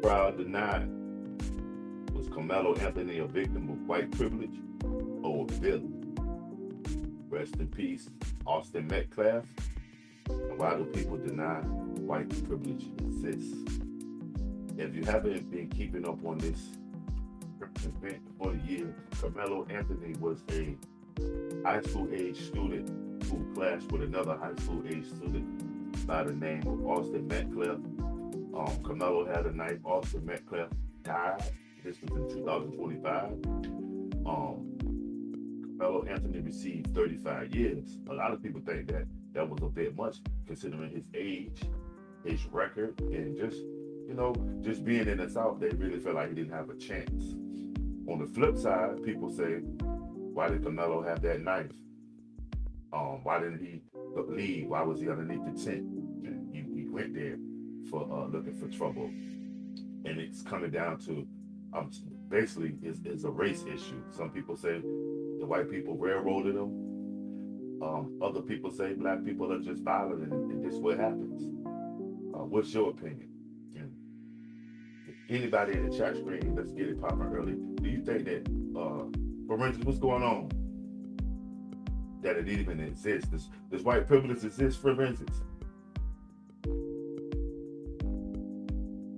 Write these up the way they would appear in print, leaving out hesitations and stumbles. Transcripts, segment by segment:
trial denied. Was Carmelo Anthony a victim of white privilege or a villain? Rest in peace, Austin Metcalf. And why do people deny white privilege exists? If you haven't been keeping up on this event for the year, Carmelo Anthony was a high school age student who clashed with another high school age student by the name of Austin Metcalf. Carmelo had a knife. Austin Metcalf died. This was in 2025. Carmelo Anthony received 35 years. A lot of people think that that was a bit much considering his age, his record, and just being in the South, they really felt like he didn't have a chance. On the flip side, people say, why did Carmelo have that knife? Why didn't he leave? Why was he underneath the tent? He went there for looking for trouble, and it's coming down to basically it's a race issue. Some people say the white people railroaded him. Other people say black people are just violent, and this is what happens. What's your opinion? And anybody in the chat screen, let's get it popping early. Do you think that, for instance, what's going on? That it even exists? Does white privilege exist, for instance?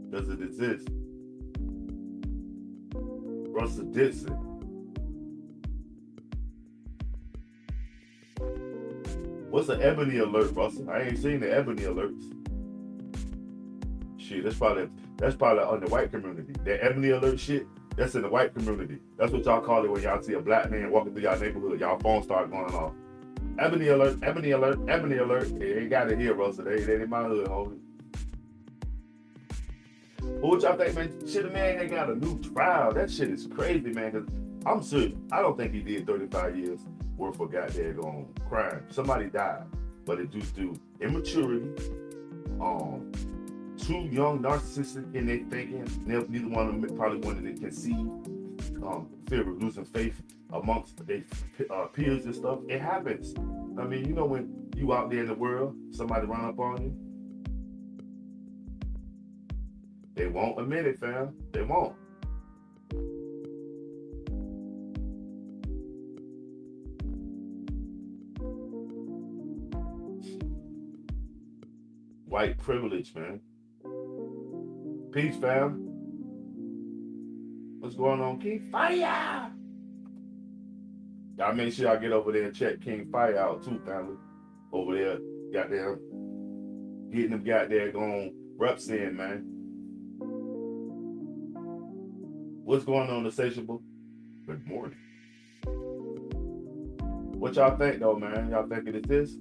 Does it exist? Russell Dixon. What's an ebony alert, Russell? I ain't seen the ebony alerts. Shit, that's probably on the white community. That ebony alert shit, that's in the white community. That's what y'all call it when y'all see a black man walking through y'all neighborhood. Y'all phone start going off. Ebony alert, ebony alert, ebony alert. They ain't got it here, Russell. They in my hood, homie. What y'all think, man? Shit, man, they got a new trial. That shit is crazy, man. Cause I'm serious. I don't think he did 35 years worth of goddamn crime. Somebody died, but it's due to immaturity, too young, narcissistic in their thinking. Neither one of them probably wanted to concede. Fear of losing faith amongst their peers and stuff. It happens. I mean, you know when you out there in the world, somebody run up on you. They won't admit it, fam. They won't. White privilege, man. Peace, fam. What's going on, King Fire? Y'all make sure y'all get over there and check King Fire out too, family. Over there, goddamn, getting them goddamn going reps in, man. What's going on, Insatiable? Good morning. What y'all think though, man? Y'all think it is this?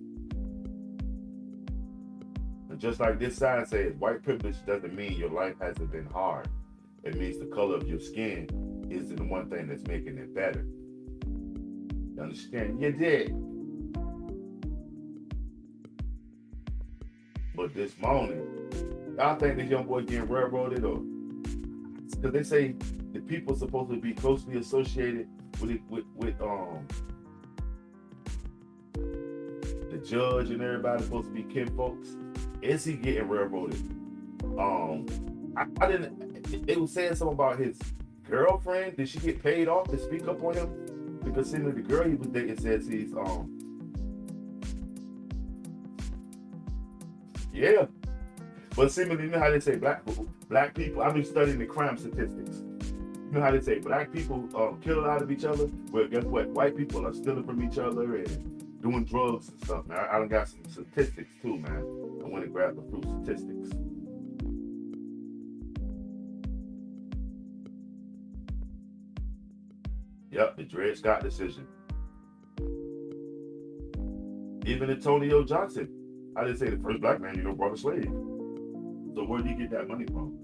And just like this sign says, white privilege doesn't mean your life hasn't been hard. It means the color of your skin isn't the one thing that's making it better. You understand? You did. But this morning, y'all think this young boy getting railroaded or? Because they say the people supposed to be closely associated with the judge and everybody supposed to be kinfolks. Is he getting railroaded? I didn't. It was saying something about his girlfriend. Did she get paid off to speak up on him? Because seemingly the girl he was dating says he's yeah. But seemingly, you know how they say black people. I've been studying the crime statistics. You know how they say black people kill out of each other. Well, guess what? White people are stealing from each other and doing drugs and stuff. Man, I done got some statistics too, man. I went and grabbed the few statistics. Yep, the Dred Scott decision. Even Antonio Johnson, I didn't say the first black man, brought a slave. So where did he get that money from?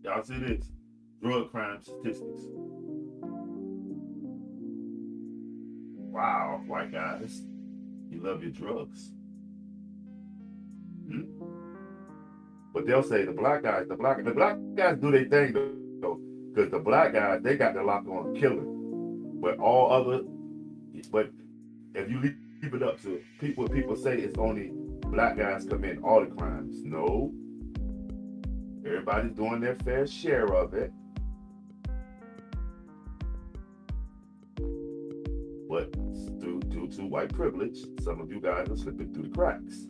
Y'all see this? Drug crime statistics. Wow, white guys, you love your drugs. But they'll say the black guys do their thing though, because the black guys, they got the lock on killing. But if you leave it up to people say it's only black guys commit all the crimes. No. Everybody's doing their fair share of it. But due to white privilege, some of you guys are slipping through the cracks.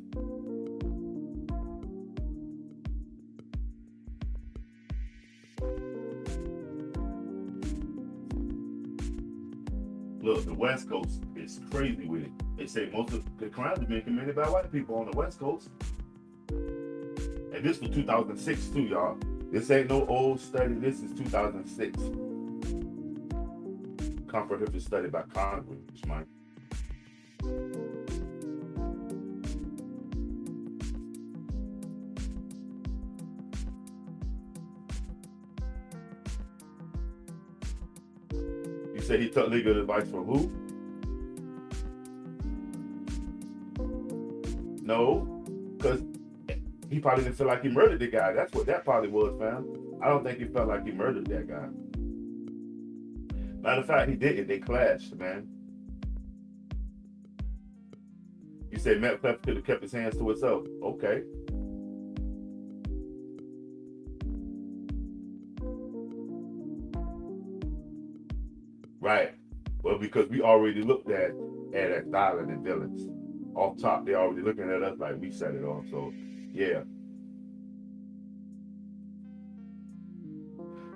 Look, the West Coast is crazy with it. They say most of the crimes have been committed by white people on the West Coast. And this was 2006 too, y'all. This ain't no old study. This is 2006. Comprehensive study by Congress, Mike. You say he took legal advice from who? No, because he probably didn't feel like he murdered the guy. That's what that probably was, fam. I don't think he felt like he murdered that guy. Matter of fact, he didn't. They clashed, man. You say Metcalf could have kept his hands to himself. Okay. Right. Well, because we already looked at as violent and villains. Off top, they're already looking at us like we set it off. So, yeah.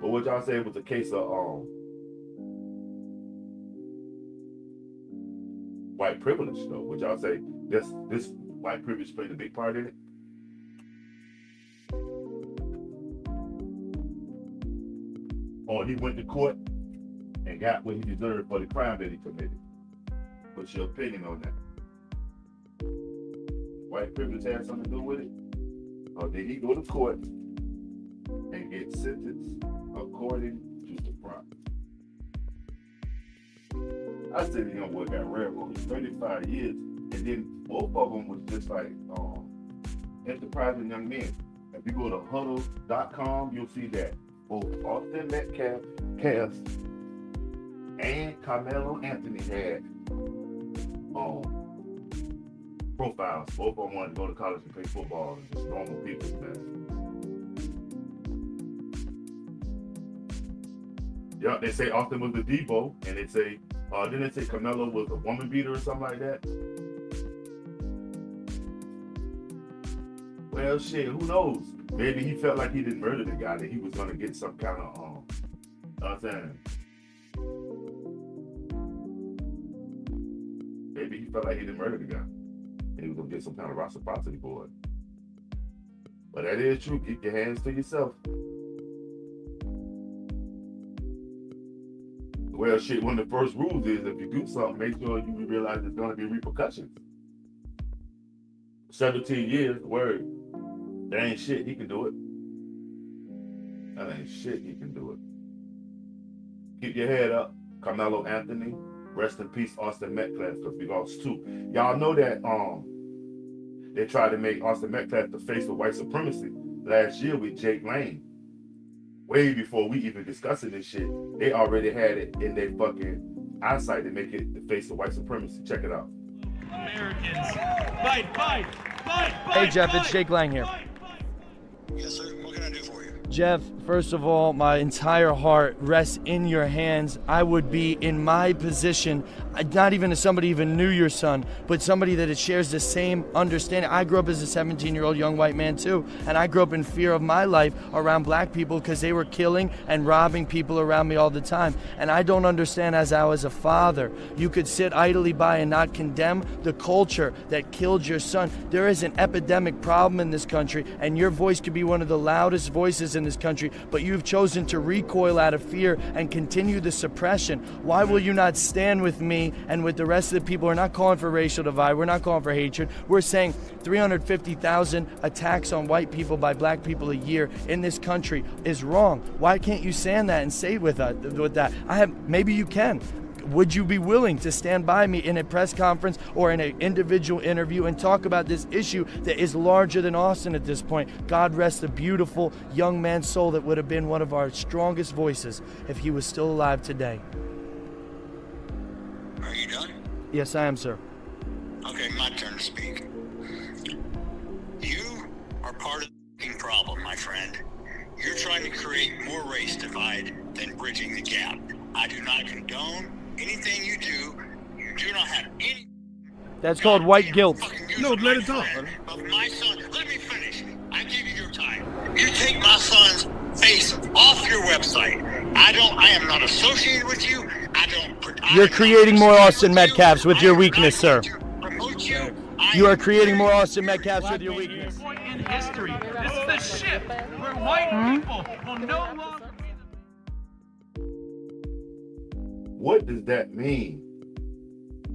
But what y'all say was a case of white privilege, though? Would y'all say this white privilege played a big part in it? Or he went to court and got what he deserved for the crime that he committed? What's your opinion on that? White privilege had something to do with it? Or did he go to court and get sentenced according to the crime? I said the young boy got railroaded 35 years, and then both of them was just like enterprising young men. If you go to huddle.com, you'll see that both Austin Metcalf and Karmelo Anthony had profiles. Both of them wanted to go to college and play football, and just normal people, man. Yeah, they say Austin was a Debo, and they say, didn't they say Karmelo was a woman beater or something like that? Well, shit, who knows? Maybe he felt like he didn't murder the guy, that he was gonna get some kind of, you know what I'm saying? Maybe he felt like he didn't murder the guy, and he was gonna get some kind of reciprocity for it. But that is true. Keep your hands to yourself. Well, shit, one of the first rules is if you do something, make sure you realize there's going to be repercussions. 17 years, word. That ain't shit, he can do it. That ain't shit, he can do it. Keep your head up, Karmelo Anthony. Rest in peace, Austin Metcalf, because we lost two. Y'all know that they tried to make Austin Metcalf the face of white supremacy last year with Jake Lane. Way before we even discussing this shit, they already had it in their fucking eyesight to make it the face of white supremacy. Check it out. Americans, fight. Hey Jeff, it's Jake Lang here. Yes, sir. What can I do for you? Jeff, first of all, my entire heart rests in your hands. I would be in my position, not even as somebody even knew your son, but somebody that it shares the same understanding. I grew up as a 17-year-old young white man too, and I grew up in fear of my life around black people because they were killing and robbing people around me all the time. And I don't understand, as I was a father, you could sit idly by and not condemn the culture that killed your son. There is an epidemic problem in this country, and your voice could be one of the loudest voices in this country, but you've chosen to recoil out of fear and continue the suppression. Why will you not stand with me and with the rest of the people? We're not calling for racial divide. We're not calling for hatred. We're saying 350,000 attacks on white people by black people a year in this country is wrong. Why can't you stand that and say with that? Maybe you can. Would you be willing to stand by me in a press conference or in an individual interview and talk about this issue that is larger than Austin at this point? God rest the beautiful young man's soul that would have been one of our strongest voices if he was still alive today. Are you done? Yes, I am, sir. Okay, my turn to speak. You are part of the problem, my friend. You're trying to create more race divide than bridging the gap. I do not condone anything you do. You do not have any. That's called white guilt. No, let it talk. Of my son, let me finish. I give you your time. You take my son's face off your website. I am not associated with you. You're creating more Austin Metcalfs with your weakness, sir. You are creating more Austin Metcalfs with your weakness. Point in history. This is the shift where white people will no longer be What does that mean?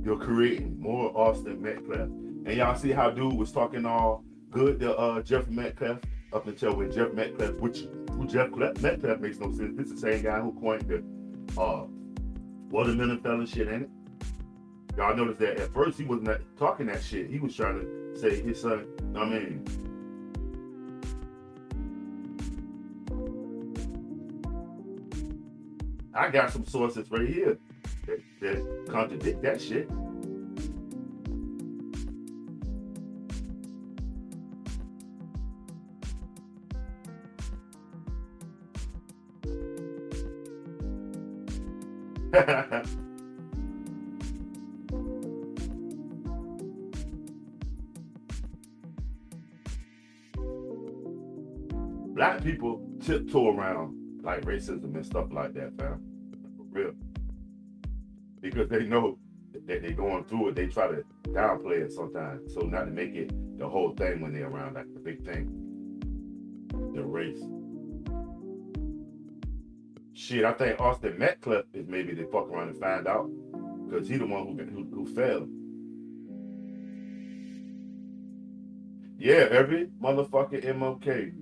You're creating more Austin Metcalf. And y'all see how dude was talking all good to Jeff Metcalf up until when Jeff Metcalf, who Jeff Metcalf makes no sense. This is the same guy who coined the watermelon fella shit, ain't it? Y'all notice that at first he wasn't talking that shit. He was trying to say his son, I mean, I got some sources right here that contradict that shit. Black people tiptoe around like racism and stuff like that, fam. For real. Because they know that they're going through it, they try to downplay it sometimes. So not to make it the whole thing when they're around, like the big thing. The race. Shit, I think Austin Metcalf is maybe they fuck around and find out. Because he the one who failed. Yeah, every motherfucking MLK.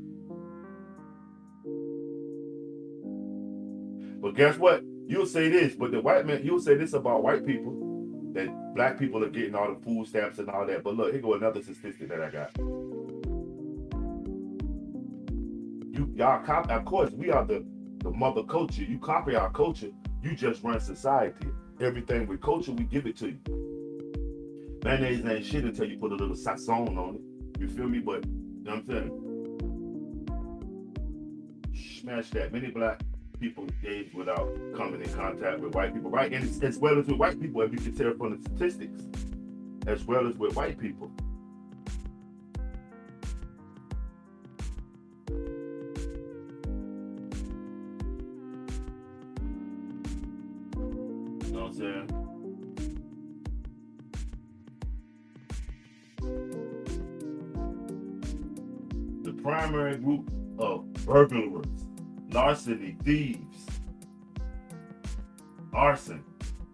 But guess what? You'll say this, but the white man, you'll say this about white people, that black people are getting all the food stamps and all that. But look, here go another statistic that I got. Y'all copy, of course, we are the mother culture. You copy our culture, you just run society. Everything with culture, we give it to you. Mayonnaise ain't shit until you put a little sazon on it. You feel me? But, you know what I'm saying? Smash that. Many black people age without coming in contact with white people, right? And as well as with white people, if you can tell from the statistics, as well as with white people. You know what I'm saying? The primary group of burglars, larceny, thieves, arson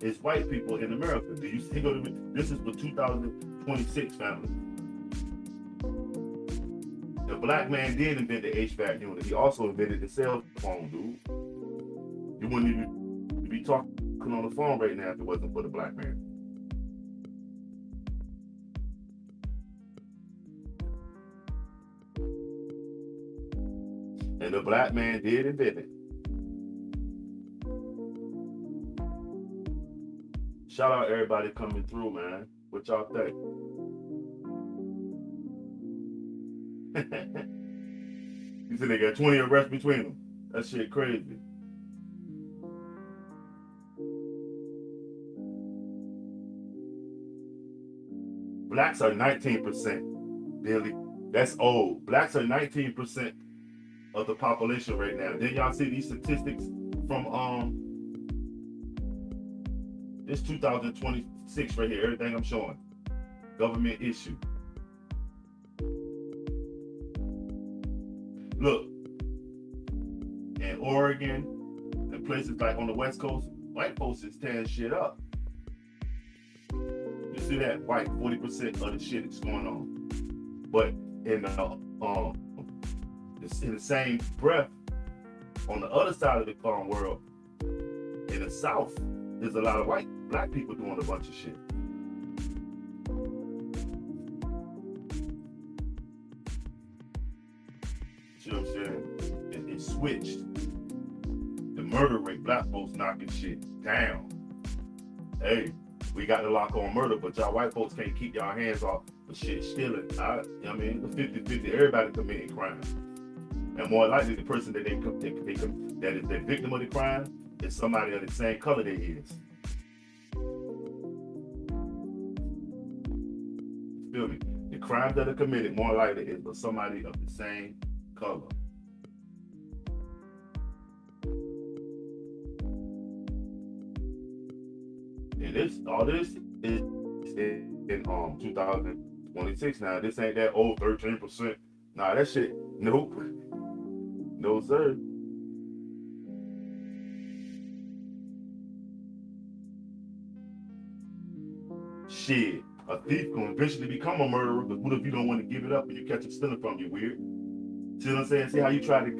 is white people in America. Do you see? This is for 2026, family. The black man did invent the HVAC unit. He also invented the cell phone, dude. You wouldn't even be talking on the phone right now if it wasn't for the black man. And the black man did invent it. Shout out everybody coming through, man. What y'all think? You said they got 20 arrests between them. That shit crazy. Blacks are 19%. Billy, that's old. Blacks are 19% of the population right now. Then y'all see these statistics from this 2026 right here. Everything I'm showing, government issue. Look, in Oregon and places like on the West Coast, white folks is tearing shit up. You see that? White 40% of the shit is going on. But in the same breath, on the other side of the world, in the South, there's a lot of black people doing a bunch of shit. You know what I'm saying? It switched. The murder rate, black folks knocking shit down. Hey, we got the lock on murder, but y'all white folks can't keep y'all hands off the shit stealing. I mean, the 50-50, everybody committing crime. And more likely, the person that that is the victim of the crime is somebody of the same color they is. Feel me? The crimes that are committed more likely is for somebody of the same color. And all this is in 2026 now. This ain't that old 13%. Nah, that shit, nope. No, sir. Shit, a thief can eventually become a murderer, but what if you don't want to give it up and you catch him stealing from you? Weird. See what I'm saying? See how you try to,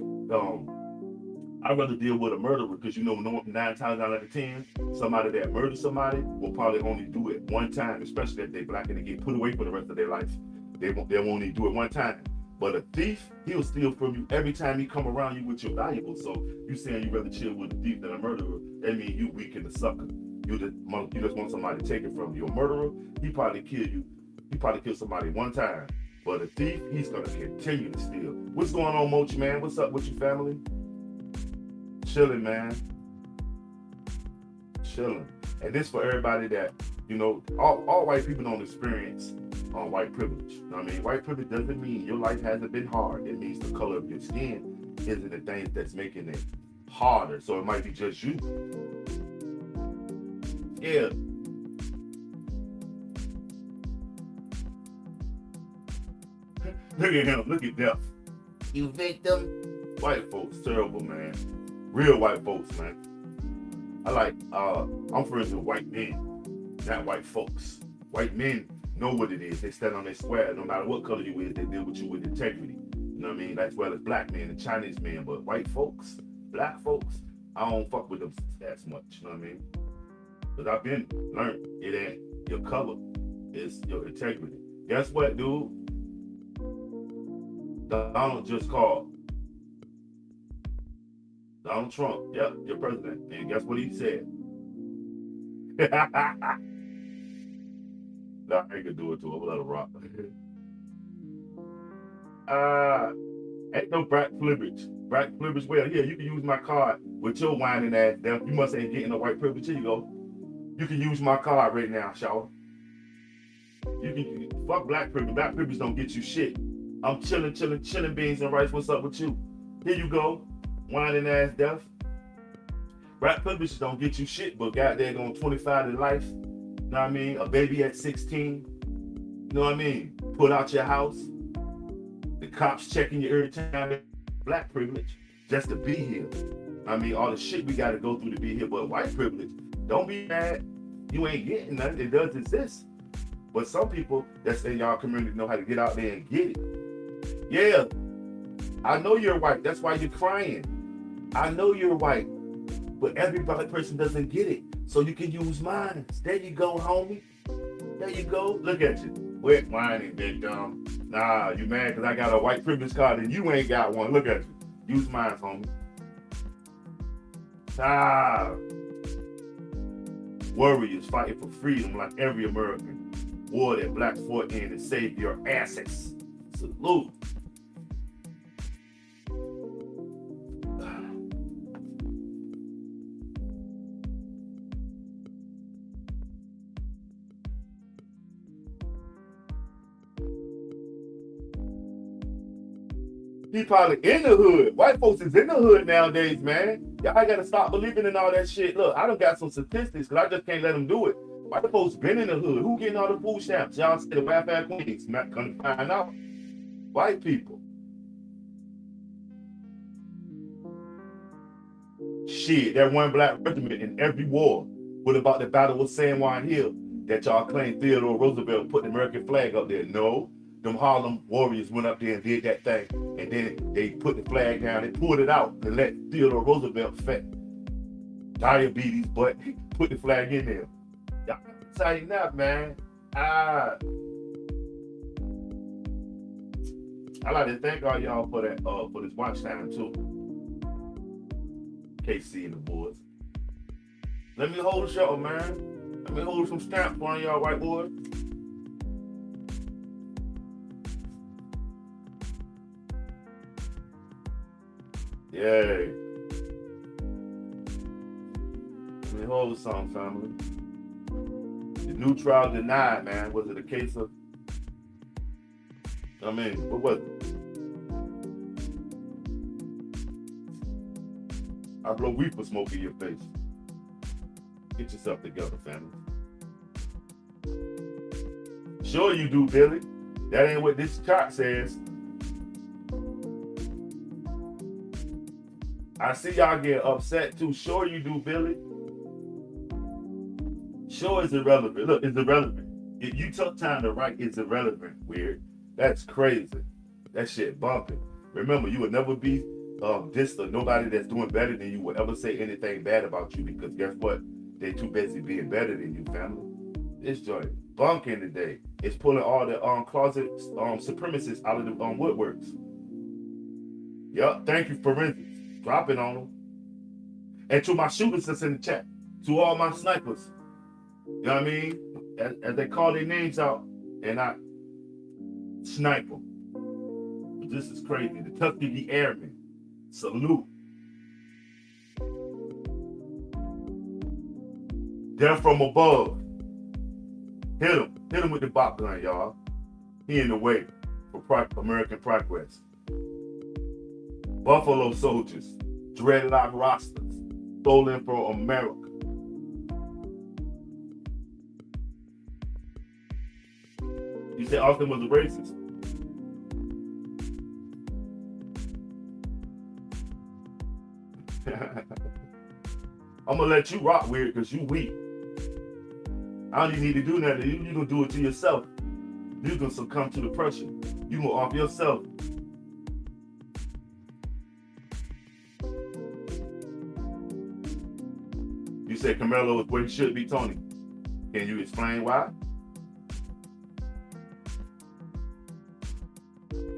I'd rather deal with a murderer because 9 times out of 10, somebody that murders somebody will probably only do it one time, especially if they're black and they get put away for the rest of their life. They won't only do it one time. But a thief, he'll steal from you every time he come around you with your valuables. So you saying you rather chill with a thief than a murderer, that means you weak and a sucker. You just want somebody to take it from you. A murderer, he probably kill you. He probably kill somebody one time. But a thief, he's gonna continue to steal. What's going on, Mochi, man? What's up with your family? Chilling, man. Chilling. And this for everybody that, all white people don't experience white privilege. You know what I mean? White privilege doesn't mean your life hasn't been hard. It means the color of your skin isn't the thing that's making it harder. So it might be just you. Yeah. Look at him. Look at death. You victim. White folks, terrible, man. Real white folks, man. I'm friends with white men, not white folks. White men know what it is. They stand on their square. No matter what color you is, they deal with you with integrity. You know what I mean? As well as black men and Chinese men. But white folks, black folks, I don't fuck with them as much. You know what I mean? Because I've been learned it ain't your color, it's your integrity. Guess what, dude? Donald just called. Donald Trump, yep, your president. And guess what he said? Nah, I ain't gonna do it to him. Let him rock. Ain't no black privilege. Black privilege, well, yeah, you can use my card with your whining ass. You must ain't getting no white privilege. Here you go. You can use my card right now, Shaw. You can fuck black privilege. Black privilege don't get you shit. I'm chilling beans and rice. What's up with you? Here you go. Whining ass death. Black privilege don't get you shit, but goddamn on 25 to life. You know what I mean? A baby at 16. You know what I mean? Put out your house. The cops checking you every time. Black privilege just to be here. I mean, all the shit we got to go through to be here. But white privilege, don't be mad. You ain't getting nothing. It does exist. But some people that's in y'all community know how to get out there and get it. Yeah, I know you're white. That's why you're crying. I know you're white. But every black person doesn't get it. So you can use mine. There you go, homie. There you go. Look at you. Wet whining, big dumb. Nah, you mad because I got a white privilege card and you ain't got one. Look at you. Use mine, homie. Ah. Warriors fighting for freedom like every American. War that blacks fought in to save your asses. Salute. He probably in the hood. White folks is in the hood nowadays, man. Y'all gotta stop believing in all that shit. Look, I done got some statistics, because I just can't let them do it. White folks been in the hood. Who getting all the food stamps? Y'all say the welfare queens. Not gonna find out. White people. Shit, that one black regiment in every war. What about the Battle of San Juan Hill that y'all claim Theodore Roosevelt put the American flag up there? No. Them Harlem warriors went up there and did that thing. And then they put the flag down and pulled it out and let Theodore Roosevelt diabetes, but put the flag in there. Y'all tighten up, man. I'd like to thank all y'all for that, for this watch time too. KC and the boys. Let me hold the show, man. Let me hold some stamps for y'all white boys. Yeah. Let me hold something, family. The new trial denied, man. Was it a case of, what was it? I blow reefer smoke in your face. Get yourself together, family. Sure you do, Billy. That ain't what this chart says. I see y'all get upset too. Sure you do, Billy. Sure is irrelevant. Look, it's irrelevant. If you took time to write, it's irrelevant. Weird. That's crazy. That shit bumping. Remember, you would never be dissed or nobody that's doing better than you will ever say anything bad about you, because guess what? They're too busy being better than you, family. This joint bunking today. It's pulling all the closet supremacists out of the woodworks. Yup. Thank you, forensics. Dropping on them. And to my shooters that's in the chat, to all my snipers, you know what I mean? As they call their names out, and I snipe them. This is crazy. The Tuskegee Airmen. Salute. Death from above. Hit him. Hit him with the bop gun, y'all. He in the way for American progress. Buffalo soldiers. Dreadlock rosters. Stolen for America. You said Austin was a racist. I'm gonna let you rock, weird, because you weak. I don't even need to do nothing. You gonna do it to yourself. You gonna succumb to the pressure. You gonna off yourself. You said Karmelo is where he should be, Tony. Can you explain why?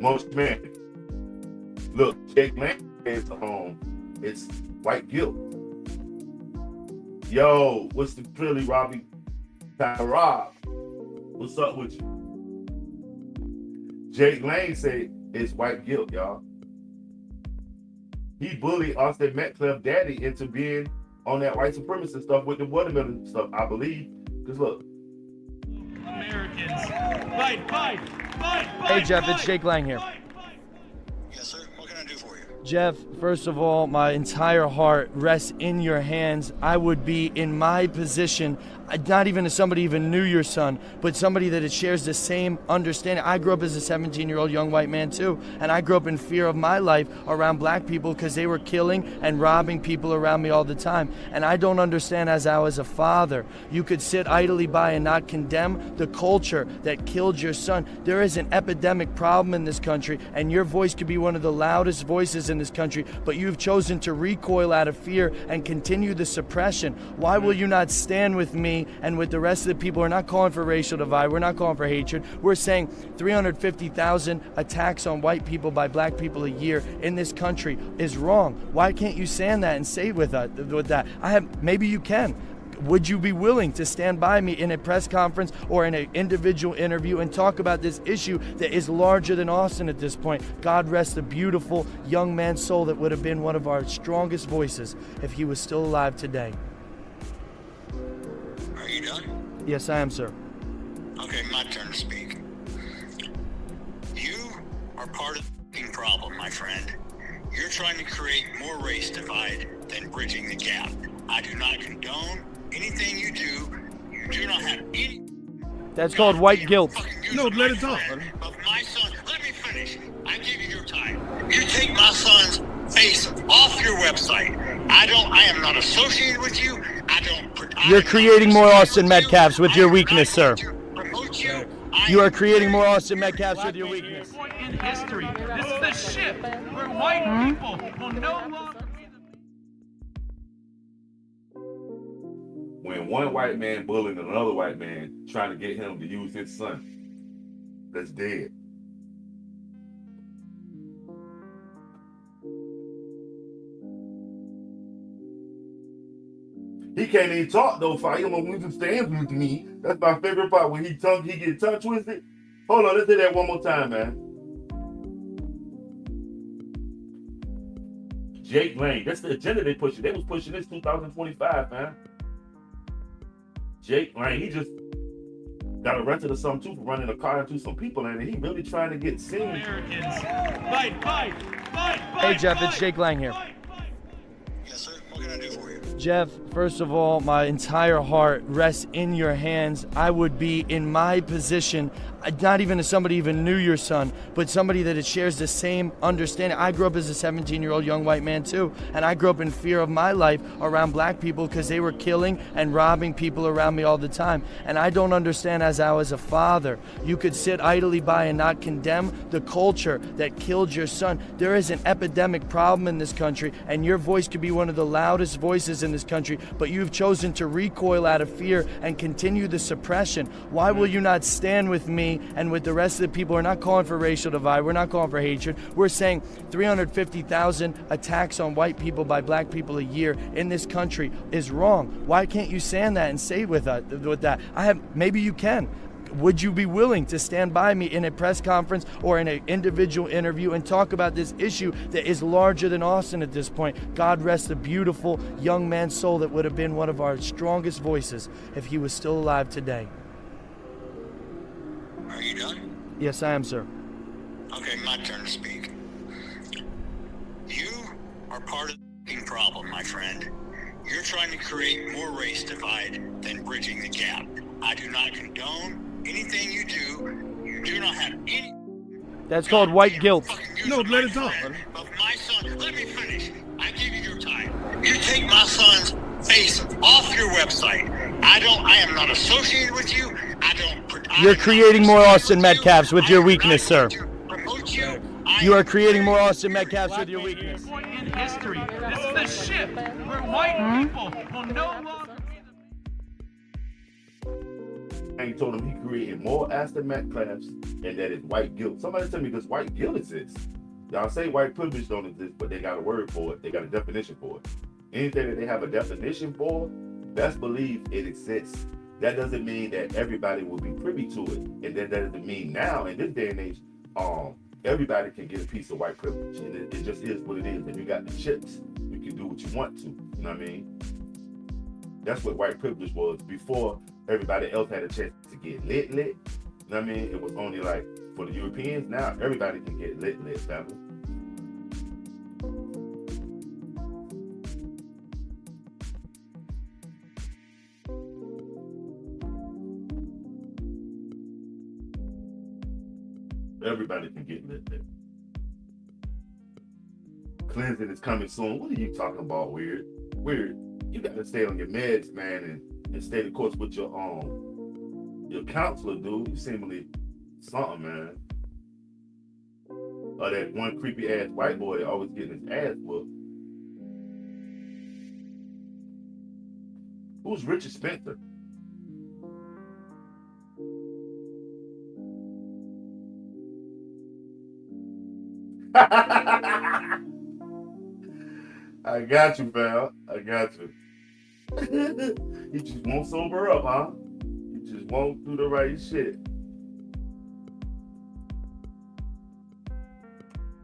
Most men. Look, Jake Lang is it's white guilt. Yo, what's the Trilly, Robbie? Rob, what's up with you? Jake Lang said it's white guilt, y'all. He bullied Austin Metcalf daddy into being on that white supremacist stuff with the watermelon stuff, I believe. Because look. Americans, fight. Hey Jeff, it's Jake Lang here. Yes, sir. What can I do for you? Jeff, first of all, my entire heart rests in your hands. I would be in my position, not even as somebody even knew your son, but somebody that shares the same understanding. I grew up as a 17-year-old young white man too, and I grew up in fear of my life around black people because they were killing and robbing people around me all the time. And I don't understand, as I was a father, you could sit idly by and not condemn the culture that killed your son. There is an epidemic problem in this country, and your voice could be one of the loudest voices in this country, but you've chosen to recoil out of fear and continue the suppression. Why will you not stand with me and with the rest of the people? We're not calling for racial divide. We're not calling for hatred. We're saying 350,000 attacks on white people by black people a year in this country is wrong. Why can't you stand that and say with that? Maybe you can. Would you be willing to stand by me in a press conference or in an individual interview and talk about this issue that is larger than Austin at this point? God rest the beautiful young man's soul that would have been one of our strongest voices if he was still alive today. Are you done? Yes, I am, sir. Okay, my turn to speak. You are part of the problem, my friend. You're trying to create more race divide than bridging the gap. I do not condone anything you do. You do not have any... That's called white guilt. No, let it talk. Of my son, let me finish. I gave you your time. You take my son's face off your website. I am not associated with you. You're creating more Austin Metcalfs with your weakness, sir. You are creating more Austin Metcalfs with your weakness. Point in history. This is the shift where white people will no longer be the... When one white man bullying another white man trying to get him to use his son, that's dead. He can't even talk though. Fight him when he stands with me. That's my favorite part when he get tongue twisted. Hold on, let's do that one more time, man. Jake Lane. That's the agenda they pushing. They was pushing this 2025, man. Jake Lane, he just got arrested or something too for running a car into some people, and he really trying to get seen. Americans, fight. Hey Jeff, it's Jake Lang here. Yes, sir. What can I do for you? Jeff, first of all, my entire heart rests in your hands. I would be in my position, not even as somebody even knew your son, but somebody that shares the same understanding. I grew up as a 17-year-old young white man too, and I grew up in fear of my life around black people because they were killing and robbing people around me all the time. And I don't understand, as I was a father, you could sit idly by and not condemn the culture that killed your son. There is an epidemic problem in this country, and your voice could be one of the loudest voices in this country, but you've chosen to recoil out of fear and continue the suppression. Why will you not stand with me and with the rest of the people? We're not calling for racial divide. We're not calling for hatred. We're saying 350,000 attacks on white people by black people a year in this country is wrong. Why can't you stand that and say with that? Maybe you can. Would you be willing to stand by me in a press conference or in an individual interview and talk about this issue that is larger than Austin at this point? God rest the beautiful young man's soul that would have been one of our strongest voices if he was still alive today. Are you done? Yes, I am, sir. Okay, my turn to speak. You are part of the problem, my friend. You're trying to create more race divide than bridging the gap. I do not condone anything you do. You do not have any... That's called white guilt. No, let it talk. Of my son, let me finish. I give you your time. You take my son's face off your website. I am not associated with you. You're creating more Austin Metcalfs with your weakness, sir. You are creating more Austin Metcalfs with your weakness. Point in history. This is the shift where white people will no longer be the... And he told him he created more Austin Metcalfs and that is white guilt. Somebody tell me, does white guilt exist? Y'all say white privilege don't exist, but they got a word for it. They got a definition for it. Anything that they have a definition for, best believe it exists. That doesn't mean that everybody will be privy to it. And that doesn't mean now, in this day and age, everybody can get a piece of white privilege. And it just is what it is. And you got the chips, you can do what you want to. You know what I mean? That's what white privilege was before everybody else had a chance to get lit. You know what I mean? It was only like for the Europeans. Now everybody can get lit, family. Everybody can get lit. Cleansing is coming soon. What are you talking about, Weird? You gotta stay on your meds, man, and stay the course with your counselor, dude. You seemingly something, man. Or that one creepy ass white boy always getting his ass whooped. Who's Richard Spencer? I got you, pal. I got you. You just won't sober up, huh? You just won't do the right shit.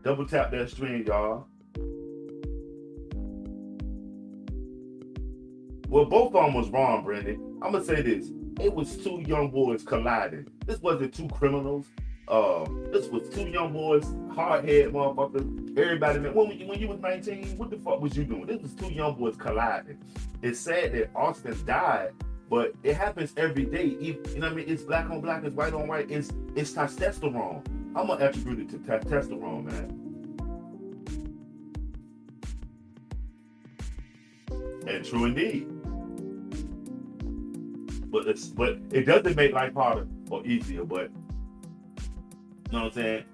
Double tap that stream, y'all. Well, both of them was wrong, Brendan. I'm gonna say this. It was two young boys colliding. This wasn't two criminals. This was two young boys, hard-headed motherfuckers. Everybody, man, when you was 19, what the fuck was you doing? This was two young boys colliding. It's sad that Austin died, but it happens every day. You know what I mean? It's black on black, it's white on white. It's testosterone. I'm gonna attribute it to testosterone, man. And true indeed. But it doesn't make life harder or easier, but you know what I'm saying?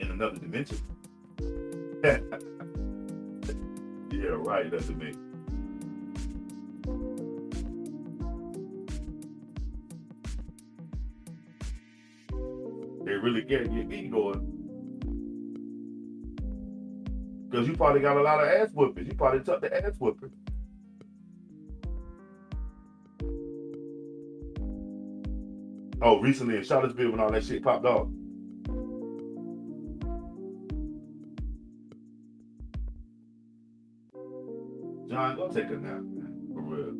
In another dimension. Yeah, right, doesn't make. They really can't get me going. Because you probably got a lot of ass whooping. You probably took the ass whooping. Oh, recently in Charlottesville when all that shit popped off. John, go take a nap, man. For real.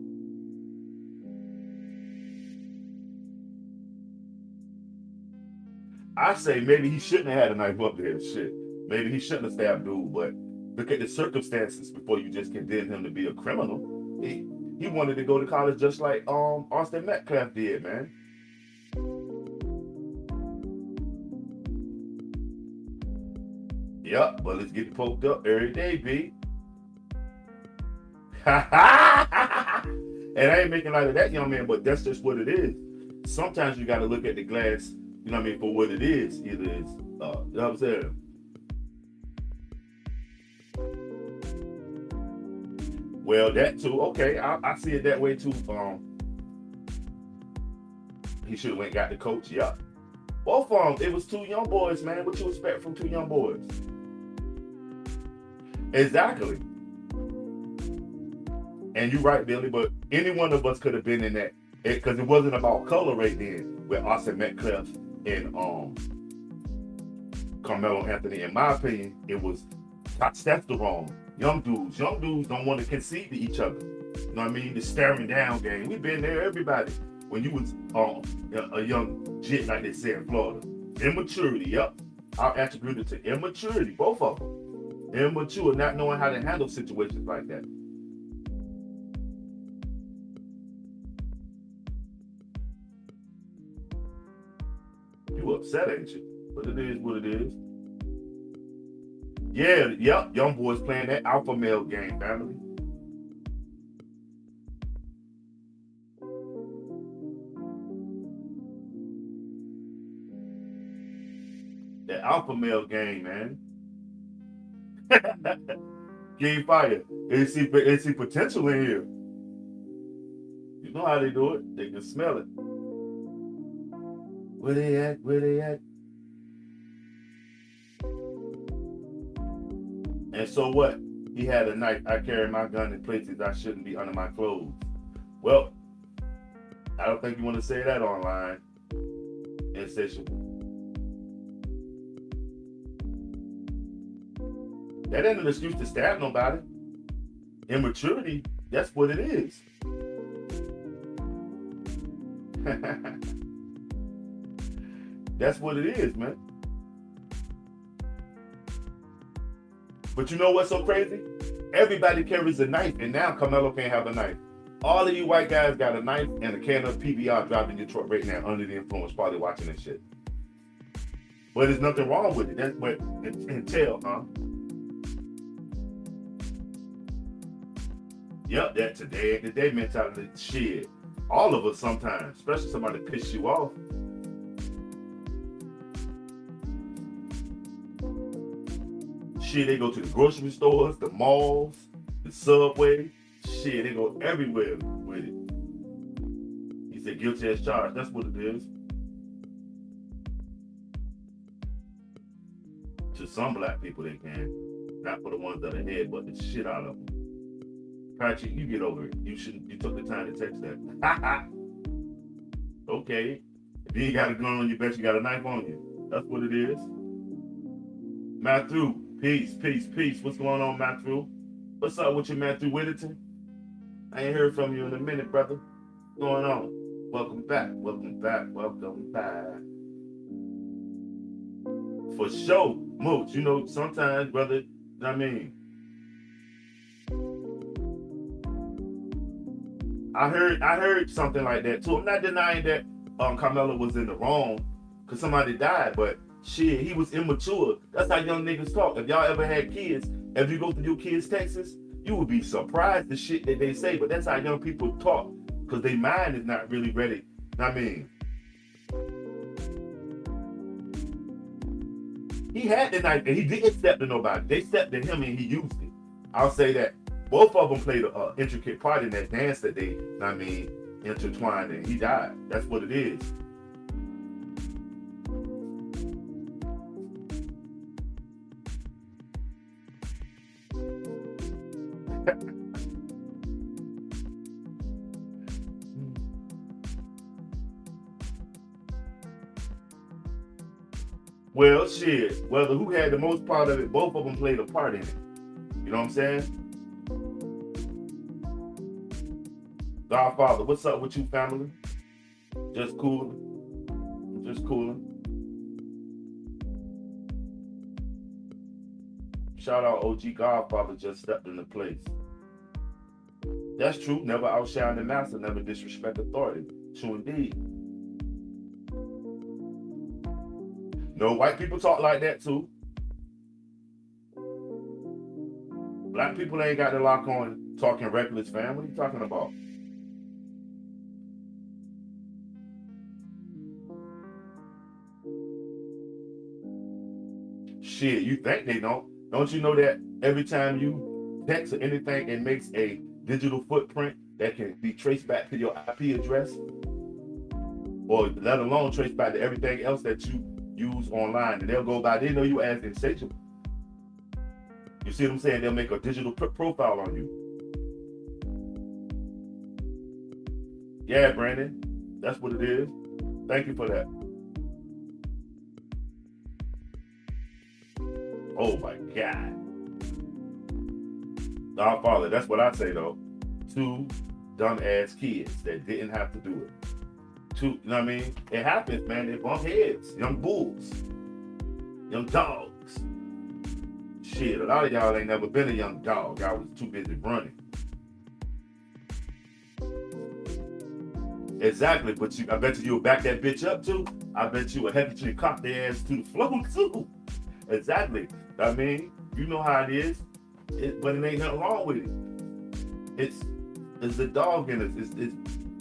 I say maybe he shouldn't have had a knife up there. Shit. Maybe he shouldn't have stabbed dude, but look at the circumstances before you just condemn him to be a criminal. He wanted to go to college just like Austin Metcalf did, man. Yep, but let's get poked up every day, B. And I ain't making light of that, young man, but that's just what it is. Sometimes you got to look at the glass, you know what I mean, for what it is. Either it's, you know what I'm saying? Well, that too. Okay, I see it that way too. He should have went and got the coach. Yeah. Both of them, it was two young boys, man. What you expect from two young boys? Exactly. And you're right, Billy, but any one of us could have been in that. Because it wasn't about color right then with Austin Metcalf and Karmelo Anthony. In my opinion, it was testosterone. Young dudes don't want to concede to each other. You know what I mean? The staring down game. We've been there, everybody. When you was a young jit, like they say in Florida. Immaturity, yep. I'll attribute it to immaturity, both of them. Immature, not knowing how to handle situations like that. You upset, ain't you? But it is what it is. Yeah, yep, young boys playing that alpha male game, family. That alpha male game, man. Game fire. They see potential in here. You know how they do it. They can smell it. Where they at? Where they at? And so what? He had a knife. I carry my gun in places I shouldn't be under my clothes. Well, I don't think you want to say that online. Insatiable. That ain't an excuse to stab nobody. Immaturity, that's what it is. That's what it is, man. But you know what's so crazy? Everybody carries a knife, and now Karmelo can't have a knife. All of you white guys got a knife and a can of PBR driving your truck right now under the influence, probably watching this shit. But there's nothing wrong with it. That's what it entails, huh? Yep, that today mentality shit. All of us sometimes, especially somebody piss you off. Shit, they go to the grocery stores, the malls, the subway. Shit, they go everywhere with it. He said guilty as charged. That's what it is. To some black people they can. Not for the ones that are head, but the shit out of them. Patrick, you get over it. You took the time to text that. Okay. If you ain't got a gun on you, bet you got a knife on you. That's what it is. Matthew, peace. What's going on, Matthew? What's up with you, Matthew Whittington? I ain't heard from you in a minute, brother. What's going on? Welcome back. For sure, Mooch. You know, sometimes, brother, I mean, I heard something like that too. I'm not denying that Karmelo was in the wrong because somebody died, but shit, he was immature. That's how young niggas talk. If y'all ever had kids, if you go through your kids' texts, you would be surprised the shit that they say. But that's how young people talk because their mind is not really ready. I mean, he had the knife and he didn't step to nobody. They stepped to him and he used it. I'll say that. Both of them played an intricate part in that dance that they, intertwined, and he died. That's what it is. Well, shit, whether who had the most part of it, both of them played a part in it. You know what I'm saying? Godfather, what's up with you, family? Just cooling. Just cooling. Shout out OG Godfather just stepped into place. That's true. Never outshine the master, never disrespect authority. True indeed. No, white people talk like that too. Black people ain't got the lock on talking reckless, fam. What are you talking about? Shit, you think they don't? Don't you know that every time you text or anything, it makes a digital footprint that can be traced back to your IP address? Or let alone trace back to everything else that you use online. And they'll go by, they know you as insatiable. You see what I'm saying? They'll make a digital profile on you. Yeah, Brandon, that's what it is. Thank you for that. Oh my God. Our father, that's what I say though. Two dumb-ass kids that didn't have to do it. Two, you know what I mean? It happens, man. They bump heads. Young bulls. Young dogs. Shit, a lot of y'all ain't never been a young dog. Y'all was too busy running. Exactly, but I bet you'll back that bitch up too. I bet you a heavy tree cock their ass to the floor too. Exactly. I mean, you know how it is, but it ain't nothing wrong with it. It's the dog in us.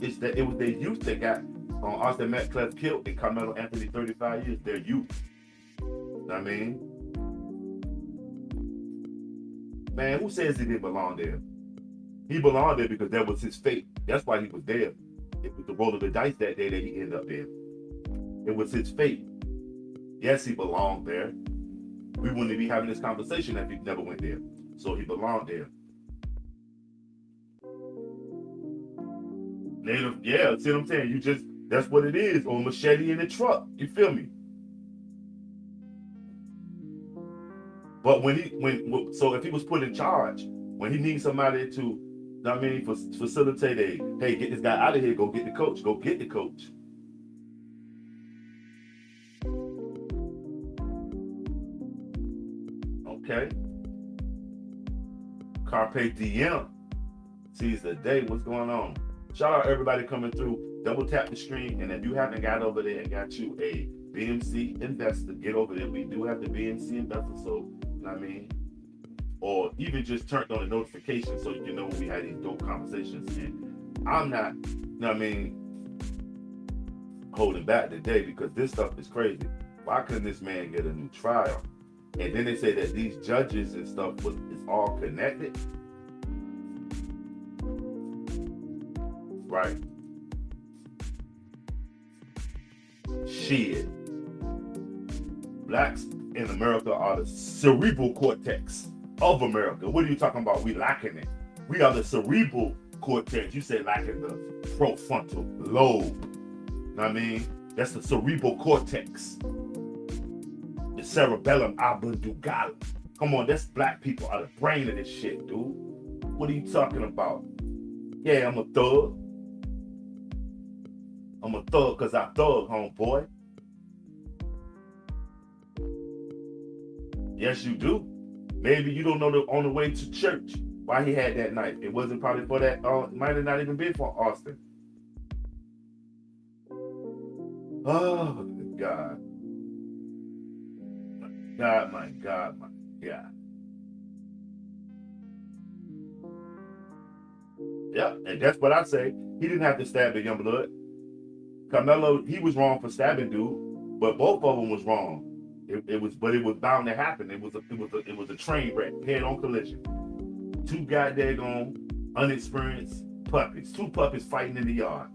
It's that it was their youth that got Austin Metcalf killed and Karmelo Anthony 35 years. Their youth. I mean, man, who says he didn't belong there? He belonged there because that was his fate. That's why he was there. It was the roll of the dice that day that he ended up there. It was his fate. Yes, he belonged there. We wouldn't be having this conversation if he never went there. So he belonged there. Native, yeah, see what I'm saying? That's what it is, or machete in the truck. You feel me? But so if he was put in charge, when he needs somebody to, I mean, facilitate hey, get this guy out of here, go get the coach, go get the coach. Okay. Carpe diem. Seize the day. What's going on? Shout out everybody coming through. Double tap the screen, and if you haven't got over there and got you a BMC investor, get over there. We do have the BMC investor, so you know what I mean, or even just turned on the notification so you can know when we had these dope conversations. And I'm not, you know what I mean, holding back today because this stuff is crazy. Why couldn't this man get a new trial? And then they say that these judges and stuff is all connected. Right. Shit. Blacks in America are the cerebral cortex of America. What are you talking about? We lacking it. We are the cerebral cortex. You say lacking the prefrontal lobe. You know what I mean? That's the cerebral cortex. The cerebellum abdominal. Come on, that's black people are the brain of this shit, dude. What are you talking about? Yeah, I'm a thug. I'm a thug because I thug, homeboy. Yes, you do. Maybe you don't know on the way to church why he had that knife. It wasn't probably for that, it might have not even been for Austin. Oh, my God. My God. Yeah, and that's what I say. He didn't have to stab the young blood. Karmelo, he was wrong for stabbing dude, but both of them was wrong. It was bound to happen. It was a train wreck, head-on collision. Two goddamn unexperienced puppies. Two puppies fighting in the yard.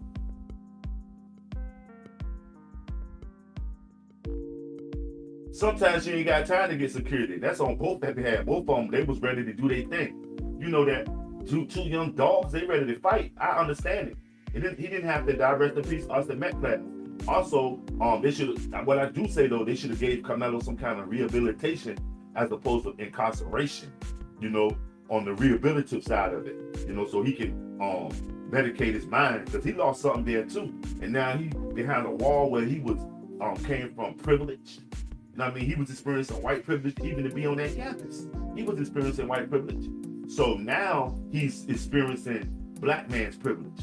Sometimes you ain't got time to get security. That's on both that they had. Both of them, they was ready to do their thing. You know that two young dogs, they ready to fight. I understand it. He didn't have to die. Rest in peace, Austin Metcalf. Also, they should. What I do say though, they should have gave Karmelo some kind of rehabilitation as opposed to incarceration. You know, on the rehabilitative side of it. You know, so he can medicate his mind because he lost something there too. And now he behind a wall where he was came from privilege. You know what I mean? He was experiencing white privilege even to be on that campus. He was experiencing white privilege. So now he's experiencing black man's privilege.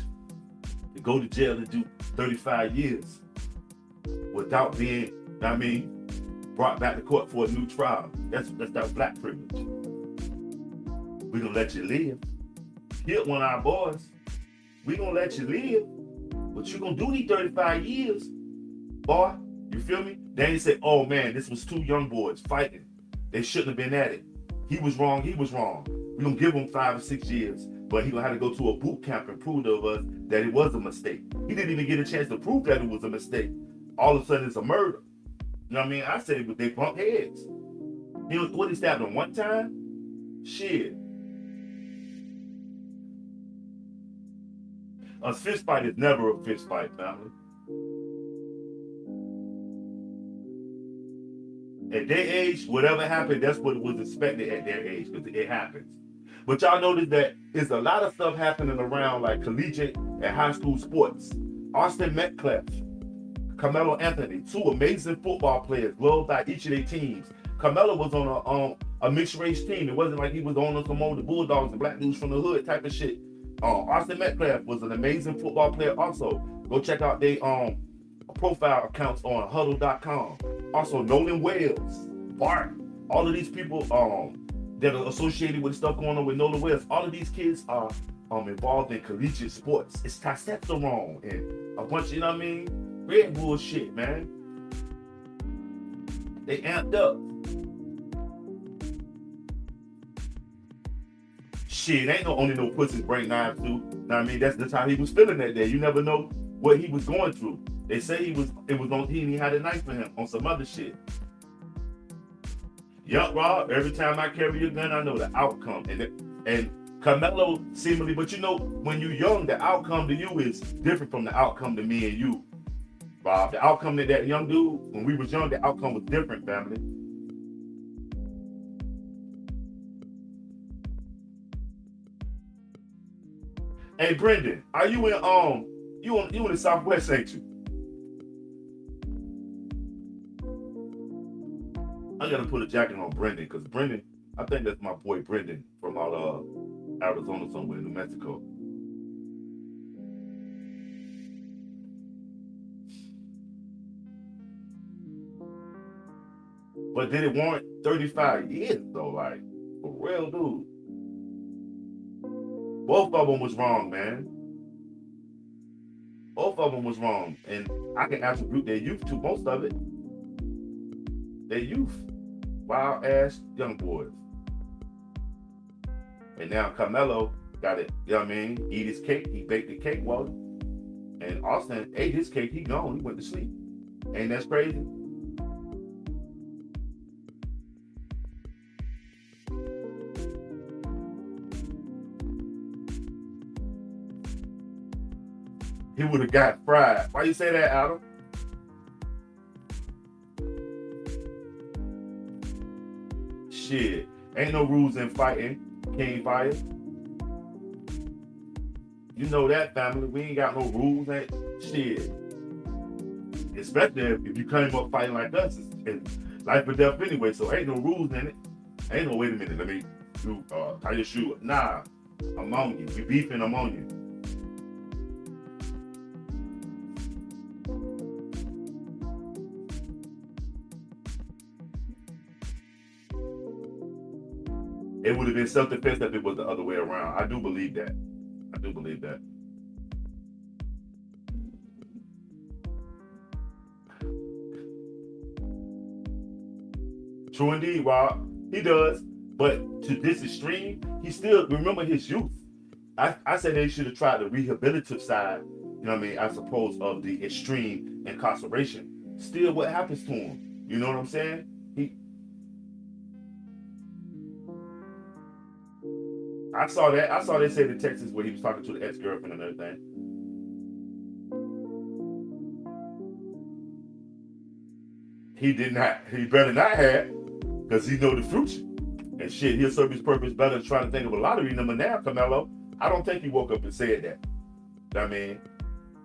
To go to jail and do 35 years without being, you know what I mean, brought back to court for a new trial. That's that black privilege. We gonna let you live. Hit one of our boys. We gonna let you live. But you gonna do these 35 years, boy. You feel me? They ain't say, oh man, this was two young boys fighting. They shouldn't have been at it. He was wrong, he was wrong. We gonna give him 5 or 6 years, but he gonna have to go to a boot camp and prove to us that it was a mistake. He didn't even get a chance to prove that it was a mistake. All of a sudden it's a murder. You know what I mean? I said, but they bumped heads. You know what, he stabbed him one time? Shit. A fist fight is never a fist fight, family. At their age, whatever happened, that's what was expected at their age, because it happens. But y'all notice that there's a lot of stuff happening around like collegiate and high school sports. Austin Metcalf, Karmelo Anthony, two amazing football players, loved by each of their teams. Karmelo was on a mixed race team. It wasn't like he was on some of the Bulldogs and black dudes from the hood type of shit. Austin Metcalf was an amazing football player also. Go check out their profile accounts on huddle.com. Also, Nolan Wales, Bart, all of these people that are associated with stuff going on with Nolan Wales, all of these kids are involved in collegiate sports. It's testosterone and a bunch of, you know what I mean, red bullshit, man. They amped up. Shit, ain't only no pussies bring knives too. Know what I mean? That's how he was feeling that day. You never know what he was going through. They say he had a knife for him on some other shit. Yup, Rob, every time I carry a gun, I know the outcome. And Karmelo seemingly, but you know, when you're young, the outcome to you is different from the outcome to me and you. Rob, the outcome to that young dude, when we was young, the outcome was different, family. Hey, Brendan, are you in you in the Southwest, ain't you? I gotta put a jacket on Brendan, because Brendan, I think that's my boy Brendan from out Arizona somewhere, New Mexico. But did it warrant 35 years though? Like, for real, dude. Both of them was wrong, man. Both of them was wrong. And I can attribute their youth to most of it. Their youth. Wild ass young boys. And now Karmelo got it, you know what I mean? Eat his cake, he baked the cake, well. And Austin ate his cake, he gone, he went to sleep. Ain't that crazy? He would have got fried. Why you say that, Adam? Shit. Ain't no rules in fighting. King fire. You know that, family. We ain't got no rules. Ain't shit. Especially if you came up fighting like us. It's life or death anyway, so ain't no rules in it. Ain't no, wait a minute, let me do tie your shoe. Nah. I'm on you. We beefing, I'm on you. It would have been self-defense if it was the other way around. I do believe that. I do believe that. True indeed, Rob. He does. But to this extreme, he still, remember his youth. I say they should have tried the rehabilitative side, you know what I mean, I suppose, of the extreme incarceration. Still, what happens to him? You know what I'm saying? I saw that. I saw they say the Texas where he was talking to the ex-girlfriend and everything. He did not. He better not have, because he know the future. And shit, he'll serve his purpose better than trying to think of a lottery number now, Karmelo. I don't think he woke up and said that. I mean,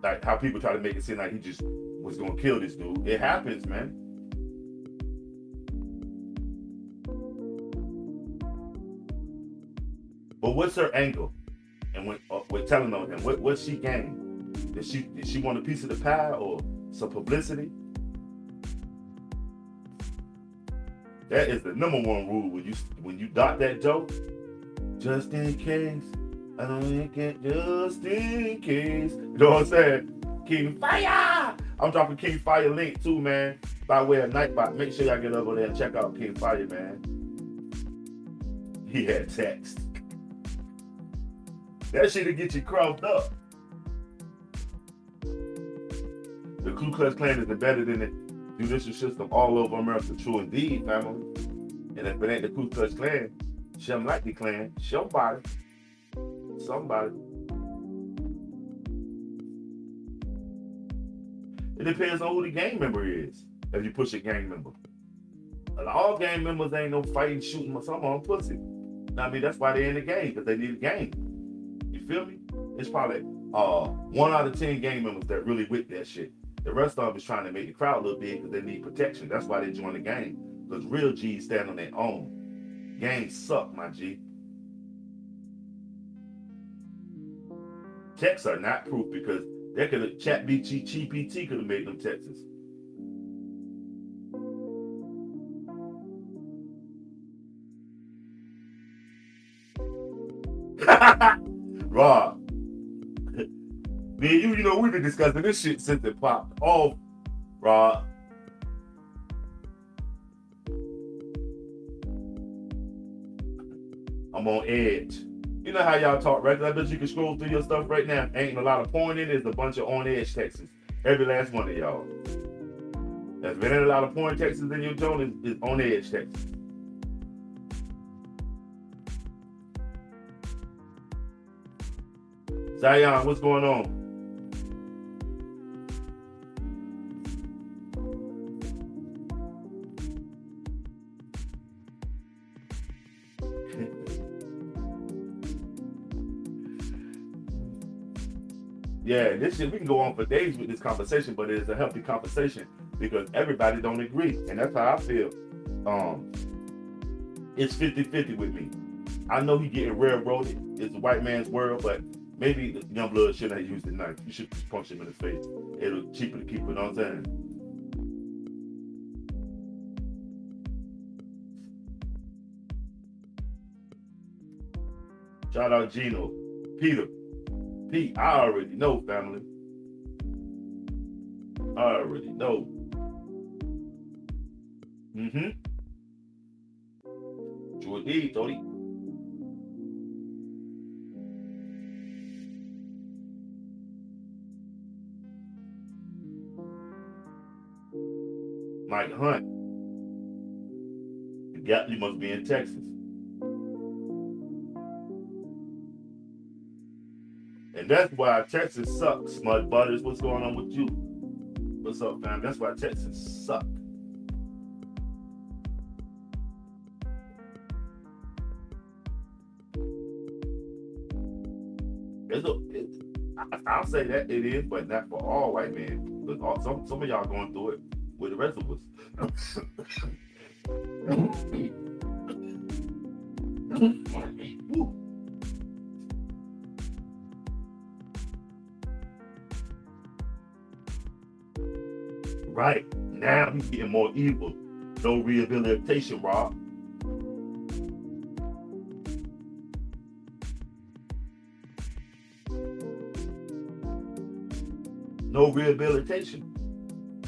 like how people try to make it seem like he just was gonna kill this dude. It happens, man. But what's her angle? And when with telling on him, what she gained? Did she want a piece of the pie or some publicity? That is the number one rule when you dot that joke. Just in case, I don't get just in case. You know what I'm saying? King Fire. I'm dropping King Fire link too, man. By way of Nightbot. Make sure y'all get over there and check out King Fire, man. He had text. That shit'll get you crossed up. The Ku Klux Klan is embedded in the judicial system all over America. True indeed, family. And if it ain't the Ku Klux Klan, some like the Klan, somebody. It depends on who the gang member is. If you push a gang member. And all gang members ain't no fighting, shooting, or some on pussy. I mean, that's why they're in the gang, because they need a gang. You feel me? It's probably 1 out of 10 gang members that really with that shit. The rest of them is trying to make the crowd look big because they need protection. That's why they join the gang. Because real G's stand on their own. Gangs suck, my G. Texts are not proof because they could have ChatGPT could have made them texts. Rob. Me and you know, we've been discussing this shit since it popped off, Rob. I'm on edge. You know how y'all talk, right? I bet you can scroll through your stuff right now. Ain't a lot of porn in it. There's a bunch of on edge texts. Every last one of y'all. There's been a lot of porn texts in your zone is on edge texts. Zion, what's going on? Yeah, this shit, we can go on for days with this conversation, but it is a healthy conversation because everybody don't agree. And that's how I feel. It's 50-50 with me. I know he getting railroaded. It's a white man's world, but maybe the young blood shouldn't have used the knife. You should just punch him in the face. It'll cheaper to keep it, you know what I'm saying? Shout out Gino. Peter. Pete, I already know, family. I already know. True indeed, Tony. Mike Hunt. You must be in Texas. And that's why Texas sucks, Mud Butters. What's going on with you? What's up, fam? That's why Texas sucks. I'll say that it is, but not for all white men. Because some of y'all going through it with the rest of us. Right. Now he's getting more evil. No rehabilitation, Rob. No rehabilitation.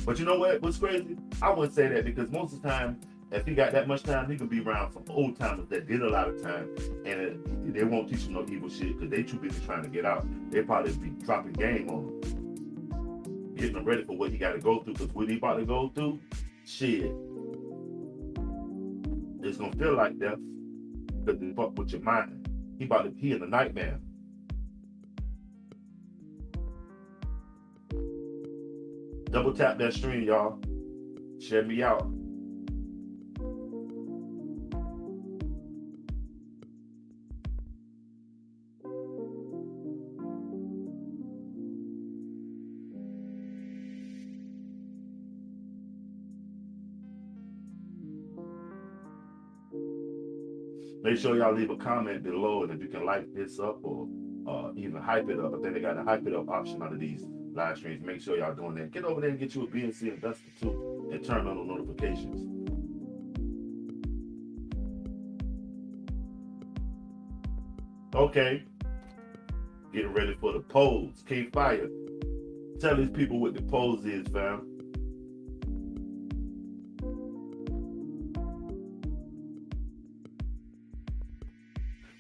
But you know what? What's crazy? I wouldn't say that because most of the time, if he got that much time, he could be around some old timers that did a lot of time, and they won't teach him no evil shit because they too busy trying to get out. They probably be dropping game on him, getting him ready for what he got to go through. Because what he about to go through, shit, it's gonna feel like death because it fuck with your mind. He in a nightmare. Double tap that stream, y'all. Share me out. Make sure y'all leave a comment below, and if you can like this up or even hype it up. I think they got a hype it up option under these live streams. Make sure y'all doing that. Get over there and get you a BNC investor too, and turn on the notifications. Okay, getting ready for the pose. King Fire, tell these people what the pose is, fam.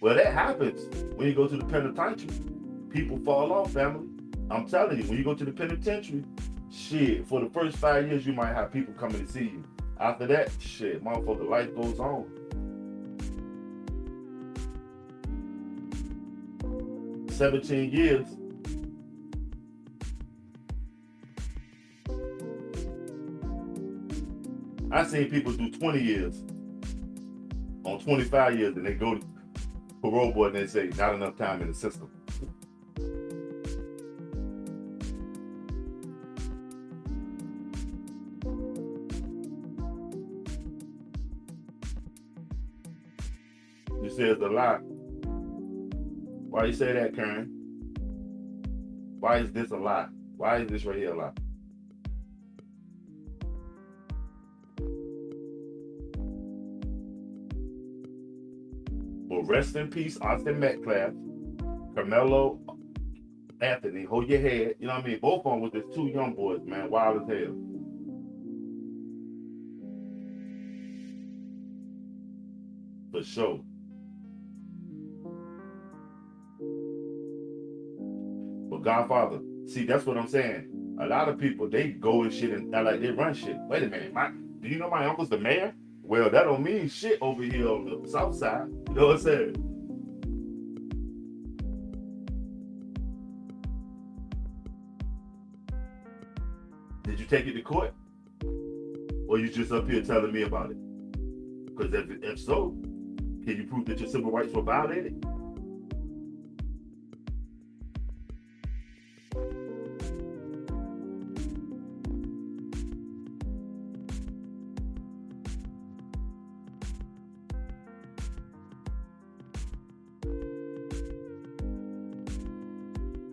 Well, that happens when you go to the penitentiary. People fall off, family. I'm telling you, when you go to the penitentiary, shit, for the first 5 years, you might have people coming to see you. After that, shit, motherfucker, life goes on. "17 years. I seen people do 20 years on 25 years, and they go to parole board and they say, not enough time in the system. You say it's a lie. Why you say that, Karen? Why is this a lie? Why is this right here a lie? Well, rest in peace, Austin Metcalf, Karmelo, Anthony. Hold your head. You know what I mean? Both of them with these two young boys, man. Wild as hell. For sure. But Godfather, see, that's what I'm saying. A lot of people, they go and shit and like they run shit. Wait a minute, do you know my uncle's the mayor? Well, that don't mean shit over here on the south side. You know what I'm saying? Did you take it to court? Or you just up here telling me about it? Because if so, can you prove that your civil rights were violated?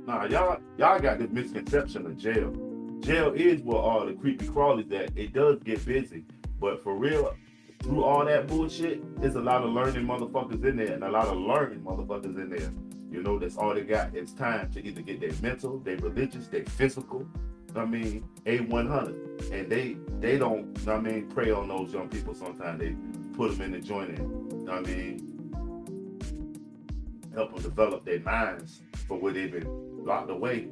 Nah, y'all got this misconception of jail. Jail is where all the creepy crawlies at. It does get busy, but for real, through all that bullshit, there's a lot of learning motherfuckers in there, and a lot of learning motherfuckers in there. You know, that's all they got is time to either get their mental, their religious, their physical. I mean, A100, and they don't. I mean, prey on those young people. Sometimes they put them in the joint and I mean, help them develop their minds for where they've been locked away.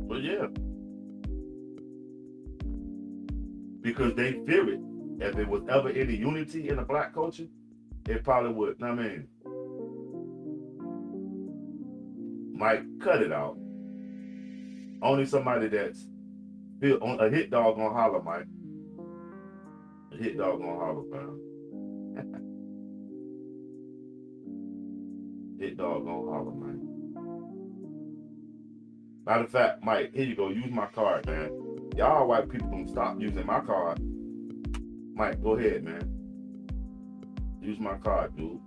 But yeah, because they fear it. If there was ever any unity in the black culture, it probably would. I mean, Mike, cut it out. Only somebody that's feel on a hit dog gonna holler, Mike. A hit dog gonna holler, fam. Hit dog gonna holler, man. Matter of fact, Mike, here you go. Use my card, man. Y'all white people gonna stop using my card. Mike, go ahead, man. Use my card, dude.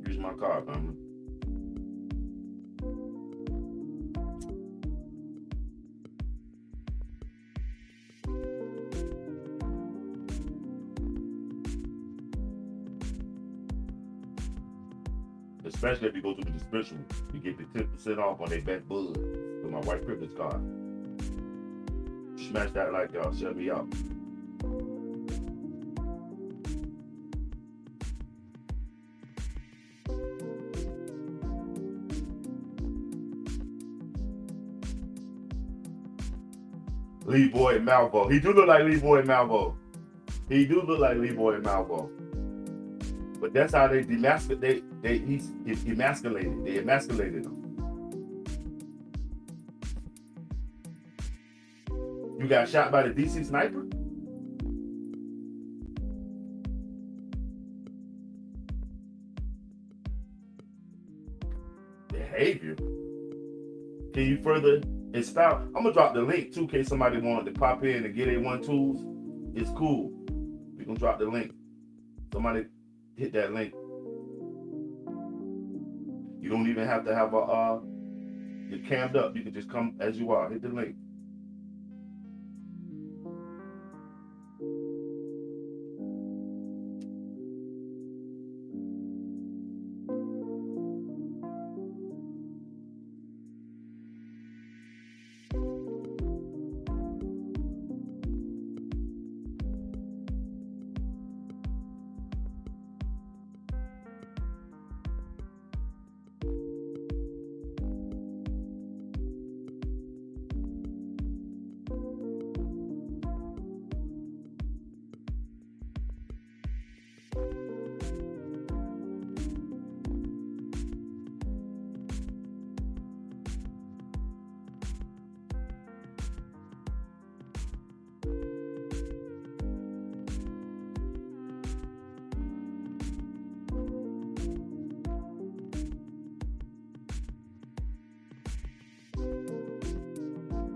Use my card, man. Especially if you go to the dispensary, you get the 10% off on their best bud with my white privilege card. Smash that like, y'all. Shut me out. Lee Boy Malvo. He do look like Lee Boy Malvo. He do look like Lee Boy Malvo. But that's how they demasculate. He's emasculated. They emasculated him. You got shot by the DC sniper? behavior. Can you further expound? I'm gonna drop the link too in case somebody wanted to pop in and get A1 tools. It's cool. We gonna drop the link. Somebody hit that link. You don't even have to have you're cammed up. You can just come as you are. Hit the link.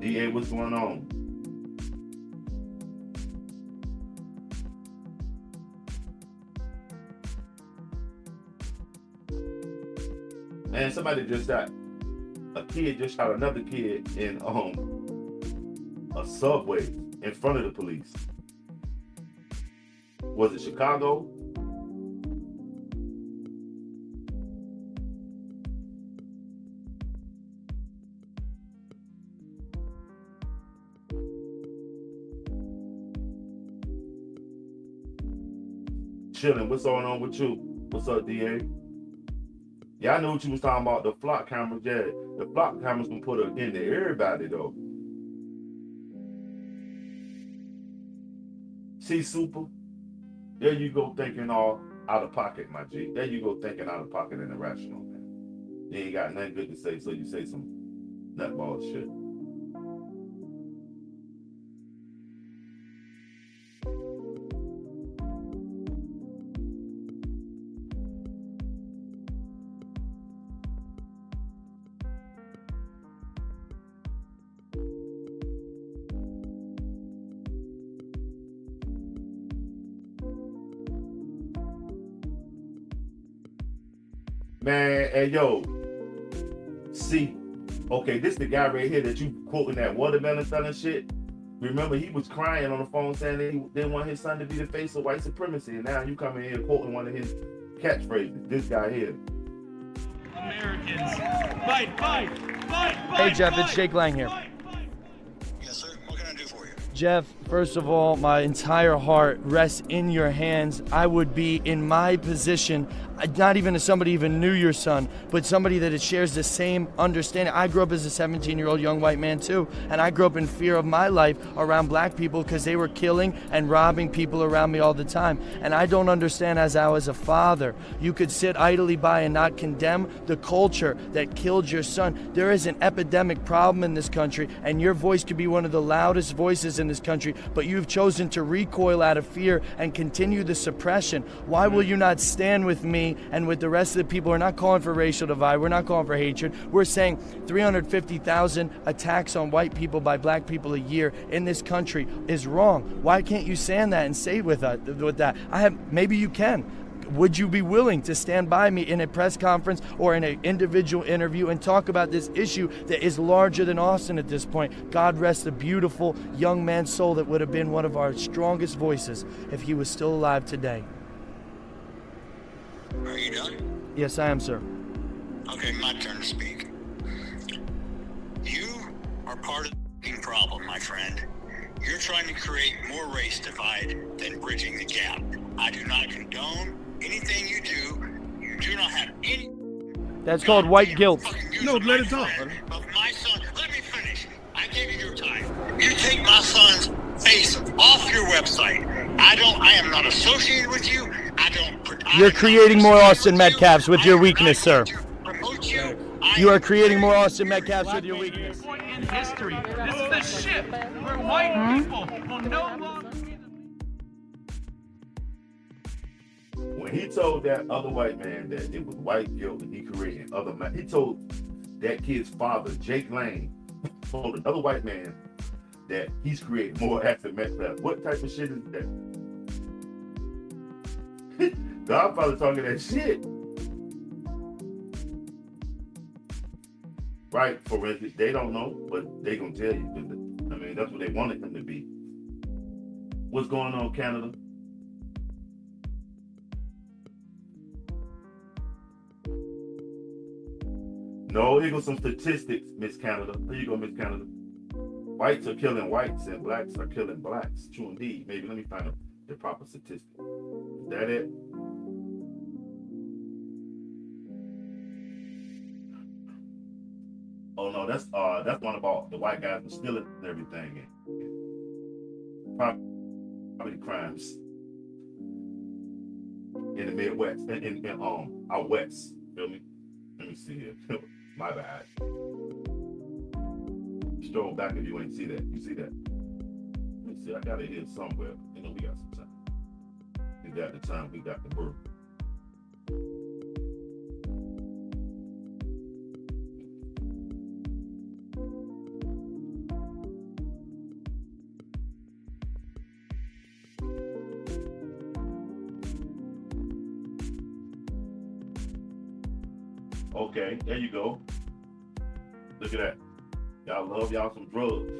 DA, what's going on? Man, somebody just shot, a kid just shot another kid in a subway in front of the police. Was it Chicago? Chilling. What's going on with you? What's up, DA? Yeah, I know what you was talking about, the flock cameras. Yeah, the flock cameras can put it into everybody, though. See, Super? There you go thinking all out of pocket, my G. There you go thinking out of pocket and irrational, man. You ain't got nothing good to say, so you say some nutball shit. Man, hey, yo, see, okay, this the guy right here that you quoting that watermelon selling shit. Remember, he was crying on the phone saying that he didn't want his son to be the face of white supremacy, and now you come in here quoting one of his catchphrases. This guy here. Americans, fight, fight, fight, fight. Hey, Jeff, it's Jake Lang here. Yes, sir. What can I do for you? Jeff, first of all, my entire heart rests in your hands. I would be in my position, not even as somebody even knew your son, but somebody that it shares the same understanding. I grew up as a 17-year-old young white man too, and I grew up in fear of my life around black people because they were killing and robbing people around me all the time. And I don't understand, as I was a father, you could sit idly by and not condemn the culture that killed your son. There is an epidemic problem in this country, and your voice could be one of the loudest voices in this country, but you've chosen to recoil out of fear and continue the suppression. Why will you not stand with me and with the rest of the people? We're not calling for racial divide. We're not calling for hatred. We're saying 350,000 attacks on white people by black people a year in this country is wrong. Why can't you stand that and say with that? Maybe you can. Would you be willing to stand by me in a press conference or in an individual interview and talk about this issue that is larger than Austin at this point? God rest the beautiful young man's soul that would have been one of our strongest voices if he was still alive today. Are you done? Yes, I am, sir. Okay, my turn to speak. You are part of the problem, my friend. You're trying to create more race divide than bridging the gap. I do not condone anything you do. You do not have any... That's called white guilt. No, let it talk. Of my son. Let me finish. I gave you your time. You take my son's face off your website. I am not associated with you. You're creating more Austin Metcalfs with your weakness, sir. You are creating more Austin Metcalfs with your weakness. In history, this is the ship where white people will no longer be When he told that other white man that it was white guilt and he created other men, he told that kid's father, Jake Lane, told another white man that he's creating more acid meth labs. What type of shit is that? Godfather talking that shit. Right, forensics, they don't know, but they gonna tell you. I mean, that's what they wanted him to be. What's going on, Canada? No, here goes some statistics, Miss Canada. Here you go, Miss Canada. Whites are killing whites and blacks are killing blacks. True indeed. Maybe let me find the proper statistic. Is that it? Oh no, that's one about the white guys stealing everything and property crimes in the Midwest, in out west. Feel me? Let me see here. My bad. Stroll back if you ain't see that. You see that? Let me see. I got it here somewhere. You know, we got some time. We got the time. We got the work. Okay, there you go. Look at that. Y'all love y'all some drugs.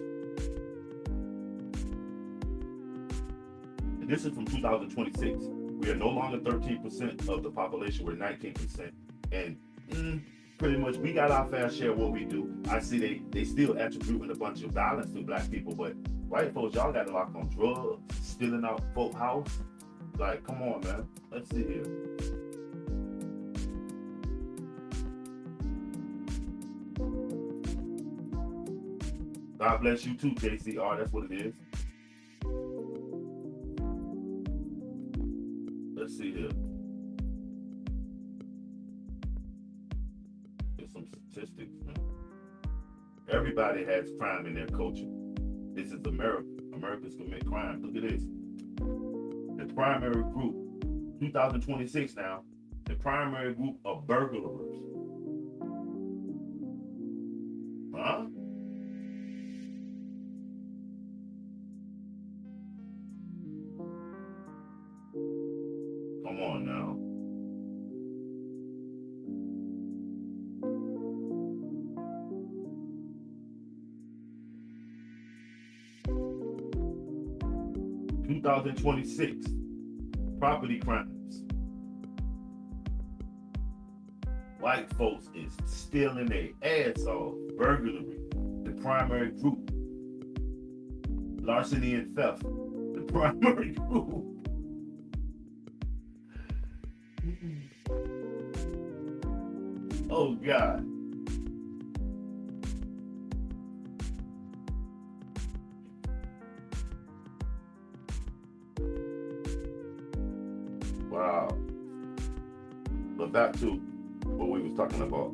And this is from 2026. We are no longer 13% of the population. We're 19%. And pretty much we got our fair share of what we do. I see they still attributing a bunch of violence to black people, but white folks, y'all got to lock on drugs, stealing out folk house. Like, come on, man. Let's see here. God bless you too, JCR. That's what it is. Let's see here. There's some statistics, man. Everybody has crime in their culture. This is America. Americans commit crime. Look at this. The primary group, 2026 now, the primary group of burglars. Huh? Come on now. (2026) property crimes. White folks is stealing their ass off. Burglary, the primary group. Larceny and theft, the primary group. Oh God. Wow. But back to what we was talking about.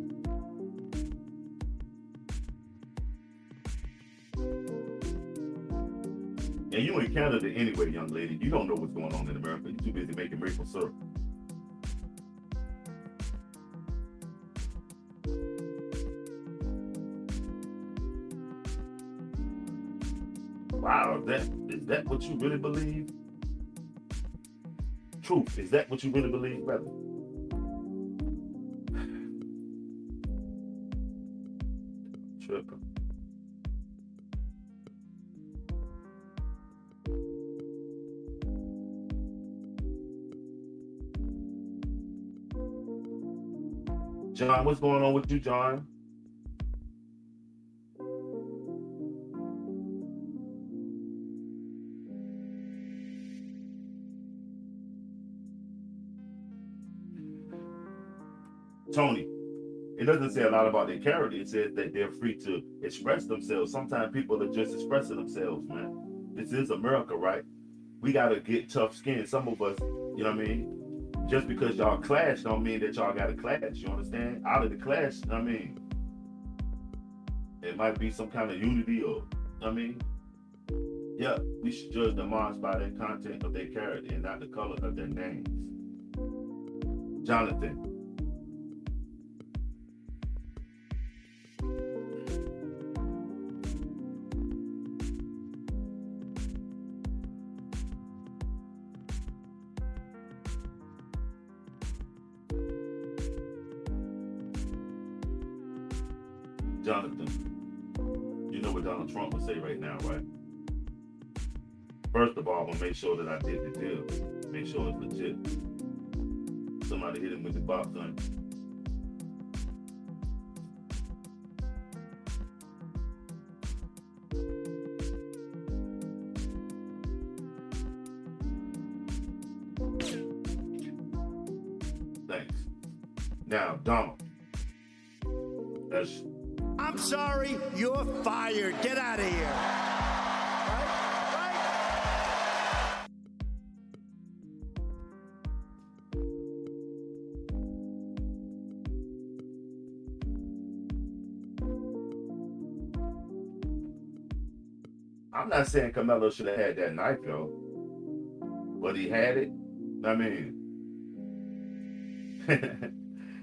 And you in Canada anyway, young lady. You don't know what's going on in America. You're too busy making maple syrup. Wow, is that what you really believe? Truth, is that what you really believe, brother? Tripping. John, what's going on with you, John? Tony, it doesn't say a lot about their character. It says that they're free to express themselves. Sometimes people are just expressing themselves, man. This is America, right? We got to get tough skin. Some of us, you know what I mean? Just because y'all clash don't mean that y'all got to clash. You understand? Out of the clash, I mean, it might be some kind of unity or, I mean, yeah, we should judge the minds by their content of their character and not the color of their names. Jonathan. Jonathan, you know what Donald Trump would say right now, right? First of all, I'm gonna make sure that I did the deal. Make sure it's legit. Somebody hit him with the box gun. Thanks. Now, Donald. I'm sorry, you're fired. Get out of here. I'm not saying Karmelo should have had that knife, though. But he had it. I mean,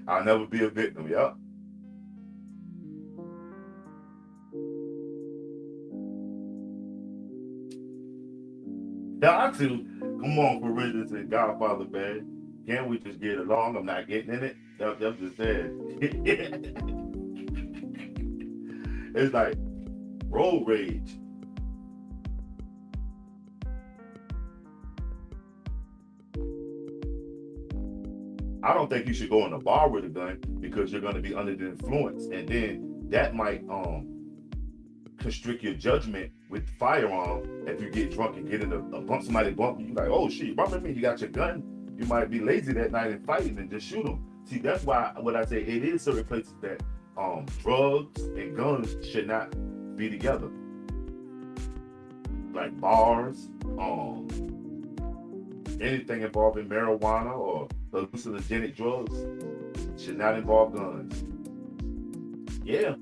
I'll never be a victim, yup. Got to. Come on, for instance, and Godfather, man. Can't we just get along? I'm not getting in it. I'm just saying. It's like road rage. I don't think you should go in a bar with a gun because you're going to be under the influence, and then that might constrict your judgment with firearm. If you get drunk and get in a bump, somebody bump you, like, oh shit, bumping me, you got your gun. You might be lazy that night and fighting and just shoot them. See, that's why what I say, it is certain places that drugs and guns should not be together, like bars, anything involving marijuana or hallucinogenic drugs should not involve guns. Yeah.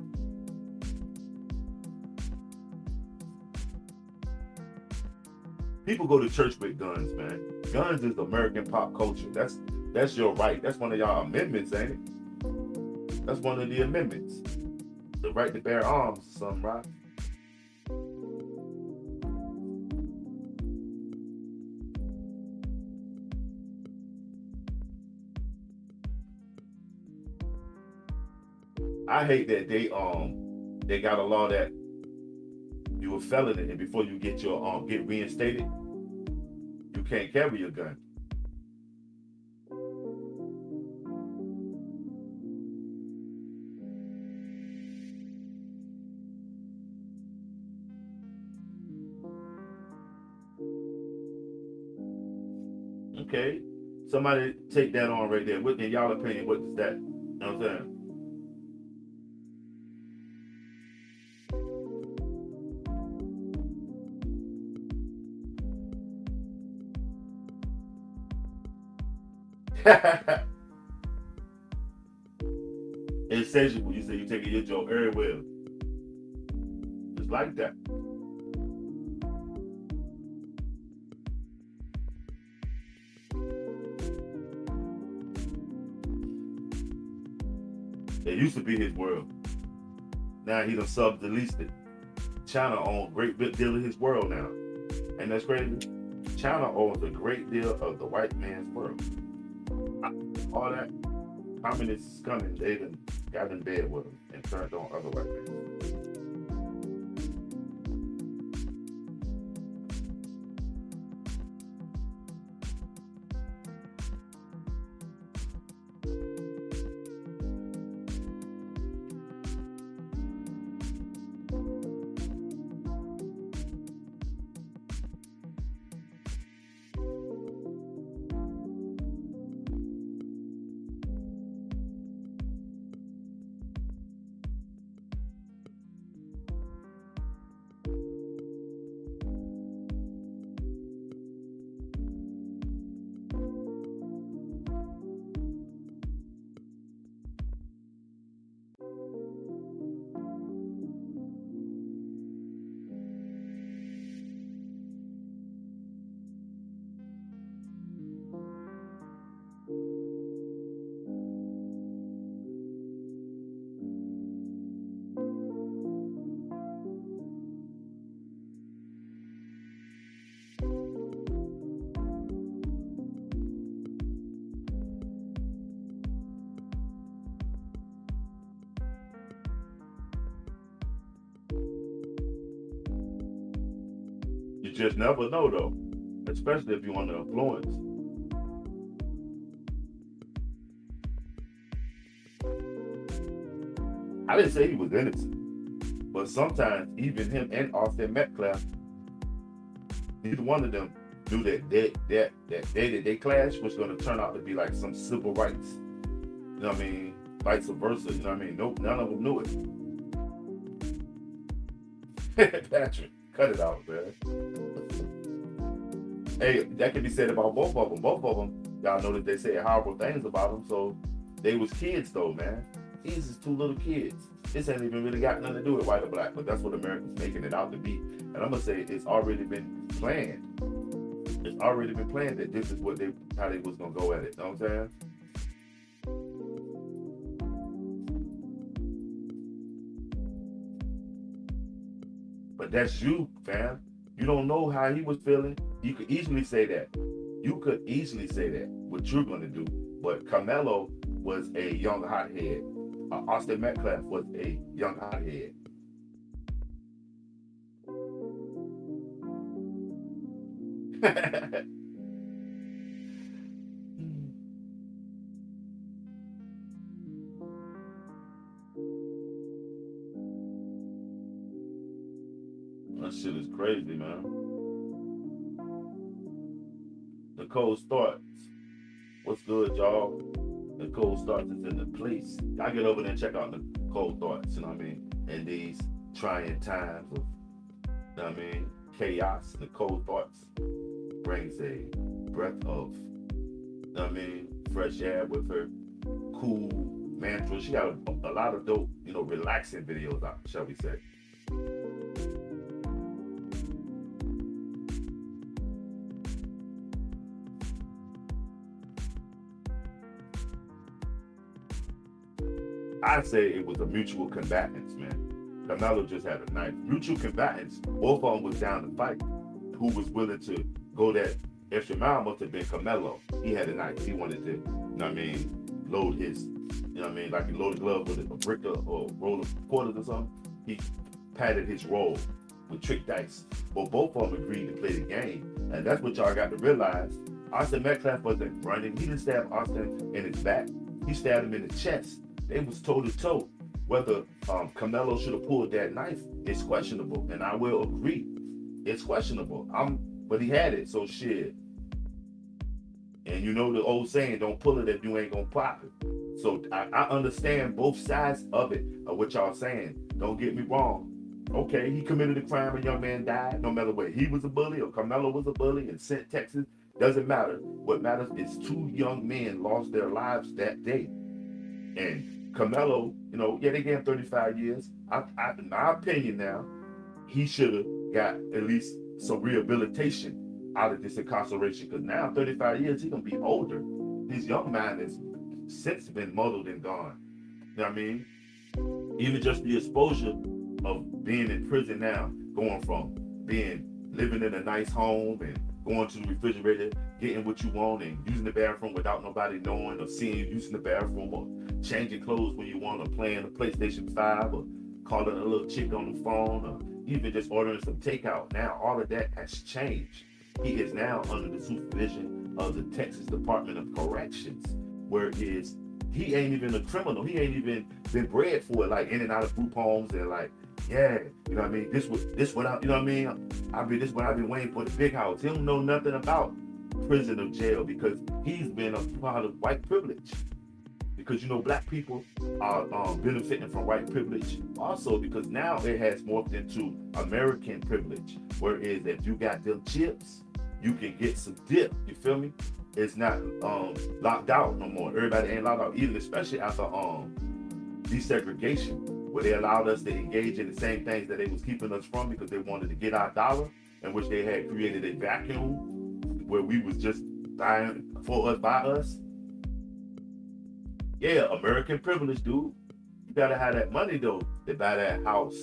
People go to church with guns, man. Guns is American pop culture. That's your right. That's one of y'all amendments, ain't it? That's one of the amendments. The right to bear arms or something, right? I hate that they got a law that you a felon and before you get your get reinstated, you can't carry your gun. Okay. Somebody take that on right there. What in y'all opinion, what is that? You know what I'm saying? Insatiable. You say you taking your joke very well. Just like that. It used to be his world. Now he done sub-leased it. China owns a great deal of his world now. Ain't that crazy? China owns a great deal of the white man's world. All that communists coming, they done got in bed with them and turned on other white men. just never know though, especially if you're under influence. I didn't say he was innocent, but sometimes even him and Austin Metcalf, neither one of them knew that they clash was going to turn out to be like some civil rights. You know what I mean? Vice versa. You know what I mean? Nope, none of them knew it. Patrick, cut it out, man. Hey, that can be said about both of them. Both of them, y'all know that they say horrible things about them. So they was kids though, man. These is two little kids. This ain't even really got nothing to do with white or black, but that's what America's making it out to be. And I'm gonna say it's already been planned. It's already been planned that this is how they was gonna go at it. You know what I'm saying? But that's you, fam. You don't know how he was feeling. You could easily say that. You could easily say that, what you're gonna do. But Karmelo was a young hothead. Austin Metcalf was a young hothead. That shit is crazy, man. Nicole Starks. What's good, y'all? Nicole Starks is in the place. Y'all get over there and check out Nicole Starks, you know what I mean? In these trying times of, you know what I mean, chaos, Nicole Starks brings a breath of, you know what I mean, fresh air with her cool mantra. She got a lot of dope, you know, relaxing videos out, shall we say. I'd say it was a mutual combatants, man. Karmelo just had a knife. Mutual combatants, both of them was down to fight. Who was willing to go that extra mile must have been Karmelo. He had a knife. He wanted to, you know what I mean, load his, you know what I mean, like he loaded glove with a brick or roll of quarters or something. He padded his roll with trick dice. But both of them agreed to play the game. And that's what y'all got to realize. Austin Metcalf wasn't running. He didn't stab Austin in his back. He stabbed him in the chest. They was toe to toe. Whether Karmelo should have pulled that knife is questionable, and I will agree, it's questionable. But he had it, so shit. And you know the old saying, don't pull it if you ain't gonna pop it. So I understand both sides of it, of what y'all saying. Don't get me wrong. Okay, he committed a crime, a young man died. No matter what, he was a bully or Karmelo was a bully in St. Texas, doesn't matter. What matters is two young men lost their lives that day. And Karmelo, you know, yeah, they gave him 35 years. In my opinion now, he should have got at least some rehabilitation out of this incarceration. Because now, 35 years, he's going to be older. His young man has since been muddled and gone. You know what I mean? Even just the exposure of being in prison now, going from living in a nice home and going to the refrigerator, getting what you want and using the bathroom without nobody knowing or seeing you using the bathroom or changing clothes when you want or playing a PlayStation 5 or calling a little chick on the phone or even just ordering some takeout. Now all of that has changed. He is now under the supervision of the Texas Department of Corrections, where he ain't even a criminal. He ain't even been bred for it, like in and out of group homes and like, yeah, you know what I mean? This what I, you know what I mean? This what I've been waiting for, the big house. He don't know nothing about prison or jail because he's been a part of white privilege. Because, you know, black people are benefiting from white privilege also because now it has morphed into American privilege. Whereas if you got them chips, you can get some dip. You feel me? It's not locked out no more. Everybody ain't locked out, even especially after desegregation, where they allowed us to engage in the same things that they was keeping us from because they wanted to get our dollar, in which they had created a vacuum where we was just buying for us by us. Yeah, American privilege, dude. You gotta have that money though to buy that house,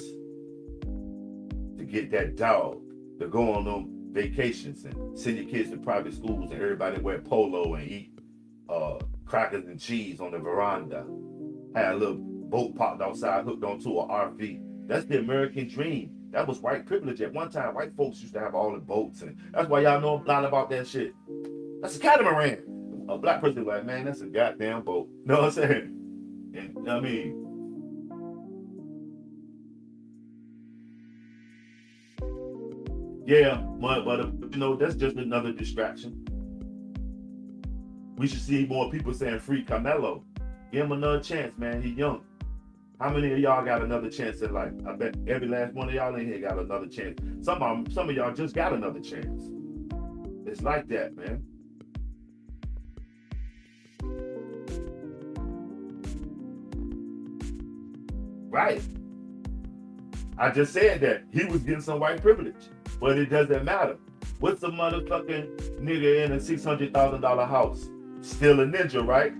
to get that dog, to go on them vacations and send your kids to private schools and everybody wear polo and eat crackers and cheese on the veranda. Have a little boat parked outside hooked onto an RV. That's the American dream. That was white privilege at one time. White folks used to have all the boats, and that's why y'all know a lot about that shit. That's a catamaran. A black person like, man, that's a goddamn boat. You know what I'm saying? And I mean, yeah, but you know, that's just another distraction. We should see more people saying free Carmelo. Give him another chance, man. He young. How many of y'all got another chance in life? I bet every last one of y'all in here got another chance. Some of y'all just got another chance. It's like that, man. Right. I just said that he was getting some white privilege, but it doesn't matter. What's the motherfucking nigga in a $600,000 house? Still a ninja, right?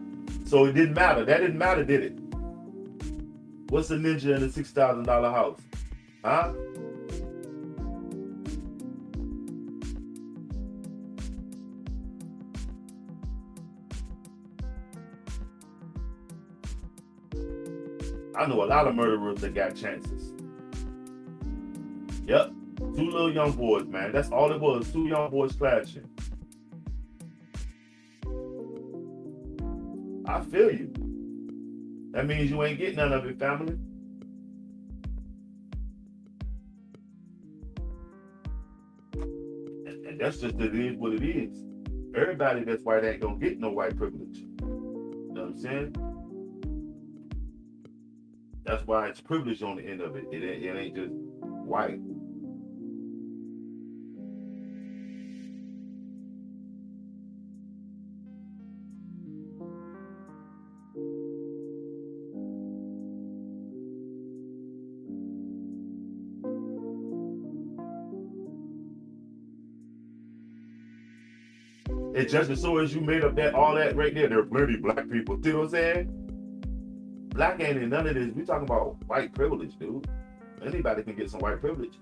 So it didn't matter. That didn't matter, did it? What's a ninja in a $6,000 house? Huh? I know a lot of murderers that got chances. Yep. 2 little young boys, man. That's all it was. 2 young boys clashing. I feel you. That means you ain't getting none of it, family. And that's just it is what it is. Everybody that's white ain't gonna get no white privilege. You know what I'm saying? That's why it's privilege on the end of it. It ain't just white. It's just as soon as you made up that all that right there, there are plenty of black people. See what I'm saying? Black ain't in none of this. We talking about white privilege, dude. Anybody can get some white privilege.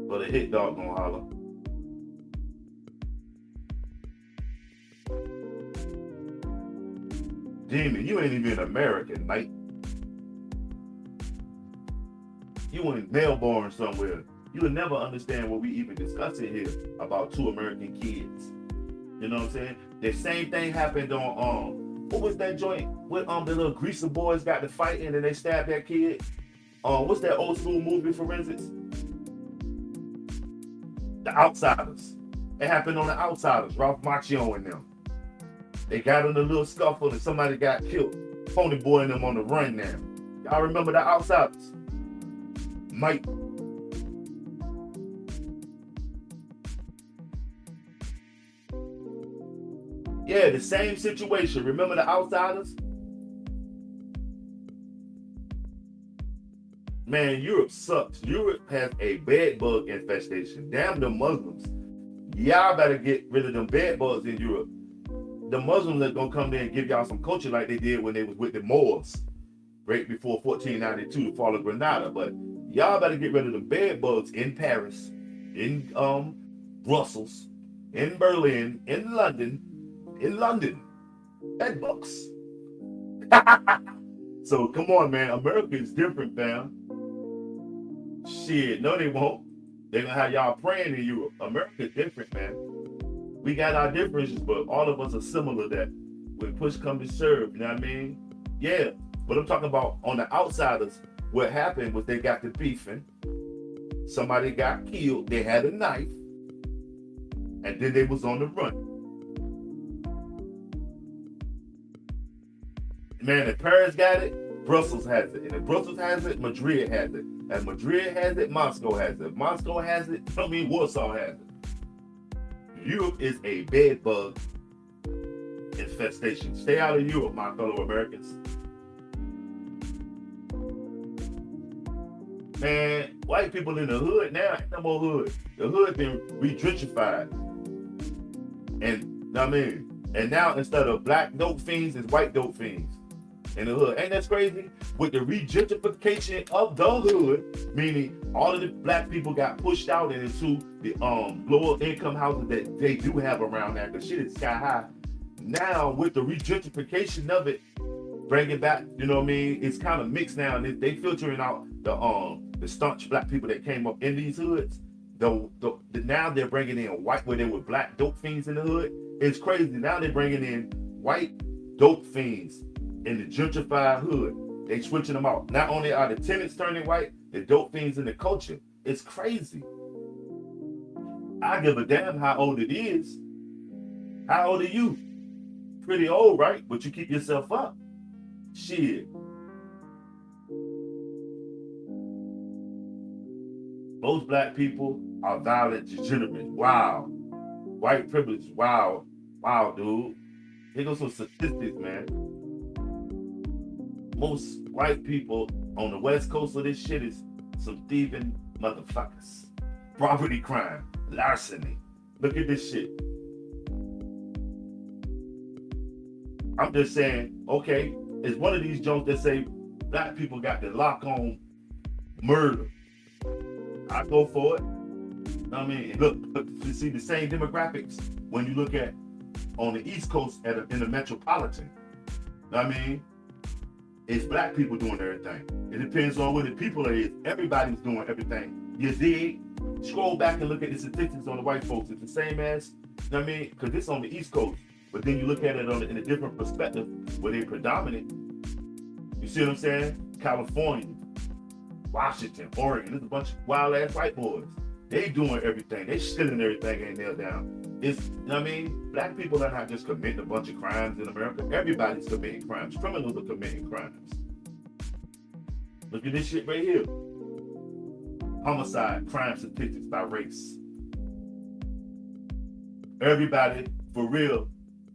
But a hit dog gonna holler. Jimmy, you ain't even American, mate. You in Melbourne somewhere. You will never understand what we even discussing here about 2 American kids. You know what I'm saying? The same thing happened on what was that joint with the little greaser boys got to fighting and they stabbed that kid? What's that old school movie, Forensics? The Outsiders. It happened on The Outsiders, Ralph Macchio and them. They got in a little scuffle and somebody got killed. Pony Boy and them on the run now. Y'all remember The Outsiders? Mike. Yeah, the same situation. Remember The Outsiders? Man, Europe sucks. Europe has a bed bug infestation. Damn the Muslims. Y'all better get rid of them bed bugs in Europe. The Muslims are gonna come there and give y'all some culture like they did when they was with the Moors, right before 1492, the fall of Granada. But y'all better get rid of the bed bugs in Paris, in Brussels, in Berlin, in London. Bed bugs. So come on, man. America is different, fam. Shit, no, they won't. They're gonna have y'all praying in Europe. America's different, man. We got our differences, but all of us are similar that when push comes to shove, you know what I mean? Yeah, but I'm talking about on the Outsiders, what happened was they got to beefing. Somebody got killed. They had a knife. And then they was on the run. Man, if Paris got it, Brussels has it. And if Brussels has it, Madrid has it. And Madrid has it, Moscow has it. If Moscow has it, Warsaw has it. Europe is a bed bug infestation. Stay out of Europe, my fellow Americans. Man, white people in the hood now ain't no more hood. The hood been re-gentrified. And I mean, and now instead of black dope fiends, it's white dope fiends in the hood. Ain't that crazy? With the re-gentrification of the hood, meaning all of the black people got pushed out and into the lower income houses that they do have around there, because shit is sky high. Now with the re-gentrification of it, bring it back. You know what I mean? It's kind of mixed now, and they filtering out the staunch black people that came up in these hoods. Now they're bringing in white where there were black dope fiends in the hood. It's crazy. Now they're bringing in white dope fiends in the gentrified hood. They switching them out. Not only are the tenants turning white, the dope fiends in the culture. It's crazy. I give a damn how old it is. How old are you? Pretty old, right? But you keep yourself up. Shit. Most black people are violent degenerates. Wow. White privilege. Wow. Wow, dude. Here goes some statistics, man. Most white people on the west coast of this shit is some thieving motherfuckers. Property crime, larceny. Look at this shit. I'm just saying, okay, it's one of these jokes that say black people got the lock on murder. I go for it. I mean, look, you see the same demographics when you look at on the East Coast in the metropolitan. I mean, it's black people doing everything. It depends on where the people is. Everybody's doing everything. You dig? Scroll back and look at the statistics on the white folks. It's the same as, you know what I mean? Because it's on the East Coast. But then you look at it in a different perspective where they're predominant. You see what I'm saying? California, Washington, Oregon. There's a bunch of wild ass white boys. They doing everything. They stealing everything ain't nailed down. It's, you know what I mean? Black people are not just committing a bunch of crimes in America. Everybody's committing crimes. Criminals are committing crimes. Look at this shit right here. Homicide, crime statistics by race. Everybody, for real,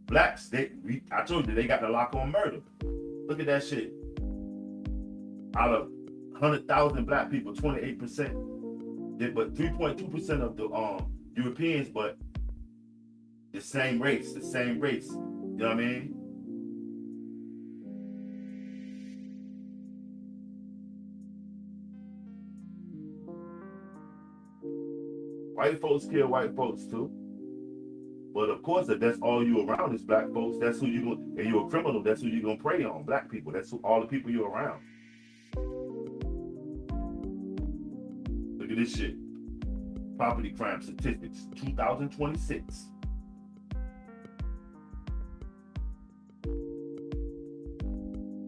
blacks, I told you, they got the lock on murder. Look at that shit. Out of 100,000 black people, 28%. But 3.2% of the Europeans, but the same race. You know what I mean? White folks kill white folks too. But of course, if that's all you around is black folks, that's who you gonna, and you're a criminal, that's who you're gonna prey on, black people. That's all the people you're around. Look at this shit. Property crime statistics, 2026.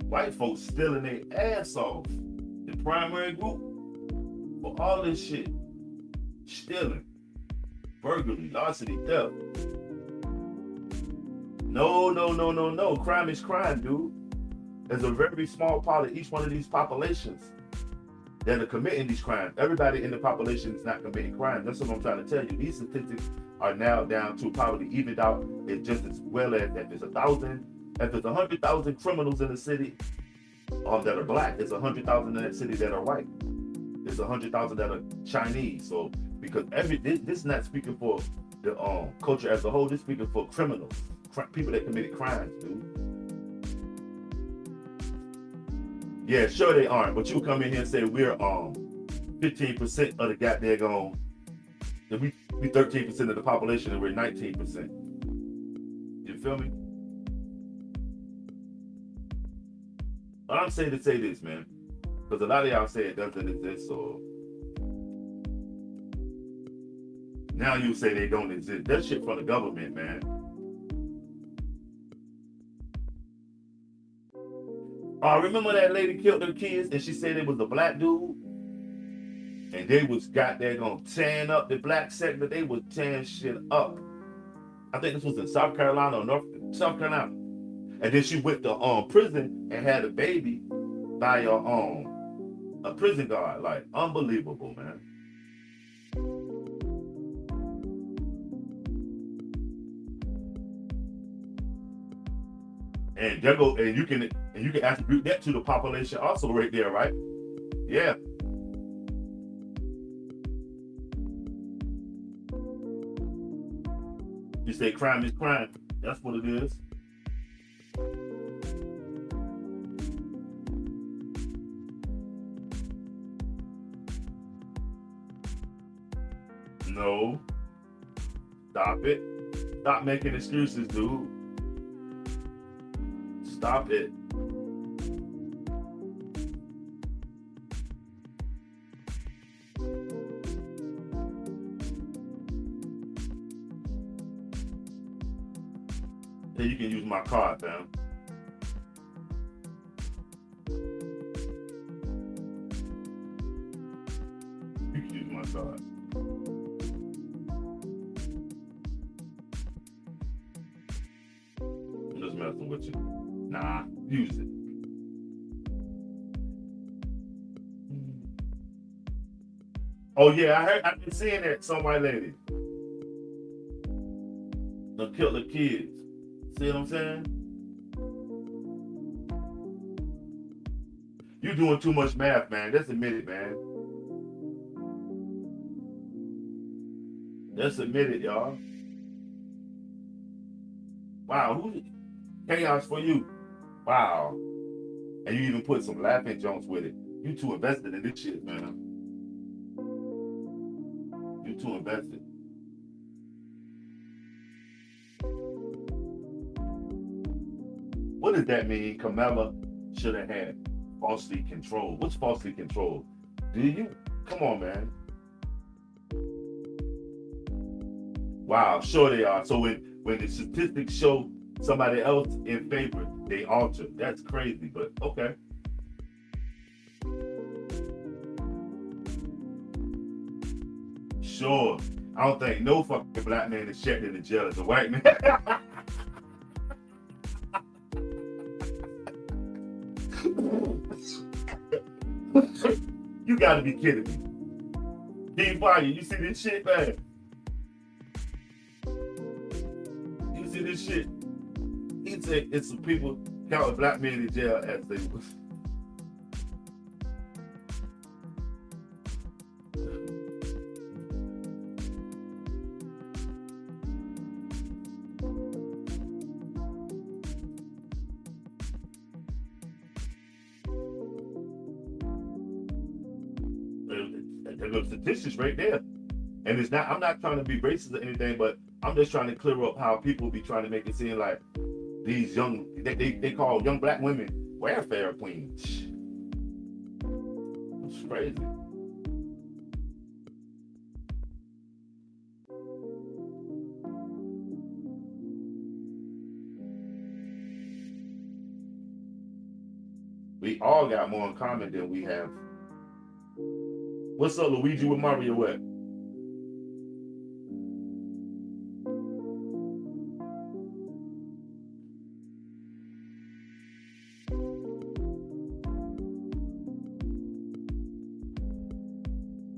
White folks stealing their ass off. The primary group for all this shit. Stealing, burglary, larceny, theft. No. Crime is crime, dude. There's a very small part of each one of these populations that are committing these crimes. Everybody in the population is not committing crimes. That's what I'm trying to tell you. These statistics are now down to probably evened out. It's just as well as if there's 100,000 criminals in the city that are black, there's 100,000 in that city that are white. There's 100,000 that are Chinese. So because this is not speaking for the culture as a whole. This is speaking for criminals, people that committed crimes, dude. Yeah, sure they aren't, but you come in here and say we're 15% of the goddamn we 13% of the population and we're 19%. You feel me? I'm saying to say this, man, because a lot of y'all say it doesn't exist, so now you say they don't exist. That shit from the government, man. Remember that lady killed her kids and she said it was a black dude? And they was gonna tearing up the black sector. They was tearing shit up. I think this was in South Carolina or South Carolina. And then she went to prison and had a baby by a prison guard. Like, unbelievable, man. And you can attribute that to the population also right there, right? Yeah. You say crime is crime. That's what it is. No. Stop it. Stop making excuses, dude. Stop it. Yeah, you can use my card, fam. You can use my card. I'm just messing with you. Nah, use it. Oh yeah, I've been seeing that some white lady. They'll kill the kids. See what I'm saying? You doing too much math, man. Just admit it, man. Just admit it, y'all. Wow, who chaos for you? Wow. And you even put some laughing jokes with it. You too invested in this shit, man. You too invested. What does that mean? Karmelo should have had falsely controlled. What's falsely controlled? Do you? Come on, man. Wow, sure they are. So when the statistics show somebody else in favor, they alter. That's crazy, but okay. Sure. I don't think no fucking black man is checked in the jail as a white man. You gotta be kidding me. Dean Fire, you see this shit, man? You see this shit? He said it's some people counting black men in jail as they was. The statistics right there. And it's not, I'm not trying to be racist or anything, but I'm just trying to clear up how people be trying to make it seem like these young, they call young black women welfare queens. It's crazy. We all got more in common than we have. What's up, Luigi with Mario at?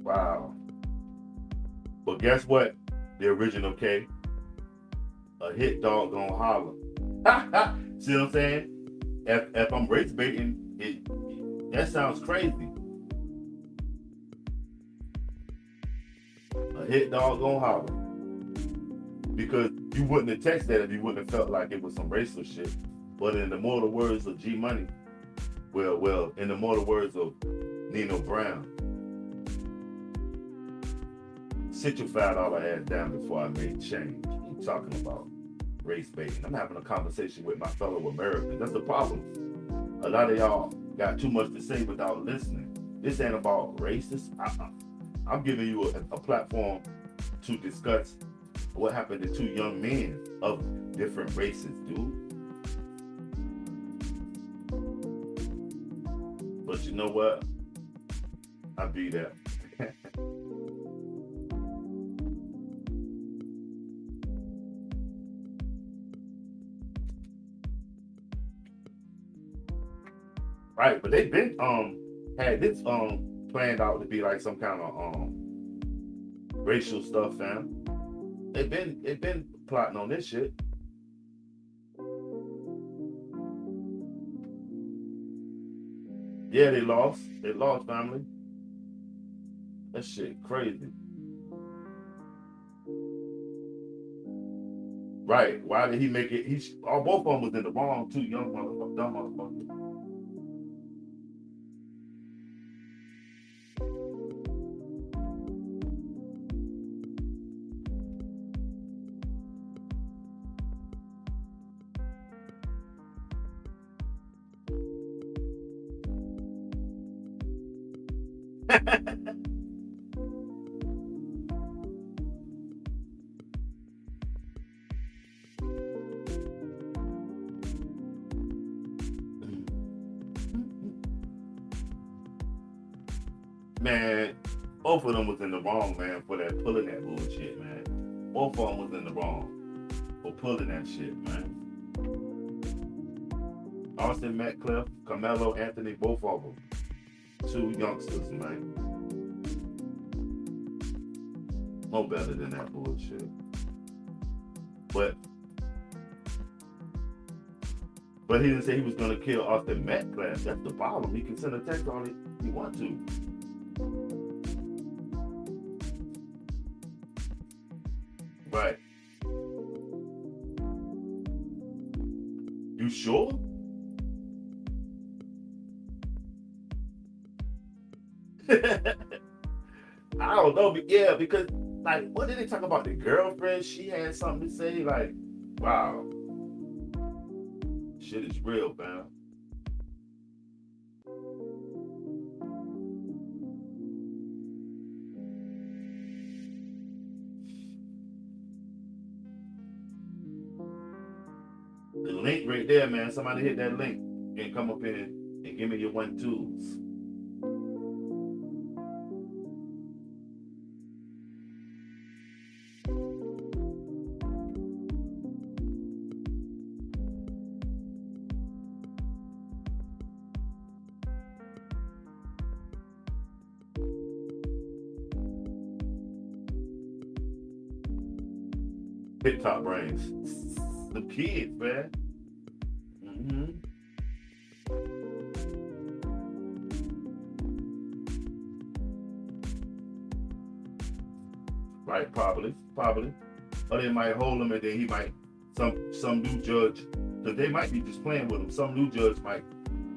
Wow. But guess what? The original K. A hit dog gonna holler. See what I'm saying? If I'm race baiting, that sounds crazy. A hit dog gonna holler. Because you wouldn't have texted that if you wouldn't have felt like it was some racial shit. But in the mortal words of G Money, well, in the mortal words of Nino Brown, sit your $5 ass down before I make change. What you talking about? Race baiting. I'm having a conversation with my fellow Americans. That's the problem. A lot of y'all got too much to say without listening. This ain't about racist. I'm giving you a platform to discuss what happened to two young men of different races, dude. But you know what? I'll be there. Right, but they've been had this planned out to be like some kind of racial stuff, fam. They've been plotting on this shit. Yeah, they lost. They lost, family. That shit crazy. Right. Why did he make it? Both of them was in the wrong, two young motherfuckers, dumb motherfuckers. Man, both of them was in the wrong, man, for that pulling that bullshit, man. Both of them was in the wrong for pulling that shit, man. Austin Metcalf, Karmelo, Anthony, both of them. Two youngsters, man. No better than that bullshit. But he didn't say he was gonna kill Austin Metcalf. That's the problem. He can send a text all he want to. Right. You sure? I don't know, but yeah, because like, what did they talk about? The girlfriend? She had something to say. Like, wow, shit is real, man. The link right there, man. Somebody hit that link and come up in and give me your 1-2s. TikTok brains. The kids, man. Right, probably. Or they might hold him and then he might, some new judge, because they might be just playing with him. Some new judge might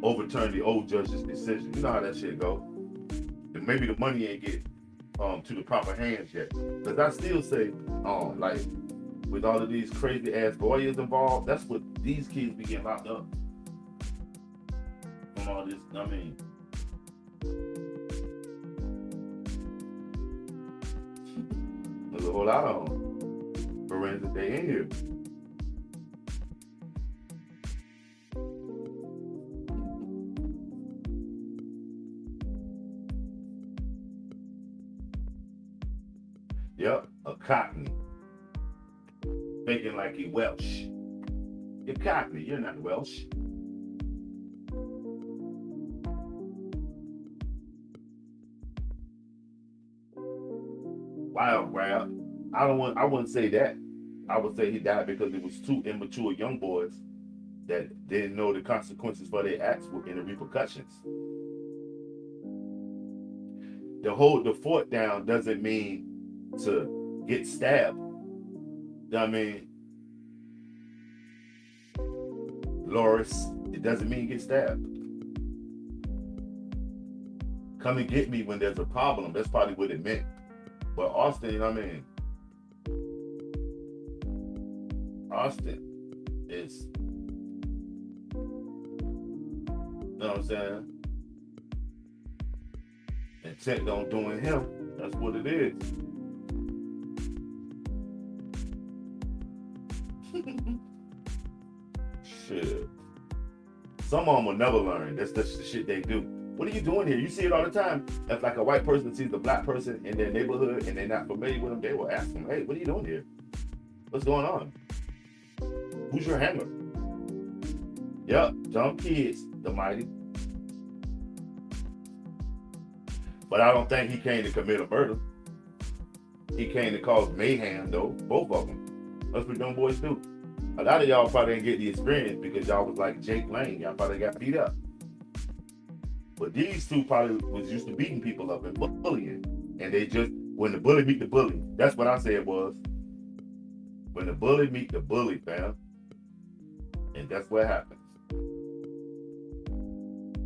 overturn the old judge's decision. You know how that shit go. And maybe the money ain't get to the proper hands yet. Because I still say, like, with all of these crazy ass lawyers involved, that's what these kids be getting locked up. From all this, I mean. There's a whole lot of them. Forensic, they in here. Yep, a Cockney. Making like he Welsh. You're Cockney, you're not Welsh. Wild rap. I wouldn't say that. I would say he died because it was two immature young boys that didn't know the consequences for their acts and the repercussions. To hold the fort down doesn't mean to get stabbed. I mean, Loris, it doesn't mean get stabbed. Come and get me when there's a problem. That's probably what it meant. But Austin, I mean, Austin is, you know what I'm saying? Intent on doing him. That's what it is. Shit. Some of them will never learn. That's the shit they do. What are you doing here? You see it all the time. If like a white person sees a black person in their neighborhood and they're not familiar with them, they will ask them, hey, what are you doing here? What's going on? Who's your handler? Yep, dumb kids, the mighty. But I don't think he came to commit a murder. He came to cause mayhem, though. Both of them. That's what dumb boys do. A lot of y'all probably didn't get the experience because y'all was like Jake Lang. Y'all probably got beat up. But these two probably was used to beating people up and bullying. And they just, when the bully meet the bully, that's what I say it was. When the bully meet the bully, fam. And that's what happens.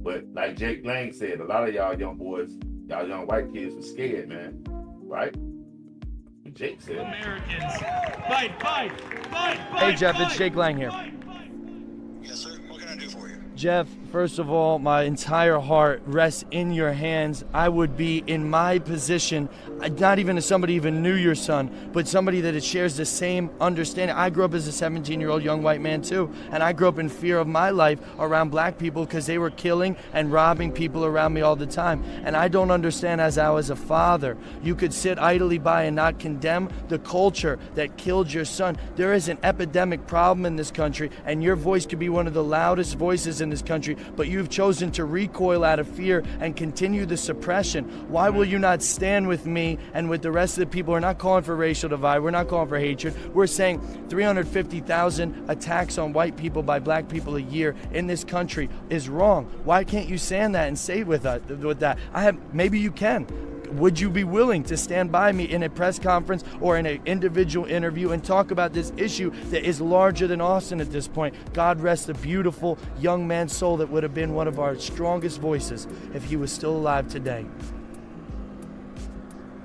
But like Jake Lang said, a lot of y'all young boys, y'all young white kids were scared, man. Right? What Jake said. Americans, fight. Hey Jeff, it's Jake Lang here. Yes, sir. What can I do for you? Jeff, First of all, my entire heart rests in your hands. I would be in my position, not even as somebody even knew your son, but somebody that shares the same understanding. I grew up as a 17-year-old young white man too, and I grew up in fear of my life around black people because they were killing and robbing people around me all the time. And I don't understand, as I was a father, you could sit idly by and not condemn the culture that killed your son. There is an epidemic problem in this country, and your voice could be one of the loudest voices in this country, but you've chosen to recoil out of fear and continue the suppression. Why will you not stand with me and with the rest of the people? We're not calling for racial divide. We're not calling for hatred. We're saying 350,000 attacks on white people by black people a year in this country is wrong. Why can't you stand that and say with that? Maybe you can. Would you be willing to stand by me in a press conference or in an individual interview and talk about this issue that is larger than Austin at this point? God rest the beautiful young man's soul that would have been one of our strongest voices if he was still alive today.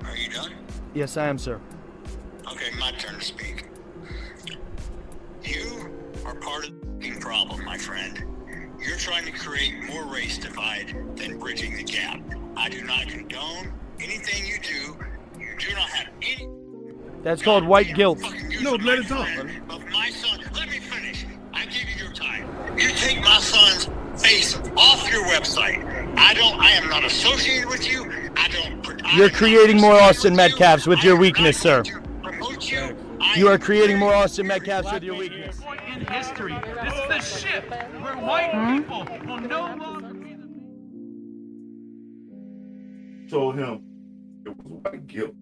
Are you done? Yes, I am, sir. Okay, my turn to speak. You are part of the problem, my friend. You're trying to create more race divide than bridging the gap. I do not condone anything you do. You do not have any... That's called white guilt. No, let it talk. Of my son. Let me finish. I give you your time. You take my son's face off your website. I am not associated with you. You're creating more Austin Metcalfs with your weakness, sir. You are creating more Austin Metcalfs with your weakness. In history, this is the ship where white people will no longer be the... Told him it was white guilt.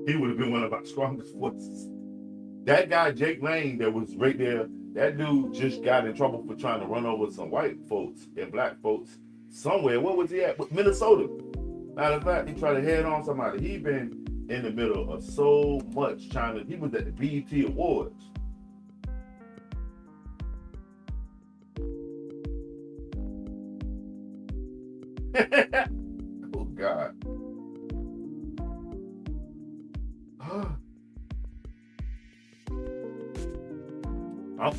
He would have been one of our strongest voices. That guy, Jake Lane, that was right there, that dude just got in trouble for trying to run over some white folks and black folks somewhere. What was he at? Minnesota. Matter of fact, he tried to head on somebody. He been in the middle of so much he was at the BET Awards. Oh God.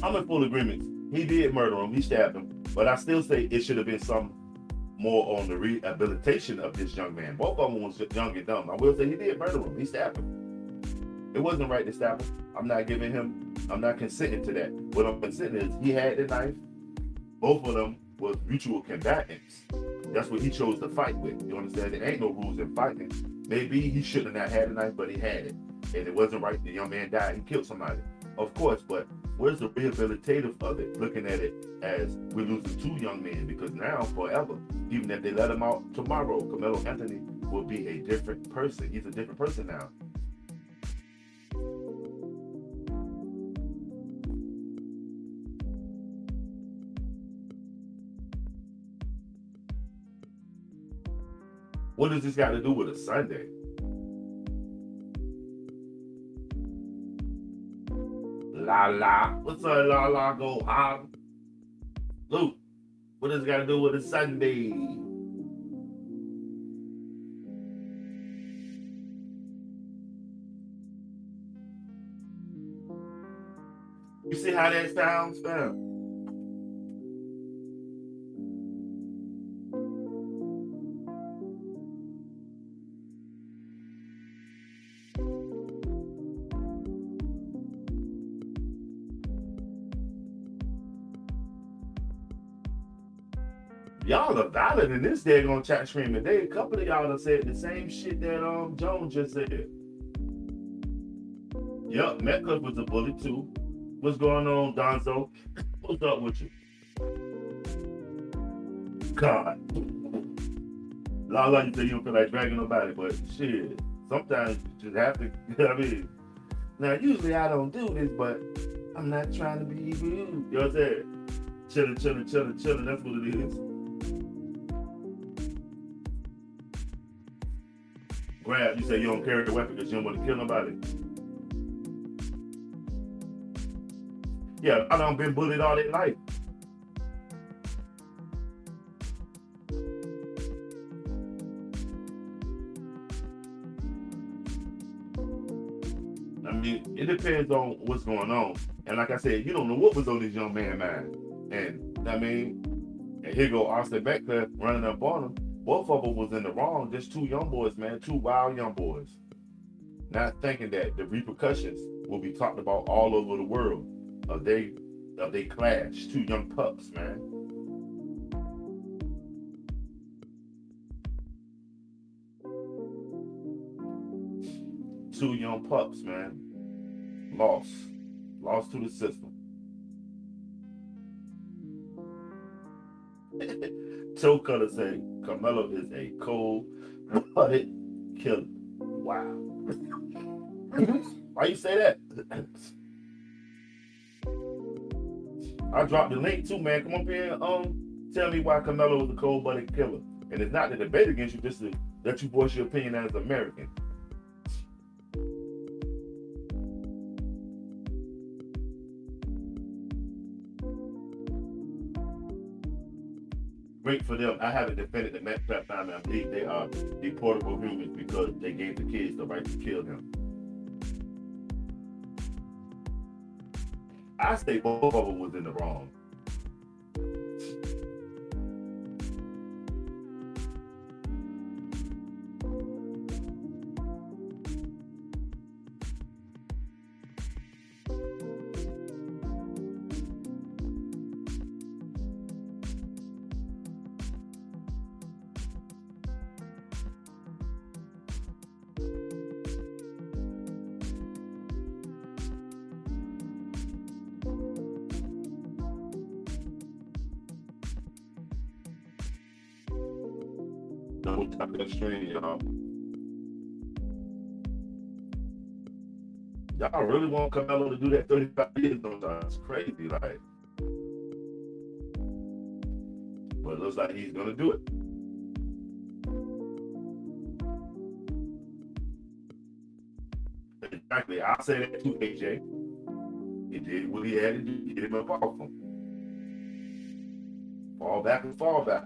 I'm in full agreement. He did murder him. He stabbed him. But I still say it should have been some more on the rehabilitation of this young man. Both of them was young and dumb. I will say he did murder him. He stabbed him. It wasn't right to stab him. I'm not consenting to that. What I'm consenting is he had the knife. Both of them was mutual combatants. That's what he chose to fight with. You understand? There ain't no rules in fighting. Maybe he shouldn't have had a knife, but he had it. And it wasn't right. The young man died. He killed somebody. Of course, but where's the rehabilitative of it? Looking at it as we're losing two young men, because now, forever, even if they let him out tomorrow, Karmelo Anthony will be a different person. He's a different person now. What does this got to do with a Sunday? La la. What's up, la la go hog? Luke, what does it got to do with a Sunday? You see how that sounds, fam? Y'all are valid in this daggone chat stream today. A couple of y'all have said the same shit that Jones just said. Yup, Metcalf was a bully too. What's going on, Donzo? What's up with you? God. La, you say you don't feel like dragging nobody, but shit, sometimes you just have to, I mean, now usually I don't do this, but I'm not trying to be rude. You know what I'm saying? Chilling, that's what it is. Grab, you say you don't carry a weapon because you don't want to kill nobody. Yeah, I done been bullied all their life. I mean, it depends on what's going on. And like I said, you don't know what was on this young man's mind. And I mean, and here go Austin Beckler running up on him. Both of them was in the wrong. Just two young boys, man, two wild young boys. Not thinking that the repercussions will be talked about all over the world of they clash. Two young pups, man. Two young pups, man. Lost to the system. Toe Cutter say Karmelo is a cold-blooded killer. Wow. Why you say that? I dropped the link too, man. Come up here and tell me why Karmelo is a cold-blooded killer. And it's not to debate against you, just to let you voice your opinion as an American. Great for them. I haven't defended the Metcalf family. I believe they are deportable humans because they gave the kids the right to kill him. I say both of them was in the wrong. Don't tap that string, y'all. Y'all really want Karmelo to do that 35 years sometimes. It's crazy, like. But it looks like he's gonna do it. Exactly. I'll say that too, AJ. He did what he had to do to get him up off him. Fall back and fall back.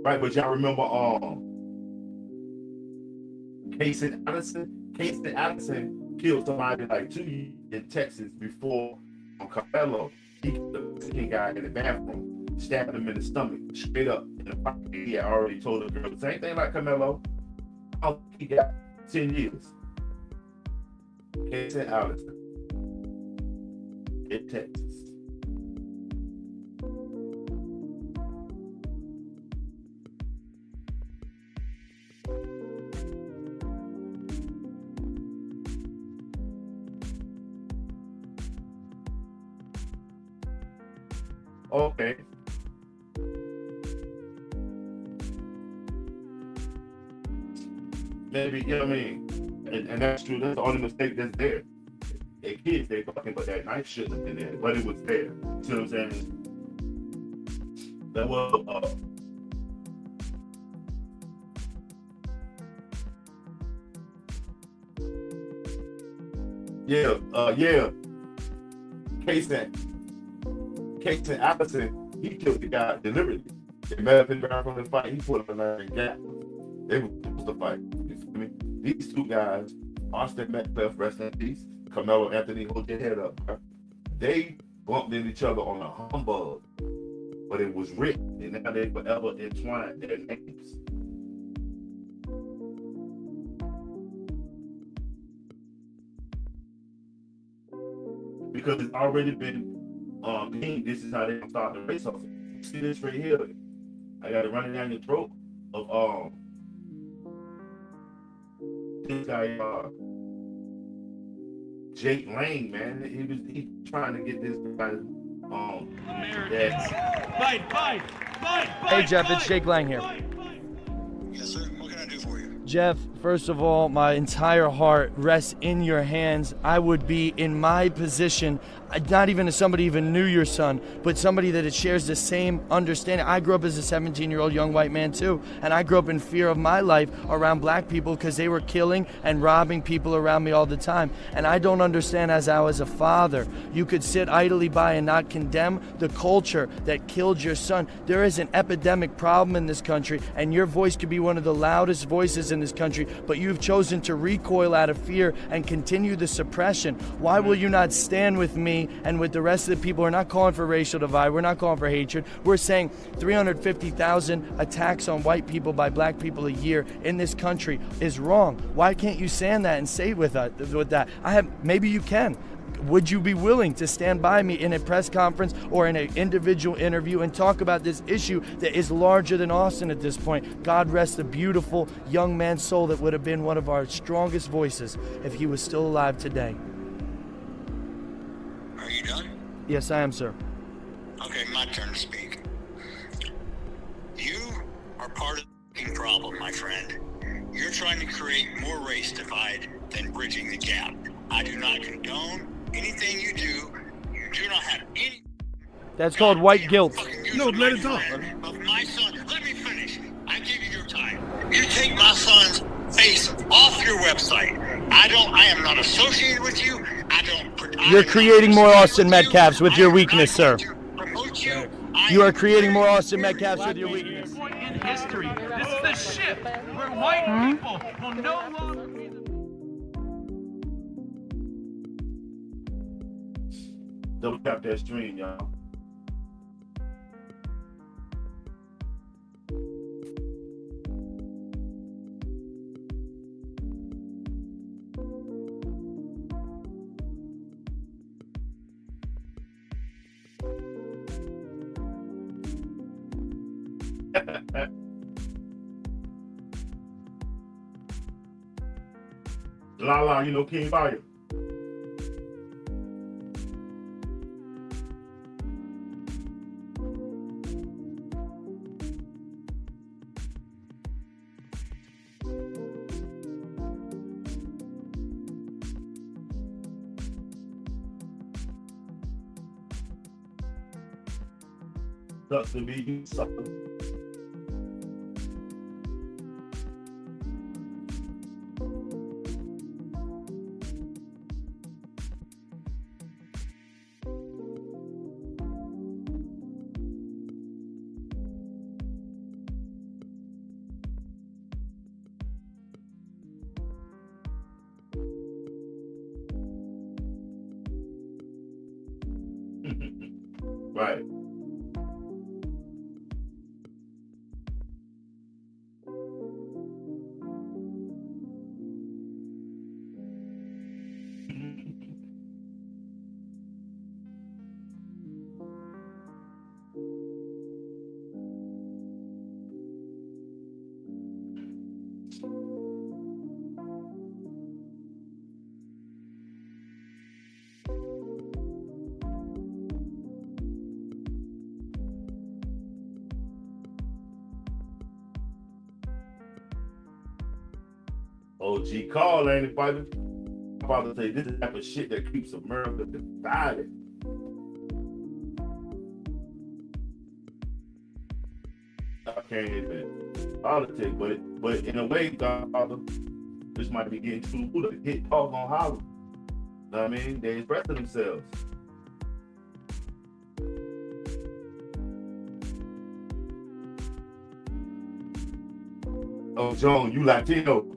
Right, but y'all remember Casey Allison killed somebody like 2 years in Texas before Karmelo. He killed the Mexican guy in the bathroom, stabbed him in the stomach, straight up in the pocket. He had already told the girl the same thing like Karmelo. He got 10 years. Casey Allison in Texas. Okay. Maybe, you know what I mean? And that's true. That's the only mistake that's there. They kids, they fucking, but that knife shouldn't have been there. But it was there. See what I'm saying? That was, yeah. Casey Allison, he killed the guy deliberately. They met up in the ground from the fight. He put him in the gap. They were supposed to fight. You feel me? These two guys, Austin Metcalf, rest in peace, Karmelo Anthony, hold your head up, bro. They bumped into each other on a humbug, but it was written, and now they forever entwined their names. Because it's already been this is how they're gonna start the race off. See this right here? I got it running down your throat of this guy Jake Lang, man. He trying to get this guy Fight! Hey Jeff, it's Jake Lang here. Yes, sir. What can I do for you? Jeff, first of all, my entire heart rests in your hands. I would be in my position. not even as somebody even knew your son, but somebody that it shares the same understanding. I grew up as a 17-year-old young white man too, and I grew up in fear of my life around black people because they were killing and robbing people around me all the time. And I don't understand as a father, you could sit idly by and not condemn the culture that killed your son. There is an epidemic problem in this country, and your voice could be one of the loudest voices in this country, but you've chosen to recoil out of fear and continue the suppression. Why will you not stand with me and with the rest of the people? We're not calling for racial divide. We're not calling for hatred. We're saying 350,000 attacks on white people by black people a year in this country is wrong. Why can't you stand that and say with that? Maybe you can. Would you be willing to stand by me in a press conference or in an individual interview and talk about this issue that is larger than Austin at this point? God rest the beautiful young man's soul that would have been one of our strongest voices if he was still alive today. Are you done? Yes, I am, sir. Okay, my turn to speak. You are part of the problem, my friend. You're trying to create more race divide than bridging the gap. I do not condone anything you do. You do not have any... That's called white guilt. No, let it talk. Of my son. Let me finish. I give you your time. You take my son's face off your website. I am not associated with you. You're creating more Austin Metcalfs with your weakness, sir. You are creating more Austin Metcalfs with your weakness. Point in history. This is the shift where white people will no longer be the... Double tap that stream, y'all. La, you know King Fire. Sucks to be you, sucker. Right. OG call, ain't it, brother? My father say this is the type of shit that keeps America divided. I can't even politics, but in a way, Godfather, this might be getting too cool to hit dog on holler. Know what I mean? They expressing themselves. Oh, John, you Latino.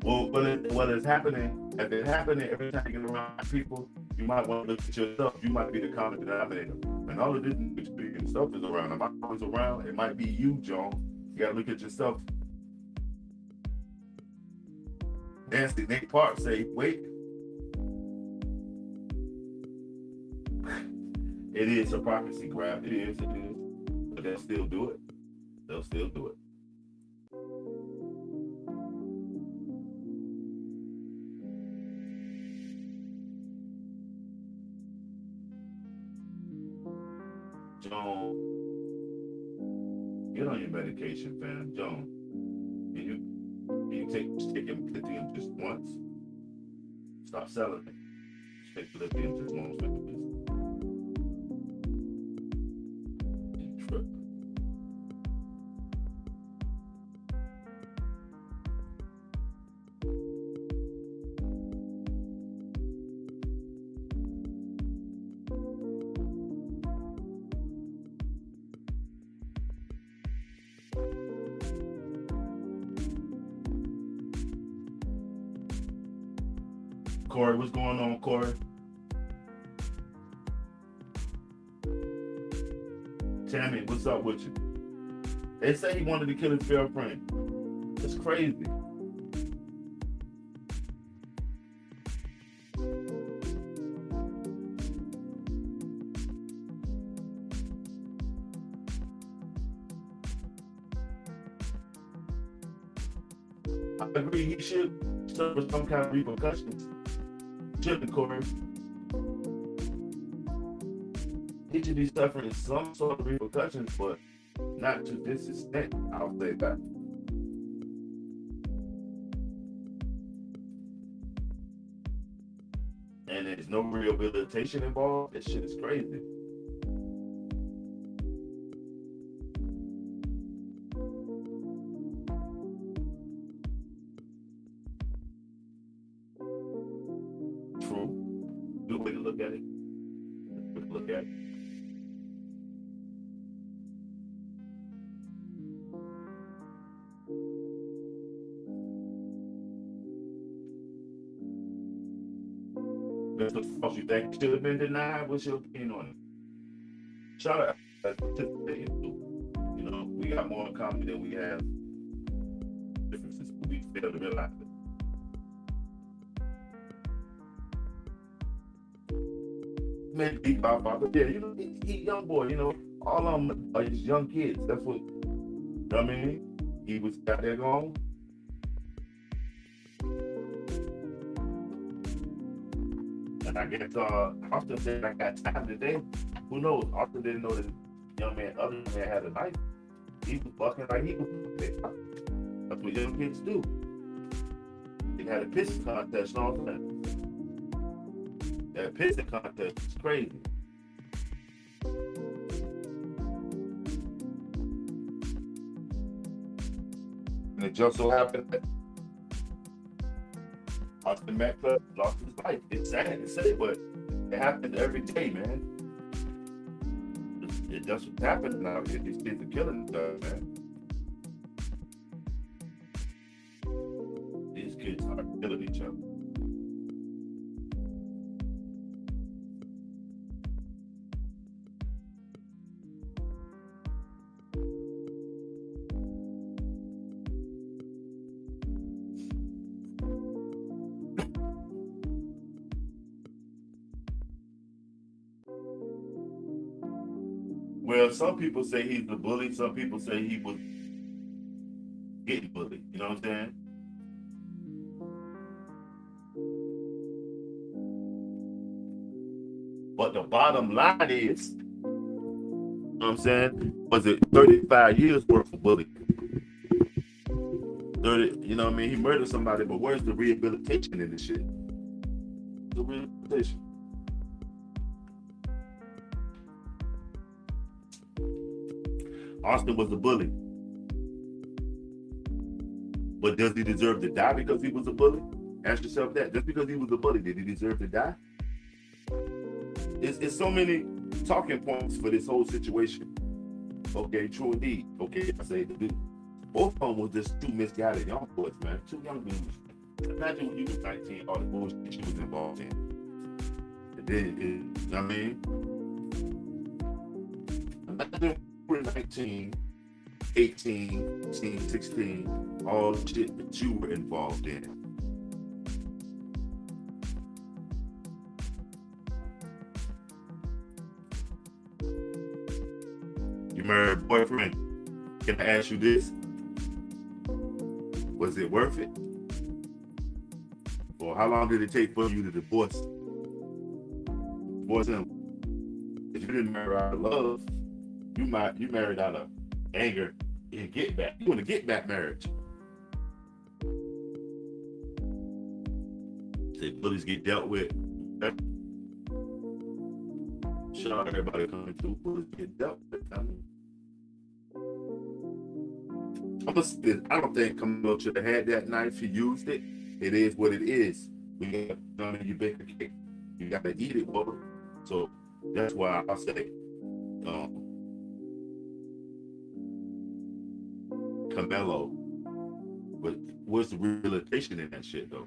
Well, what is happening, if it's happening every time you get around people, you might want to look at yourself. You might be the common denominator. And all of this speaking stuff is around. If I was around, it might be you, John. You gotta look at yourself. Nancy Nate Park say, wait. It is a prophecy grab. It is. But they'll still do it. They'll still do it. Get on your medication, fam. John, can you take lithium just once? Stop selling it. Just take lithium just once, man. You trip. Corey, what's going on, Corey? Tammy, what's up with you? They say he wanted to kill his girlfriend. It's crazy. I agree, he should suffer some kind of repercussions. Shouldn't, Corey? He should be suffering some sort of repercussions, but not to this extent. I'll say that. And there's no rehabilitation involved. That shit is crazy. True. Good way to look at it. Good way to look at it. Mr. Frost, you think it should have been denied? What's your opinion on it? Shout out to you know, we got more in common than we have differences. We fail to realize it. Maybe big Godfather, yeah, you know, he young boy, you know, all of them are just young kids. That's what, you know what I mean? He was out there going. And I guess Austin said, I got time today. Who knows? Austin didn't know that the other man had a knife. He was bucking like he was. That's what young kids do. They had a pissing contest and all that. That pissing contest is crazy. And it just so happened that Austin Metcalf lost his life. It's sad to say, but it happens every day, man. It doesn't happen now. These kids are killing each other, man. These kids are killing each other. Well, some people say he's the bully. Some people say he was getting bullied. You know what I'm saying? But the bottom line is, you know what I'm saying? Was it 35 years worth of bullying? 30, you know what I mean? He murdered somebody, but where's the rehabilitation in this shit? The rehabilitation. Austin was a bully. But does he deserve to die because he was a bully? Ask yourself that. Just because he was a bully, did he deserve to die? It's so many talking points for this whole situation. Okay, true indeed. Okay, I say both of them was just two misguided young boys, man. Two young dudes. Imagine when you was 19, all the bullshit you was involved in. And then, you know what I mean? Imagine we're 19, 18, 16, all the shit that you were involved in. You married a boyfriend. Can I ask you this? Was it worth it? Or how long did it take for you to divorce him? If you didn't marry out of love, you married out of anger, in get back. You want to get back marriage. Say bullies get dealt with. Shout out everybody coming through. Bullies get dealt with. I'm gonna say this. I don't think Karmelo should have had that knife. He used it. It is what it is. You bake a cake. You gotta eat it, boy. So that's why I say, Karmelo. But what's the realization in that shit, though?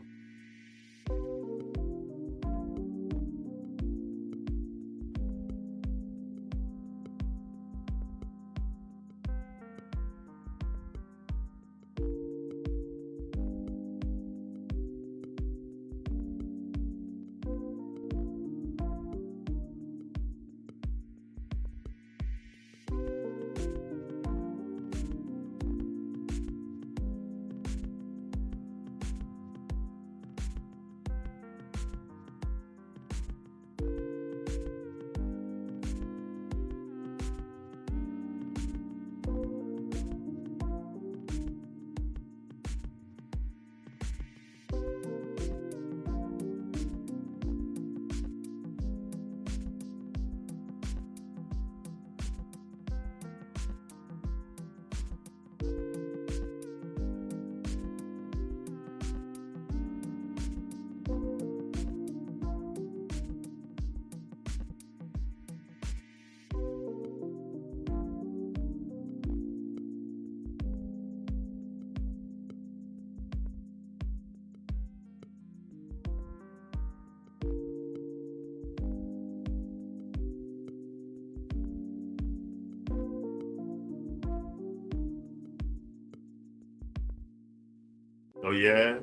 Oh yeah.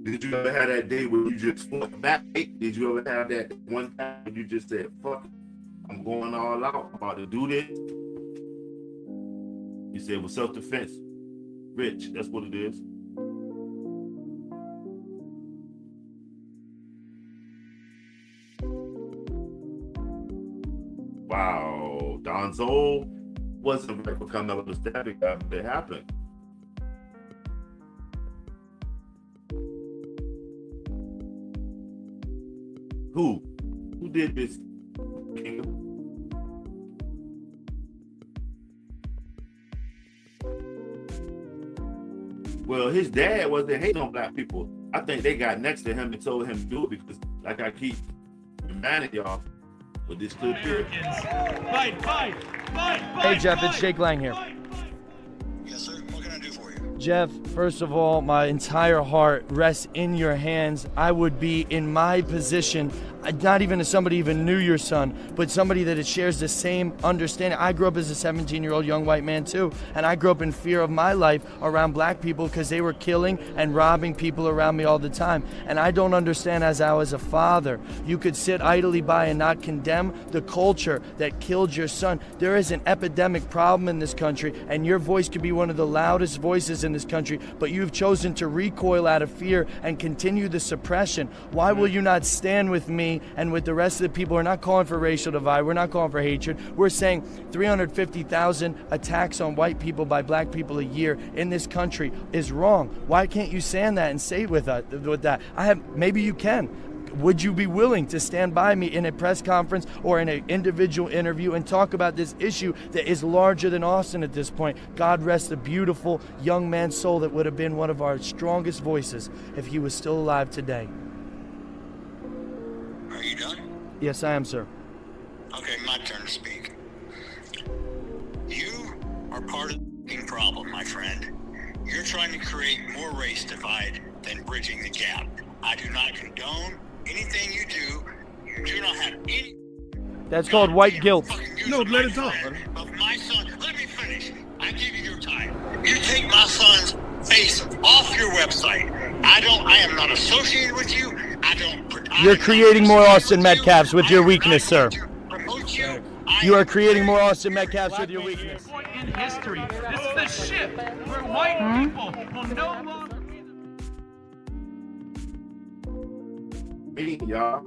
Did you ever have that day where you just fought back? Did you ever have that one time when you just said, fuck it, I'm going all out, I'm about to do this? You said, well, self-defense. Rich, that's what it is. Wow, Donzo wasn't right for Karmelo to stab it after it happened. Who did this? Well, his dad wasn't hating on black people. I think they got next to him and told him to do it because, like I keep reminding y'all, with this clip here. Fight! Hey Jeff, it's Jake Lang here. Yes, sir. What can I do for you? Jeff, first of all, my entire heart rests in your hands. I would be in my position, not even as somebody even knew your son, but somebody that it shares the same understanding. I grew up as a 17-year-old young white man too, and I grew up in fear of my life around black people because they were killing and robbing people around me all the time. And I don't understand, as I was a father, you could sit idly by and not condemn the culture that killed your son. There is an epidemic problem in this country, and your voice could be one of the loudest voices in this country, but you've chosen to recoil out of fear and continue the suppression. Why will you not stand with me and with the rest of the people? We're not calling for racial divide. We're not calling for hatred. We're saying 350,000 attacks on white people by black people a year in this country is wrong. Why can't you stand that and say with that? Maybe you can. Would you be willing to stand by me in a press conference or in an individual interview and talk about this issue that is larger than Austin at this point? God rest the beautiful young man's soul that would have been one of our strongest voices if he was still alive today. Are you done? Yes, I am, sir. Okay, my turn to speak. You are part of the problem, my friend. You're trying to create more race divide than bridging the gap. I do not condone anything you do. You do not have any... That's called white guilt. No, let it talk. Of my son. Let me finish. I give you your time. You take my son's face off your website. I am not associated with you. You're creating more Austin Metcalfs with your weakness, sir. You are creating more Austin Metcalfs with your weakness. Point in history. This is the shift where white people will no longer Me, y'all.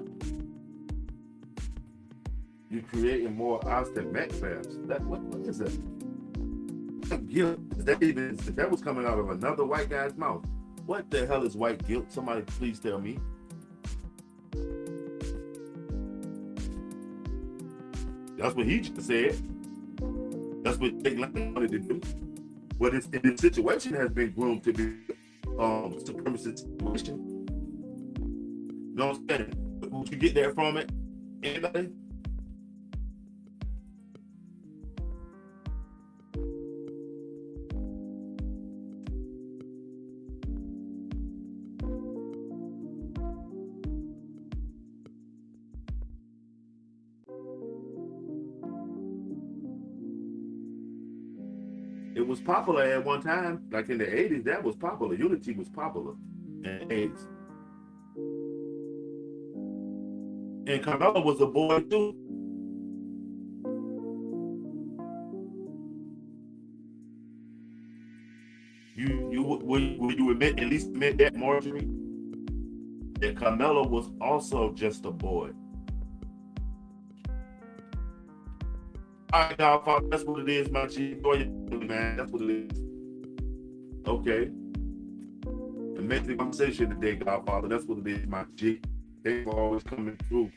You're creating more Austin Metcalfs. What is that? Guilt. That was coming out of another white guy's mouth. What the hell is white guilt? Somebody please tell me. That's what he just said. That's what Jake Lang wanted to do. But the situation has been groomed to be supremacist situation. You know what I'm saying? Would you get that from it? Anybody? It was popular at one time, like in the 80s, that was popular. Unity was popular in the 80s. And Karmelo was a boy too. Will you admit, at least admit that, Marjorie? That Karmelo was also just a boy. All right, Godfather, that's what it is, my G. Enjoy your man. That's what it is. Okay. Amazing conversation today, Godfather. That's what it is, my G. They were always coming through.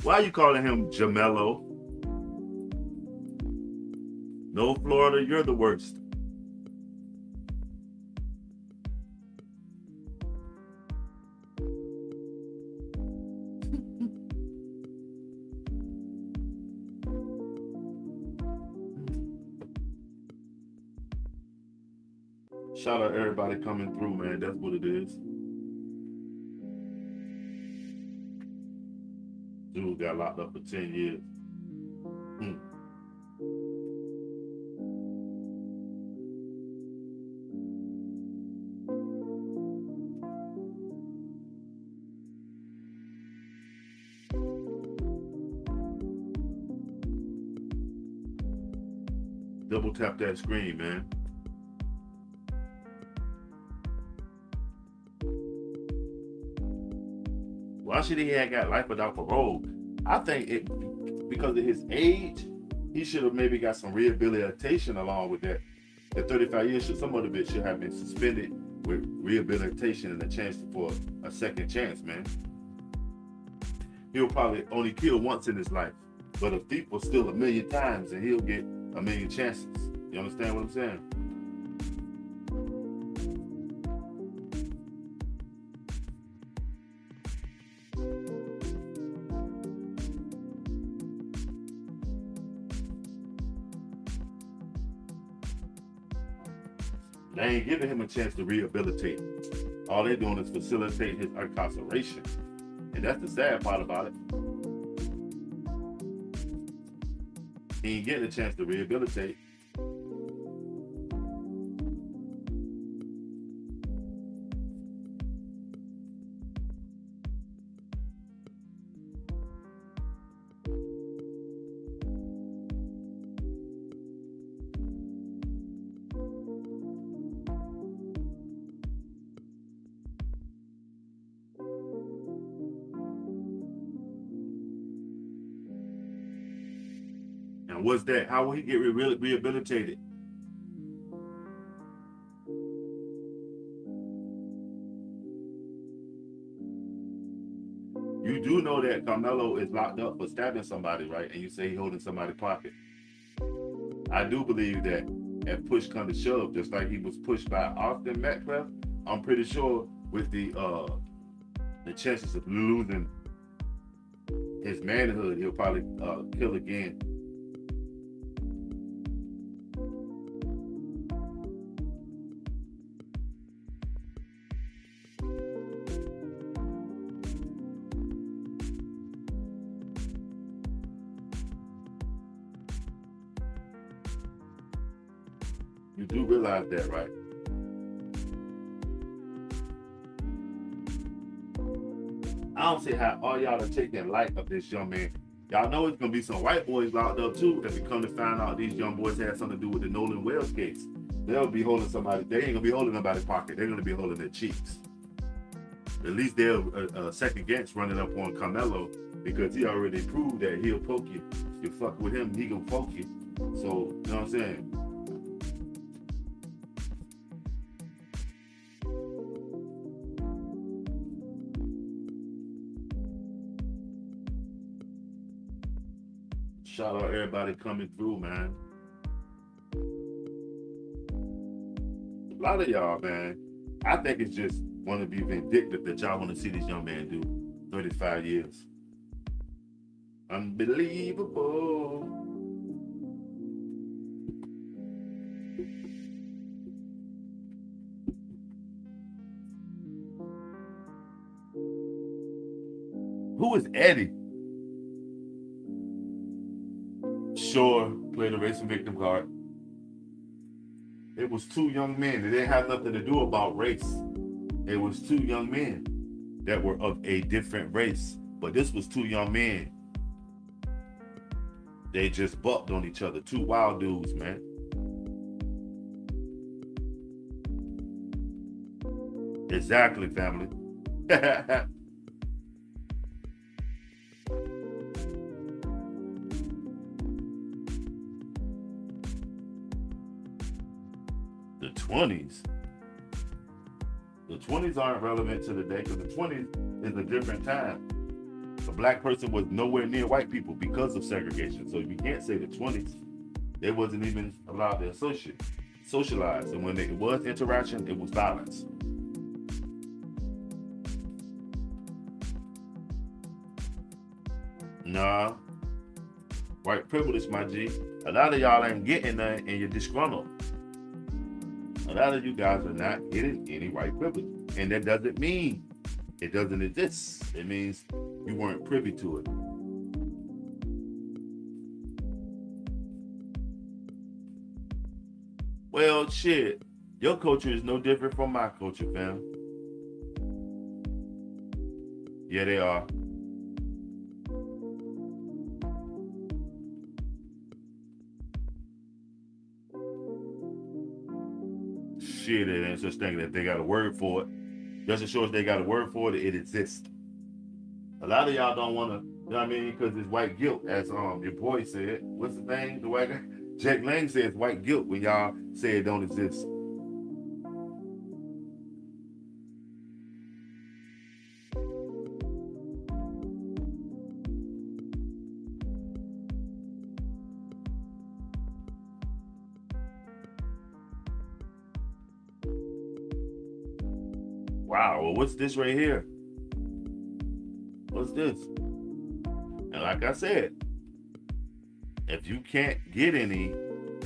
Why you calling him Jamelo? No, Florida, you're the worst. Shout out everybody coming through, man. That's what it is. Dude got locked up for 10 years. Double tap that screen, man. Why should he have got life without parole? I think it because of his age, he should have maybe got some rehabilitation along with that. At 35 years, some other bit should have been suspended with rehabilitation and a chance for a second chance, man. He'll probably only kill once in his life, but a thief will steal 1,000,000 times and he'll get 1,000,000 chances. You understand what I'm saying? They ain't giving him a chance to rehabilitate. All they're doing is facilitate his incarceration. And that's the sad part about it. He ain't getting a chance to rehabilitate. And what's that? How will he get rehabilitated? You do know that Karmelo is locked up for stabbing somebody, right? And you say he's holding somebody's pocket. I do believe that if push comes to shove, just like he was pushed by Austin Metcalf, I'm pretty sure with the chances of losing his manhood, he'll probably kill again. You do realize that, right? I don't see how all y'all are taking light of this young man. Y'all know it's gonna be some white boys locked up too if we come to find out these young boys had something to do with the Nolan Wells case. They'll be holding somebody. They ain't gonna be holding nobody's pocket. They're gonna be holding their cheeks. At least they'll second guess running up on Karmelo because he already proved that he'll poke you. You fuck with him, he gonna poke you. So you know what I'm saying? Shout out everybody coming through, man. A lot of y'all, man, I think it's just want to be vindictive that y'all want to see this young man do 35 years. Unbelievable. Who is Eddie? Sure, play the racing victim card. It was two young men. It didn't have nothing to do about race. It was two young men that were of a different race. But this was two young men. They just bucked on each other. Two wild dudes, man. Exactly, family. The 20s. The 20s aren't relevant to the day because the 20s is a different time. A black person was nowhere near white people because of segregation. So you can't say the 20s, they wasn't even allowed to socialize. And when it was interaction, it was violence. Nah, white privilege, my G. A lot of y'all ain't getting nothing and you're disgruntled. A lot of you guys are not getting any white privilege. And that doesn't mean it doesn't exist. It means you weren't privy to it. Well, shit, your culture is no different from my culture, fam. Yeah, they are. Shit, it ain't such thing that they got a word for it. Just as sure as they got a word for it, it exists. A lot of y'all don't want to, you know what I mean? Because it's white guilt, as your boy said. What's the thing? The white guy? Jack Lang says white guilt when y'all say it don't exist. Wow, well, what's this right here? What's this? And like I said, if you can't get any,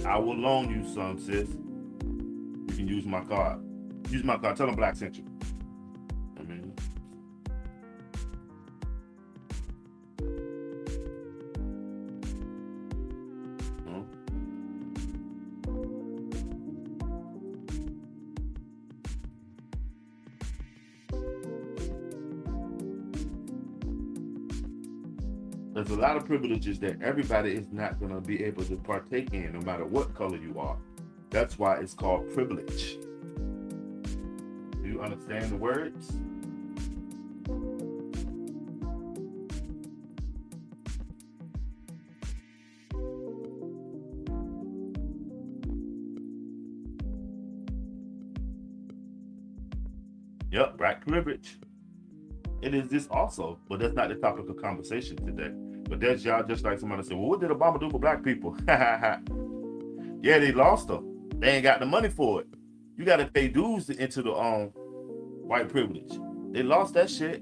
I will loan you some, sis. You can use my card. Use my card. Tell them Black sent you. I mean, there's a lot of privileges that everybody is not going to be able to partake in, no matter what color you are. That's why it's called privilege. Do you understand the words? Yep, black privilege. It is this also, but that's not the topic of conversation today. But that's y'all just like somebody said, well, what did Obama do for black people? Yeah, they lost them. They ain't got the money for it. You got to pay dues into the white privilege. They lost that shit.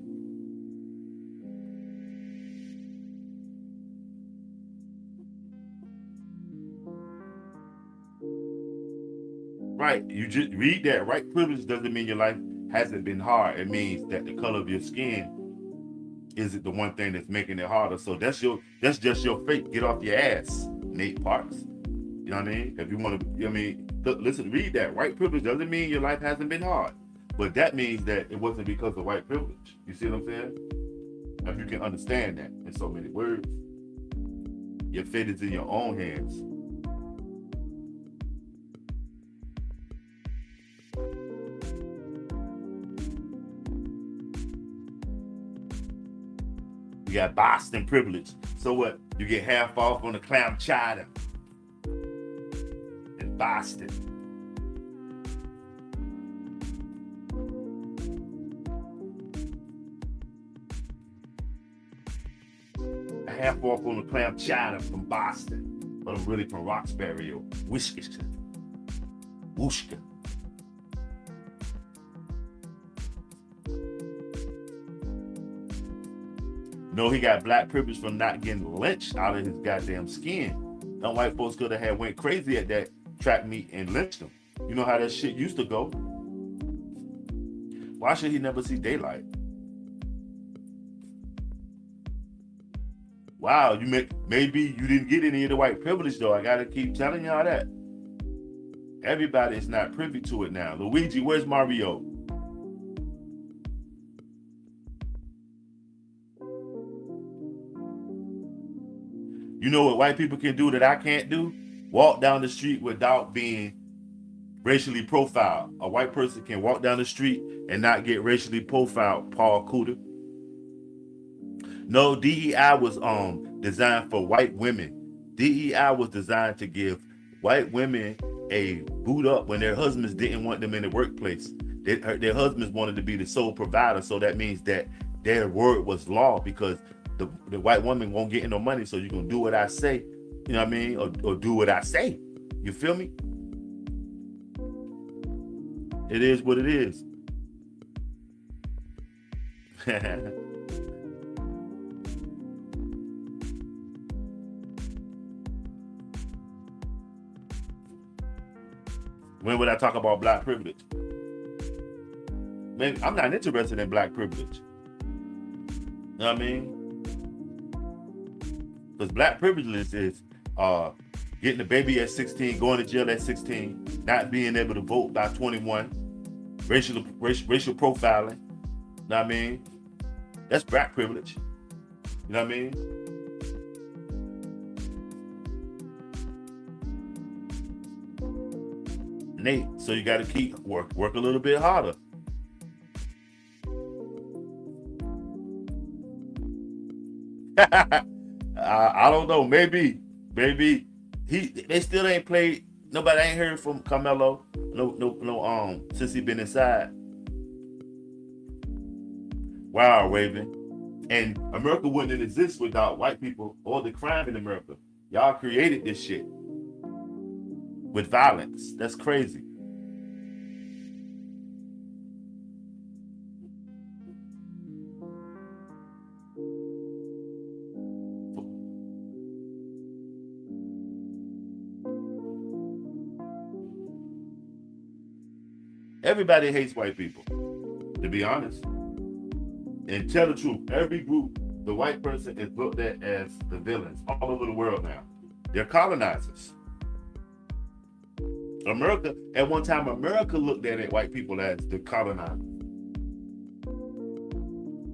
Right, you just read that. White privilege doesn't mean your life hasn't been hard. It means that the color of your skin isn't the one thing that's making it harder. So that's just your fate. Get off your ass, Nate Parks. You know what I mean? If you want to, I mean, listen, read that. White privilege doesn't mean your life hasn't been hard, but that means that it wasn't because of white privilege. You see what I'm saying? If you can understand that in so many words, your fate is in your own hands. You got Boston privilege. So what? You get half off on the clam chowder in Boston. Half off on the clam chowder from Boston, but I'm really from Roxbury or Wooshka. No, he got black privilege from not getting lynched out of his goddamn skin. Them white folks could have went crazy at that track meet and lynched him. You know how that shit used to go. Why should he never see daylight? Wow, maybe you didn't get any of the white privilege though. I gotta keep telling y'all that. Everybody is not privy to it now. Luigi, where's Mario? You know what white people can do that I can't do? Walk down the street without being racially profiled. A white person can walk down the street and not get racially profiled, Paul Cooter. No, DEI was designed for white women. DEI was designed to give white women a boot up when their husbands didn't want them in the workplace. Their husbands wanted to be the sole provider, so that means that their word was law because the white woman won't get no money, so you're gonna do what I say, you know what I mean, or do what I say. You feel me? It is what it is. When would I talk about black privilege? Man, I'm not interested in black privilege. You know what I mean? Because black privilege is getting a baby at 16, going to jail at 16, not being able to vote by 21, racial profiling. You know what I mean? That's black privilege. You know what I mean? Nate, so you got to keep work a little bit harder. I don't know. Maybe they still ain't played. Nobody ain't heard from Karmelo. No. Since he been inside. Wow, Raven. And America wouldn't exist without white people or the crime in America. Y'all created this shit with violence. That's crazy. Everybody hates white people, to be honest. And tell the truth, every group, the white person is looked at as the villains all over the world now. They're colonizers. America, at one time, America looked at white people as the colonizers.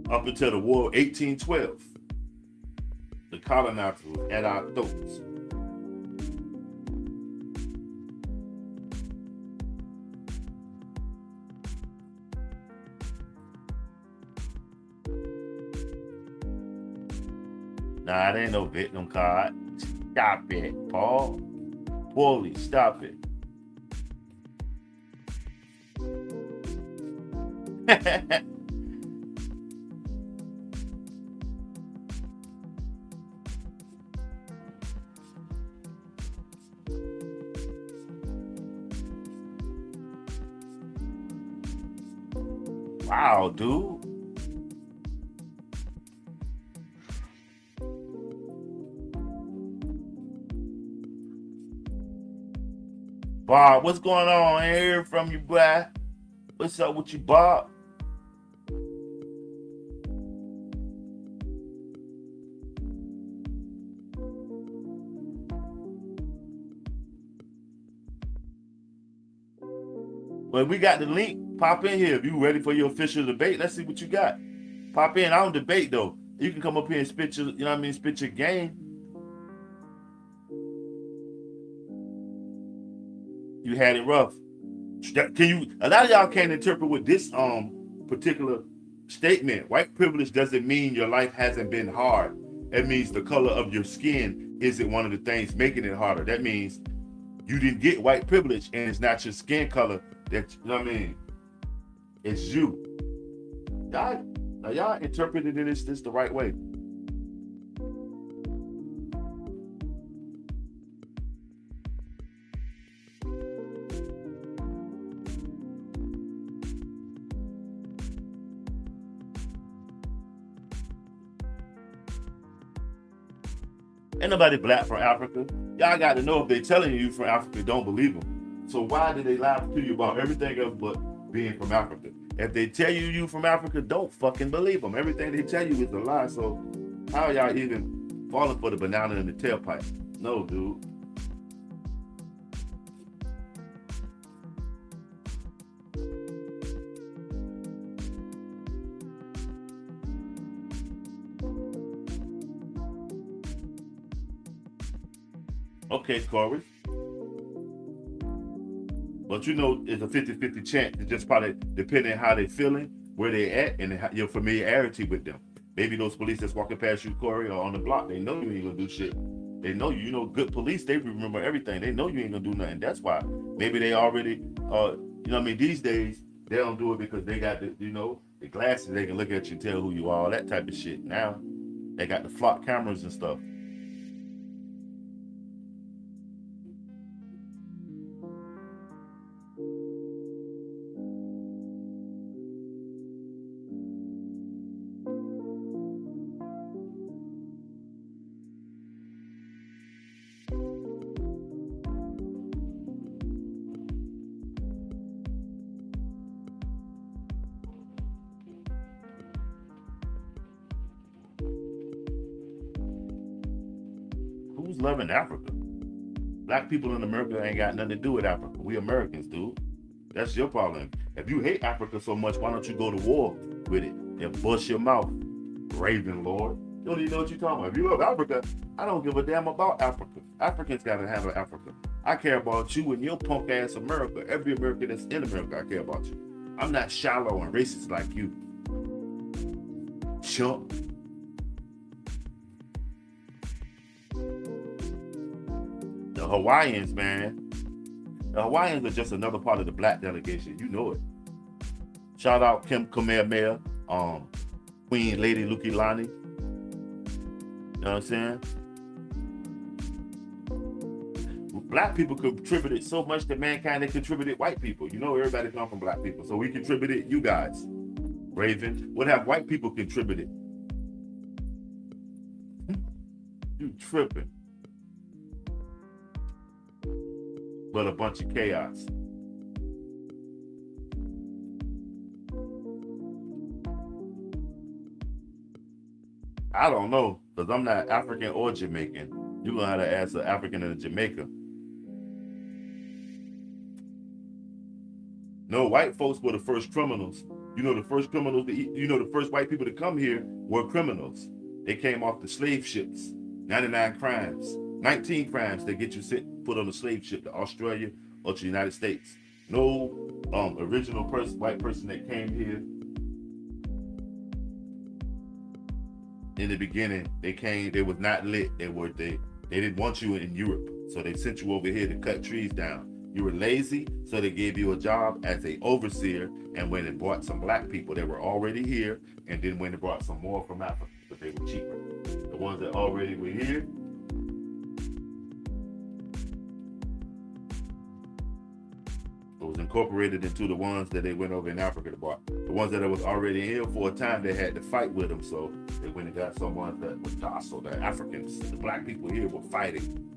Up until the war of 1812, the colonizers were at our throats. Nah, it ain't no victim card. Stop it, Paul. Paulie, stop it. Wow, dude. Bob, what's going on? I ain't heard from you, boy. What's up with you, Bob? Well, we got the link. Pop in here if you ready for your official debate. Let's see what you got. Pop in. I don't debate though. You can come up here and spit your, you know what I mean, spit your game. You had it rough. Can you? A lot of y'all can't interpret with this particular statement. White privilege doesn't mean your life hasn't been hard. It means the color of your skin isn't one of the things making it harder. That means you didn't get white privilege, and it's not your skin color that, you know what I mean? It's you. Y'all interpreted this the right way. Ain't nobody black from Africa. Y'all got to know if they telling you from Africa, don't believe them. So why did they lie to you about everything else but being from Africa? If they tell you from Africa, don't fucking believe them. Everything they tell you is a lie. So how are y'all even falling for the banana in the tailpipe? No, dude. Okay, Corey. But you know, it's a 50-50 chance. It's just probably depending on how they're feeling, where they at, and your familiarity with them. Maybe those police that's walking past you, Corey, or on the block, they know you ain't gonna do shit. They know you. You know, good police, they remember everything. They know you ain't gonna do nothing. That's why. Maybe they already, you know what I mean? These days, they don't do it because they got the, you know, the glasses. They can look at you and tell who you are, all that type of shit. Now, They got the flock cameras and stuff. Who's loving Africa? Black people in America ain't got nothing to do with Africa. We Americans, dude. That's your problem. If you hate Africa so much, why don't you go to war with it and bust your mouth, Raven Lord? You don't even know what you're talking about. If you love Africa, I don't give a damn about Africa. Africans gotta handle Africa. I care about you and your punk ass America. Every American that's in America, I care about you. I'm not shallow and racist like you. Chump. The Hawaiians, man. The Hawaiians are just another part of the black delegation. You know it. Shout out Kim Kamehameha, Queen Lady Lukilani. You know what I'm saying? Black people contributed so much to mankind, they contributed white people. You know, everybody come from black people. So we contributed you guys. Raven, what have white people contributed? You tripping. But a bunch of chaos. I don't know, because I'm not African or Jamaican. You're going to have to ask an African in Jamaica. No, white folks were the first criminals. You know, the first criminals, the first white people to come here were criminals. They came off the slave ships. 99 crimes. 19 crimes that get you put on a slave ship to Australia or to the United States. No original white person that came here. In the beginning, they was not lit. They didn't want you in Europe. So they sent you over here to cut trees down. You were lazy, so they gave you a job as an overseer and went and brought some black people that were already here, and then went and brought some more from Africa, but they were cheaper. The ones that already were here, it was incorporated into the ones that they went over in Africa to buy. The ones that was already here for a time, they had to fight with them, so they went and got someone that was docile. The Africans, the black people here were fighting.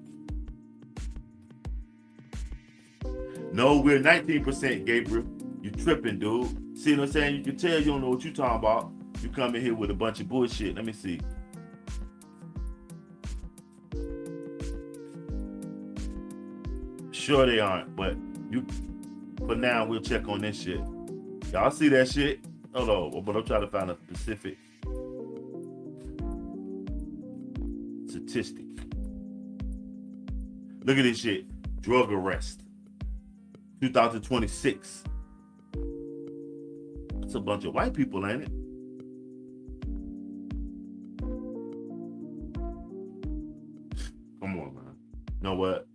No, we're 19%, Gabriel. You tripping, dude. See what I'm saying? You can tell you don't know what you talking about. You come in here with a bunch of bullshit. Let me see. Sure they aren't, but for now, we'll check on this shit. Y'all see that shit? Hold on, but I'm trying to find a specific statistic. Look at this shit. Drug arrest. 2026. It's a bunch of white people, ain't it? Come on, man. You know what?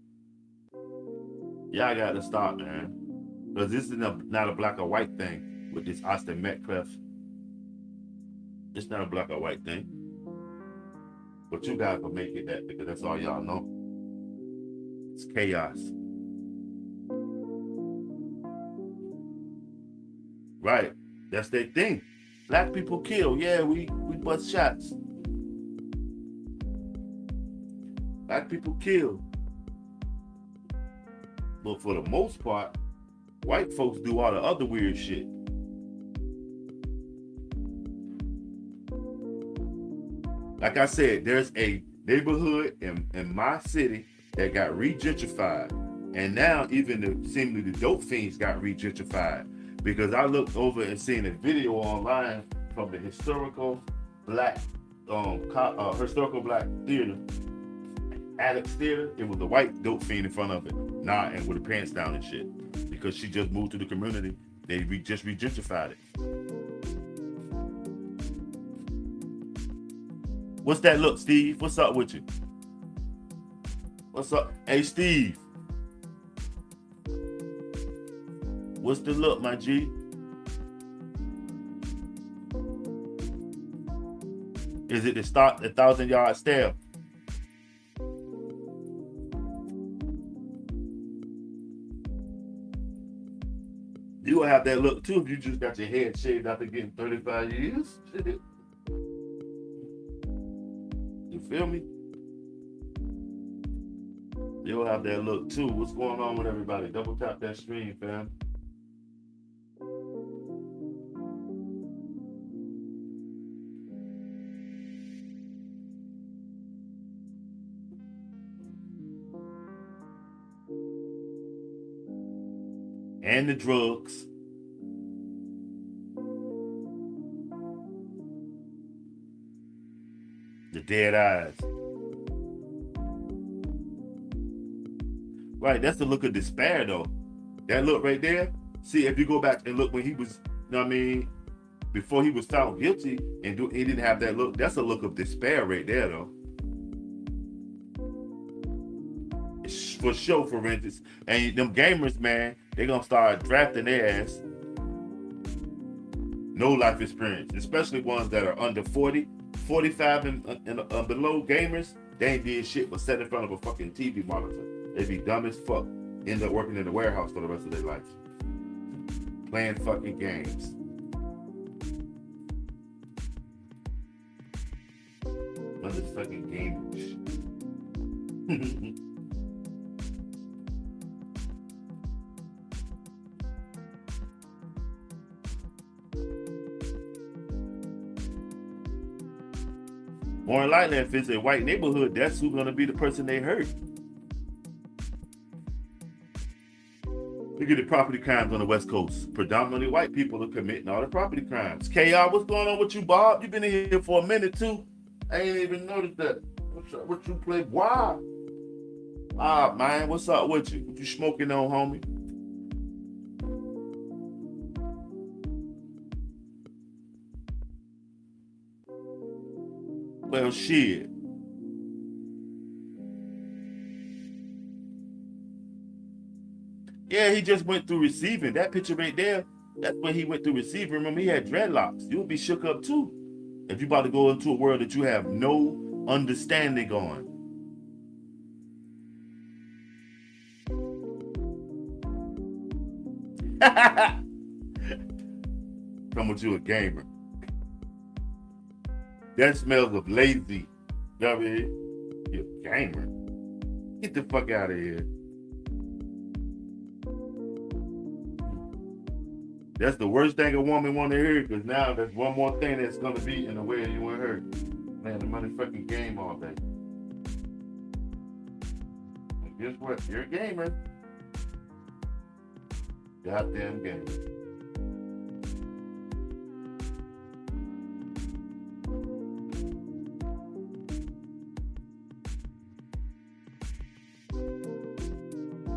Y'all got to stop, man. Because this is not a black or white thing with this Austin Metcalf. It's not a black or white thing. But you guys will make it that, because that's all y'all know. It's chaos. Right. That's their thing. Black people kill. Yeah, we bust shots. Black people kill. But for the most part, white folks do all the other weird shit. Like I said, there's a neighborhood in my city that got re-gentrified. And now even seemingly the dope fiends got re-gentrified. Because I looked over and seen a video online from the historical black theater, Alex Theater. It was a white dope fiend in front of it, and with her pants down and shit. Because she just moved to the community, they just re-gentrified it. What's that look, Steve? What's up with you? What's up? Hey, Steve. What's the look, my G? Is it to start the 1,000-yard stare? You gonna have that look too if you just got your head shaved after getting 35 years. You feel me? You'll have that look too. What's going on with everybody? Double tap that stream, fam. And the drugs. The dead eyes. Right, that's the look of despair though. That look right there. See, if you go back and look when he was, you know what I mean, before he was found guilty and he didn't have that look, that's a look of despair right there though. It's for sure, for instance. And them gamers, man, they gonna start drafting their ass. No life experience, especially ones that are under 40, 45 and below gamers. They ain't did shit but sit in front of a fucking TV monitor. They be dumb as fuck. End up working in the warehouse for the rest of their life. Playing fucking games. Motherfucking gamers. More than likely, if it's a white neighborhood, that's who's gonna be the person they hurt. Look at the property crimes on the West Coast. Predominantly white people are committing all the property crimes. KR, what's going on with you, Bob? You've been in here for a minute too. I ain't even noticed that. What's up? What you play? Why? Ah, man, what's up with you? What you smoking on, homie? Well, shit. Yeah, he just went through receiving. That picture right there, that's when he went through receiving. Remember, he had dreadlocks. You'll be shook up too if you about to go into a world that you have no understanding on. Come with you a gamer. That smells of lazy. You know what I mean? You're a gamer. Get the fuck out of here. That's the worst thing a woman want to hear, because now there's one more thing that's going to be in the way of you and her. Man, the motherfucking game all day. And guess what? You're a gamer. Goddamn gamer.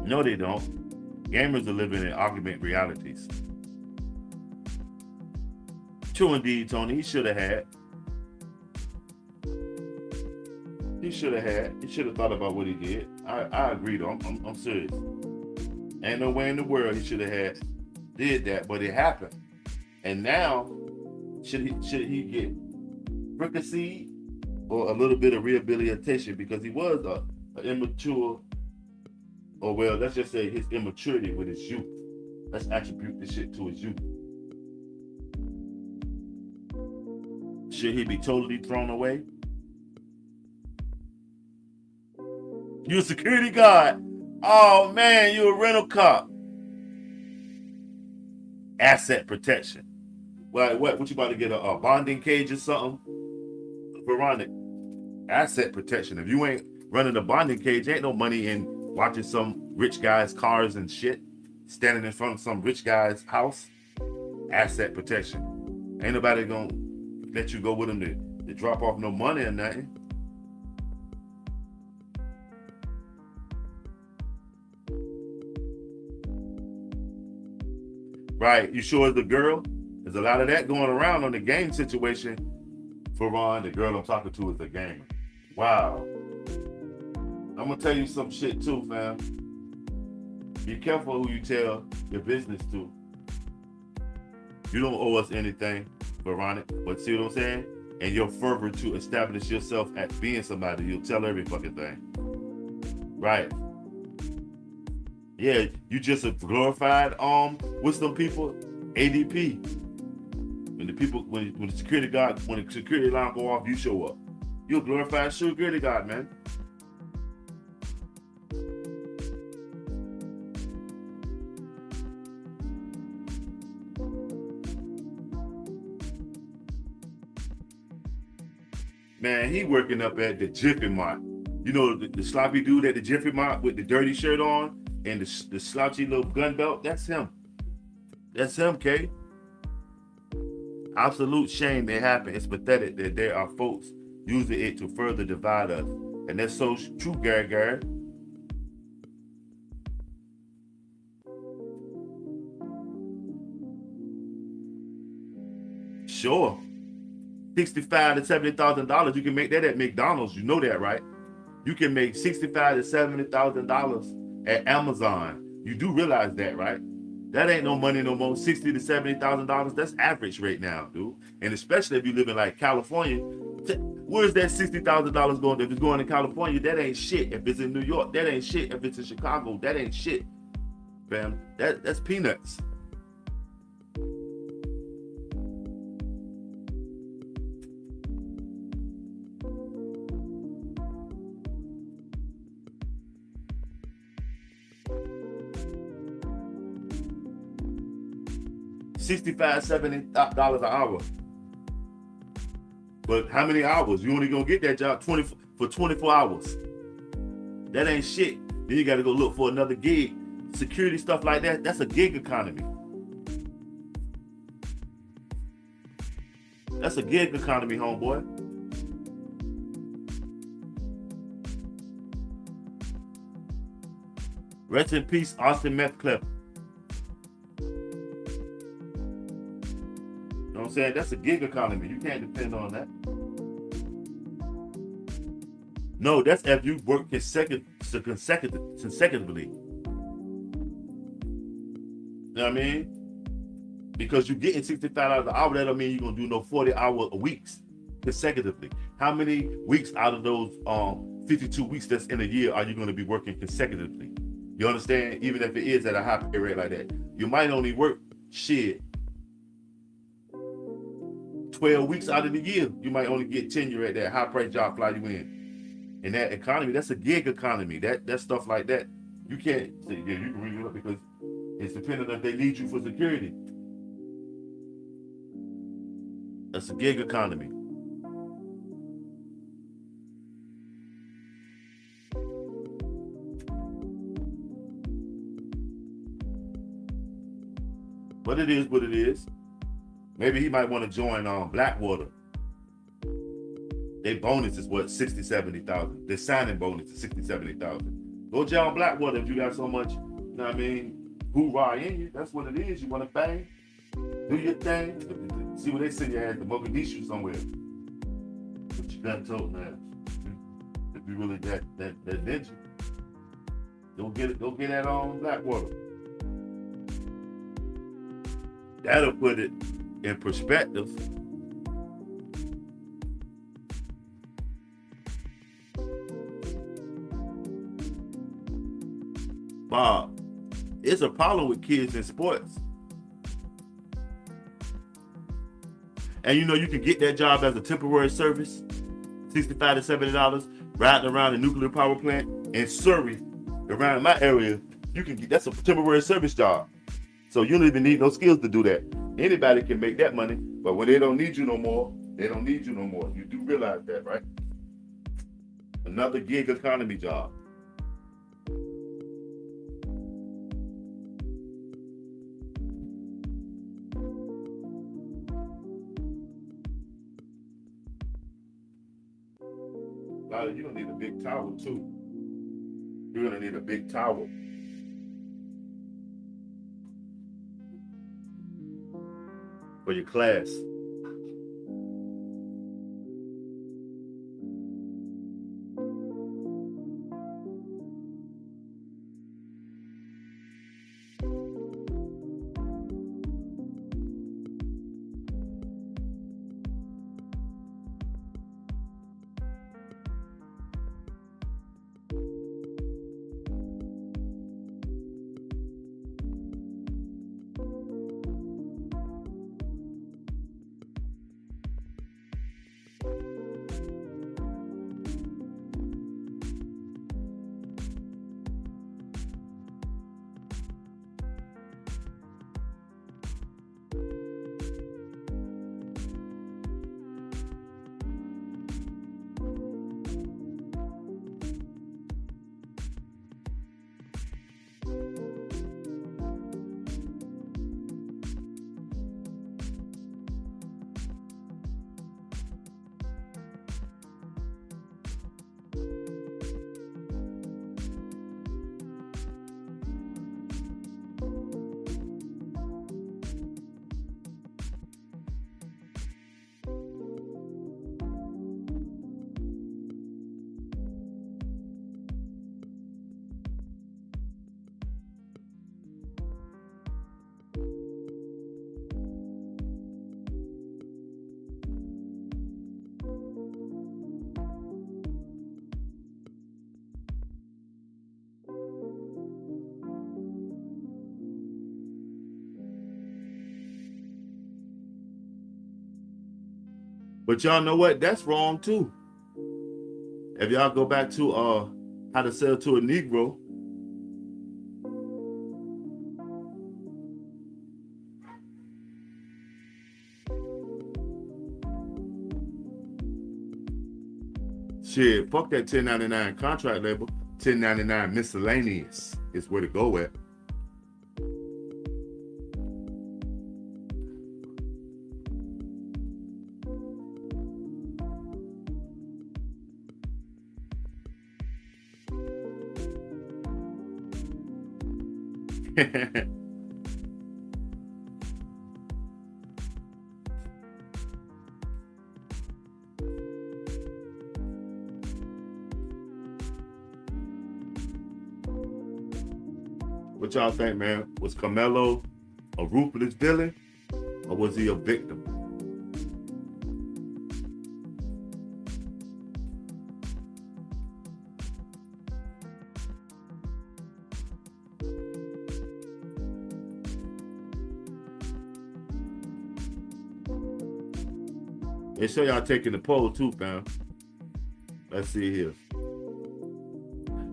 No, they don't. Gamers are living in augmented realities. True indeed, Tony. He should have had. He should have had. He should have thought about what he did. I agree, though. I'm serious. Ain't no way in the world he should have did that, but it happened. And now, should he get fricassee or a little bit of rehabilitation, because he was an immature, or well, let's just say his immaturity with his youth. Let's attribute this shit to his youth. Should he be totally thrown away? You a security guard. Oh man, you a rental cop. Asset protection. Well, what you about to get a bonding cage or something? Veronica, asset protection. If you ain't running a bonding cage, ain't no money in watching some rich guy's cars and shit, standing in front of some rich guy's house. Asset protection. Ain't nobody gonna let you go with them to drop off no money or nothing. Right, you sure it's the girl? There's a lot of that going around on the game situation. For Ron, the girl I'm talking to is a gamer. Wow. I'm gonna tell you some shit too, fam. Be careful who you tell your business to. You don't owe us anything, Veronica, but see what I'm saying? and your fervor to establish yourself as being somebody, you'll tell every fucking thing. Right. Yeah, you just a glorified with some people, ADP. When the people, when the security guard, when the security alarm go off, you show up. You're a glorified security guard, man. Man, he working up at the Jiffy Mart. You know, the sloppy dude at the Jiffy Mart with the dirty shirt on and the slouchy little gun belt? That's him. That's him, Kay. Absolute shame it happened. It's pathetic that there are folks using it to further divide us. And that's so true, Gary. Sure. $65,000 to $70,000, you can make that at McDonald's. You know that, right? You can make $65,000 to $70,000 at Amazon. You do realize that, right? That ain't no money no more. $60,000 to $70,000. That's average right now, dude. And especially if you live in like California, where's that $60,000 going? If it's going to California, that ain't shit. If it's in New York, that ain't shit. If it's in Chicago, that ain't shit, fam. That's peanuts. $65, $70 an hour. But how many hours? You only gonna get that job for 24 hours. That ain't shit. Then you gotta go look for another gig. Security stuff like that, that's a gig economy. That's a gig economy, homeboy. Rest in peace, Austin Meth Clip. You know what I'm saying? That's a gig economy. You can't depend on that. No, that's if you work consecutively. You know what I mean? Because you're getting $65 an hour, that don't mean you're gonna do no 40-hour weeks consecutively. How many weeks out of those 52 weeks that's in a year are you gonna be working consecutively? You understand? Even if it is at a high pay rate like that, you might only work 12 weeks out of the year. You might only get tenure at that high price job, fly you in that economy. That's a gig economy. That stuff like that, you can't say, yeah, you can read it up because it's dependent on if they need you for security. That's a gig economy. But it is what it is. Maybe he might want to join Blackwater. Their bonus is what, 60, 70,000. Their signing bonus is 60, 70,000. Go join Blackwater if you got so much, you know what I mean, hoorah in you. That's what it is. You want to bang, do your thing. See what they send you at the Mogadishu somewhere. But you got told now. If you really that ninja, go get that on Blackwater. That'll put it in perspective. Bob, it's a problem with kids in sports. And you know, you can get that job as a temporary service, $65 to $70, riding around a nuclear power plant in Surrey, around my area. You can get, that's a temporary service job. So you don't even need no skills to do that. Anybody can make that money, but when they don't need you no more, they don't need you no more. You do realize that, right? Another gig economy job. You're gonna need a big towel too. You're gonna need a big towel. For your class. But y'all know what? That's wrong too. If y'all go back to How to Sell to a Negro, shit, fuck that 1099 contract label. 1099 miscellaneous is where to go at. What y'all think, man? Was Karmelo a ruthless villain, or was he a victim? They show y'all taking the poll too, fam. Let's see here.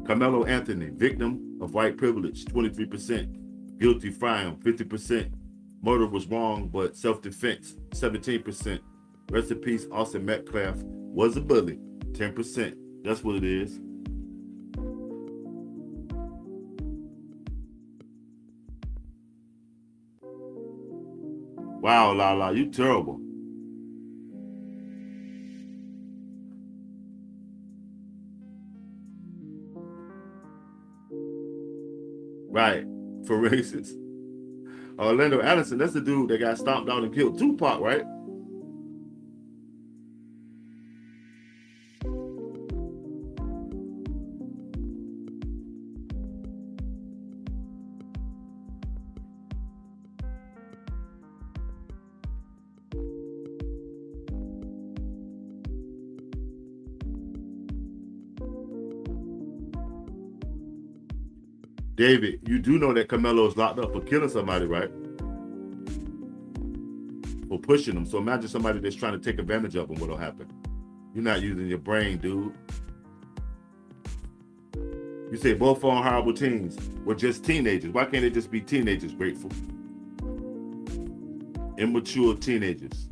Karmelo Anthony, victim of white privilege, 23%. Guilty crime, 50%. Murder was wrong, but self-defense, 17%. Rest in peace, Austin Metcalf was a bully, 10%. That's what it is. Wow, Lala, you terrible. Right, for racist. Orlando Allison, that's the dude that got stomped out and killed Tupac, right? David, you do know that Karmelo is locked up for killing somebody, right? For pushing them. So imagine somebody that's trying to take advantage of him, what'll happen? You're not using your brain, dude. You say both on horrible teens were just teenagers. Why can't they just be teenagers, Grateful? Immature teenagers.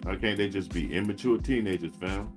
Why can't they just be immature teenagers, fam?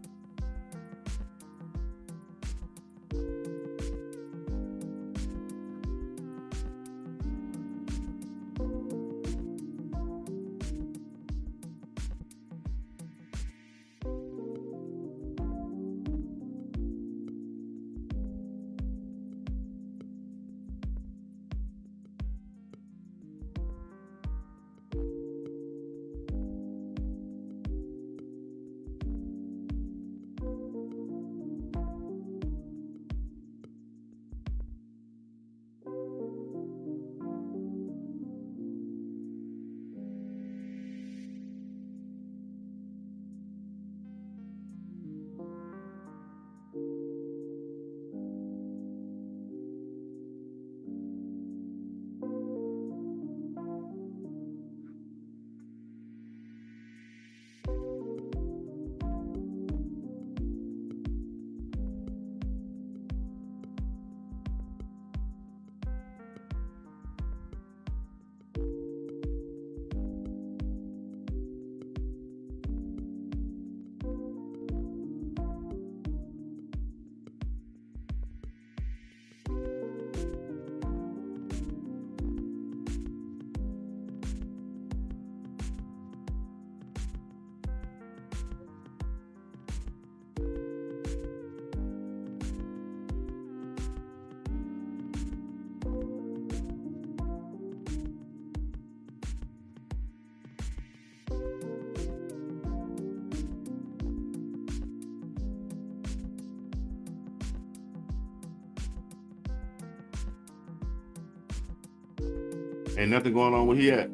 Ain't nothing going on where he at.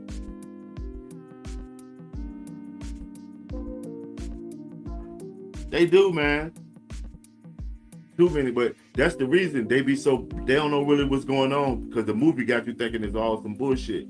They do, man. too many, but that's the reason they don't know really what's going on, because the movie got you thinking it's all some bullshit.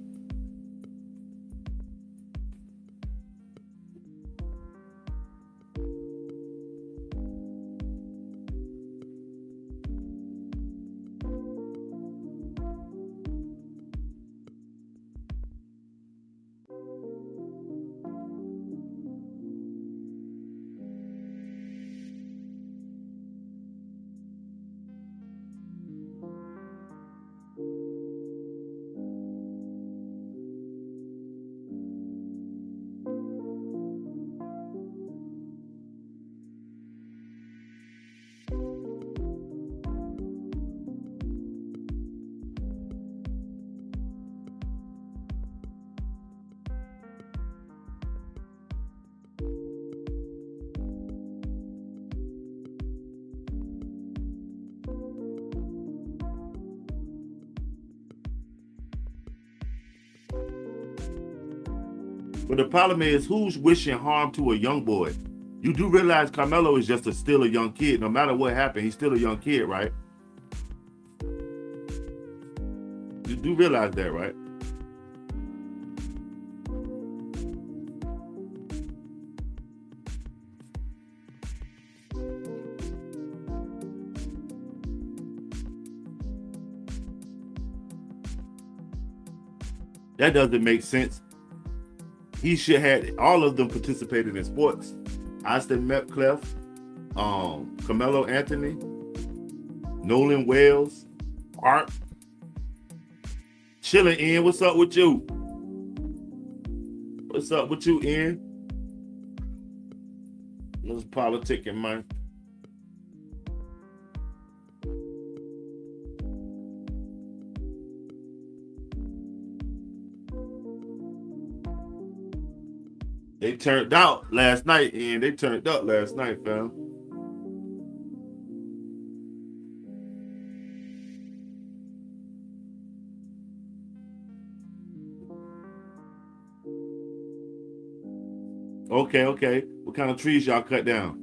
But the problem is, who's wishing harm to a young boy? You do realize Karmelo is just still a young kid. No matter what happened, he's still a young kid, right? You do realize that, right? That doesn't make sense. He should have all of them participated in sports. Austin Metcalf, Carmelo Anthony, Nolan Wells, Art. Chilling, Ian. What's up with you? What's up with you, Ian? Let's politicking, man. They turned out last night, and they turned up last night, fam. Okay. What kind of trees y'all cut down?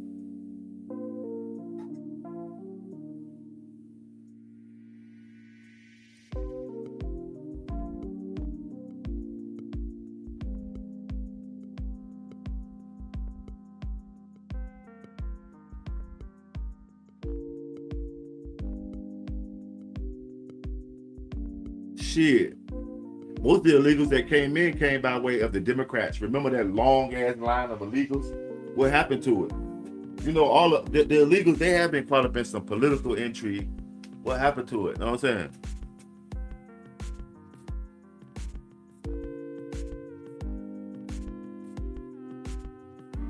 Shit. Most of the illegals that came by way of the Democrats. Remember that long ass line of illegals? What happened to it? You know, all of the illegals, they have been caught up in some political intrigue. What happened to it? You know what I'm saying?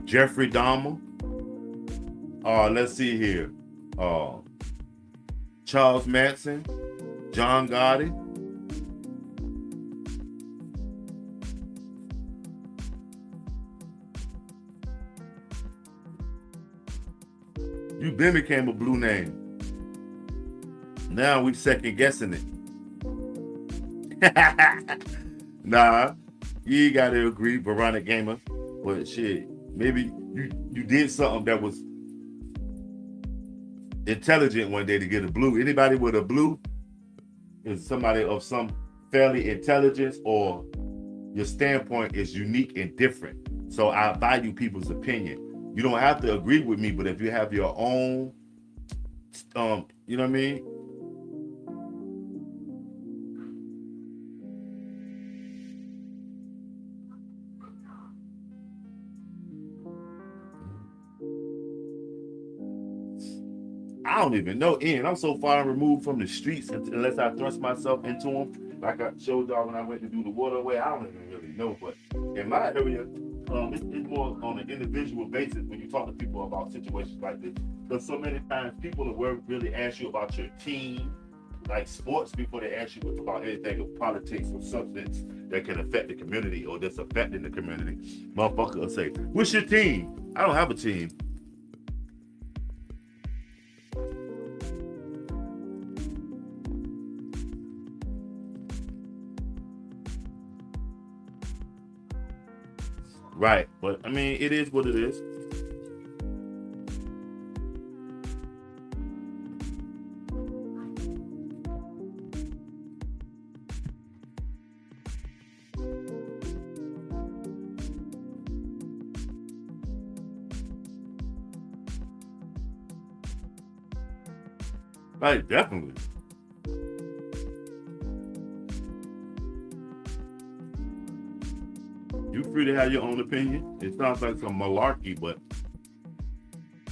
Jeffrey Dahmer. Let's see here. Charles Manson, John Gotti. You been became a blue name. Now we second guessing it. Nah, you ain't gotta agree, Veronica Gamer. But shit, maybe you did something that was intelligent one day to get a blue. Anybody with a blue is somebody of some fairly intelligence, or your standpoint is unique and different. So I value people's opinion. You don't have to agree with me, but if you have your own, you know what I mean? I don't even know, Ian. I'm so far removed from the streets unless I thrust myself into them. Like I showed y'all when I went to do the waterway, I don't even really know. But in my area, it's more on an individual basis when you talk to people about situations like this. Because so many times people will really ask you about your team, like sports, before they ask you about anything of politics or substance that can affect the community or that's affecting the community. Motherfucker will say, "What's your team?" I don't have a team. Right, but I mean, it is what it is. Like, definitely. You free to have your own opinion. It sounds like some malarkey, but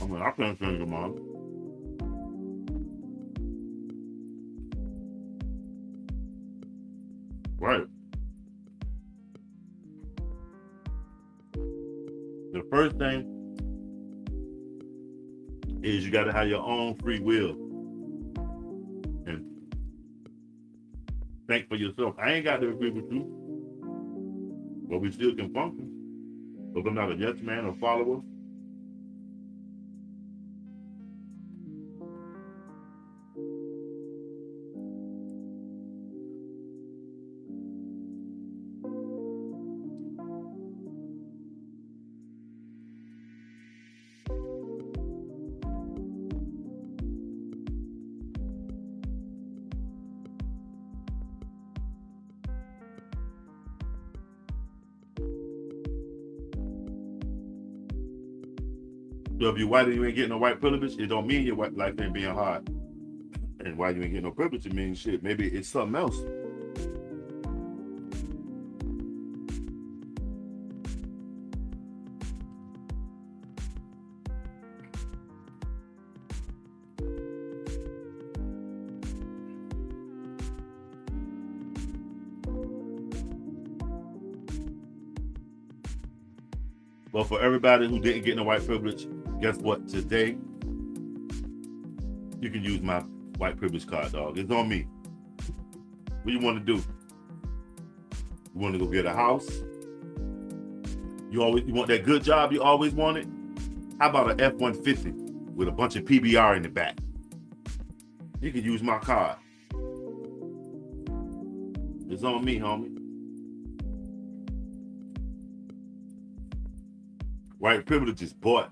I mean, I can't change your mom. Right. The first thing is you got to have your own free will and think for yourself. I ain't got to agree with you, but we still can function. Because I'm not a yes man or follower. So if you're white and you ain't getting no white privilege, it don't mean your white life ain't being hard. And why you ain't getting no privilege, it means shit. Maybe it's something else. But for everybody who didn't get no white privilege, guess what? Today, you can use my white privilege card, dog. It's on me. What you want to do? You want to go get a house? You want that good job you always wanted? How about an F-150 with a bunch of PBR in the back? You can use my card. It's on me, homie. White privilege is bought.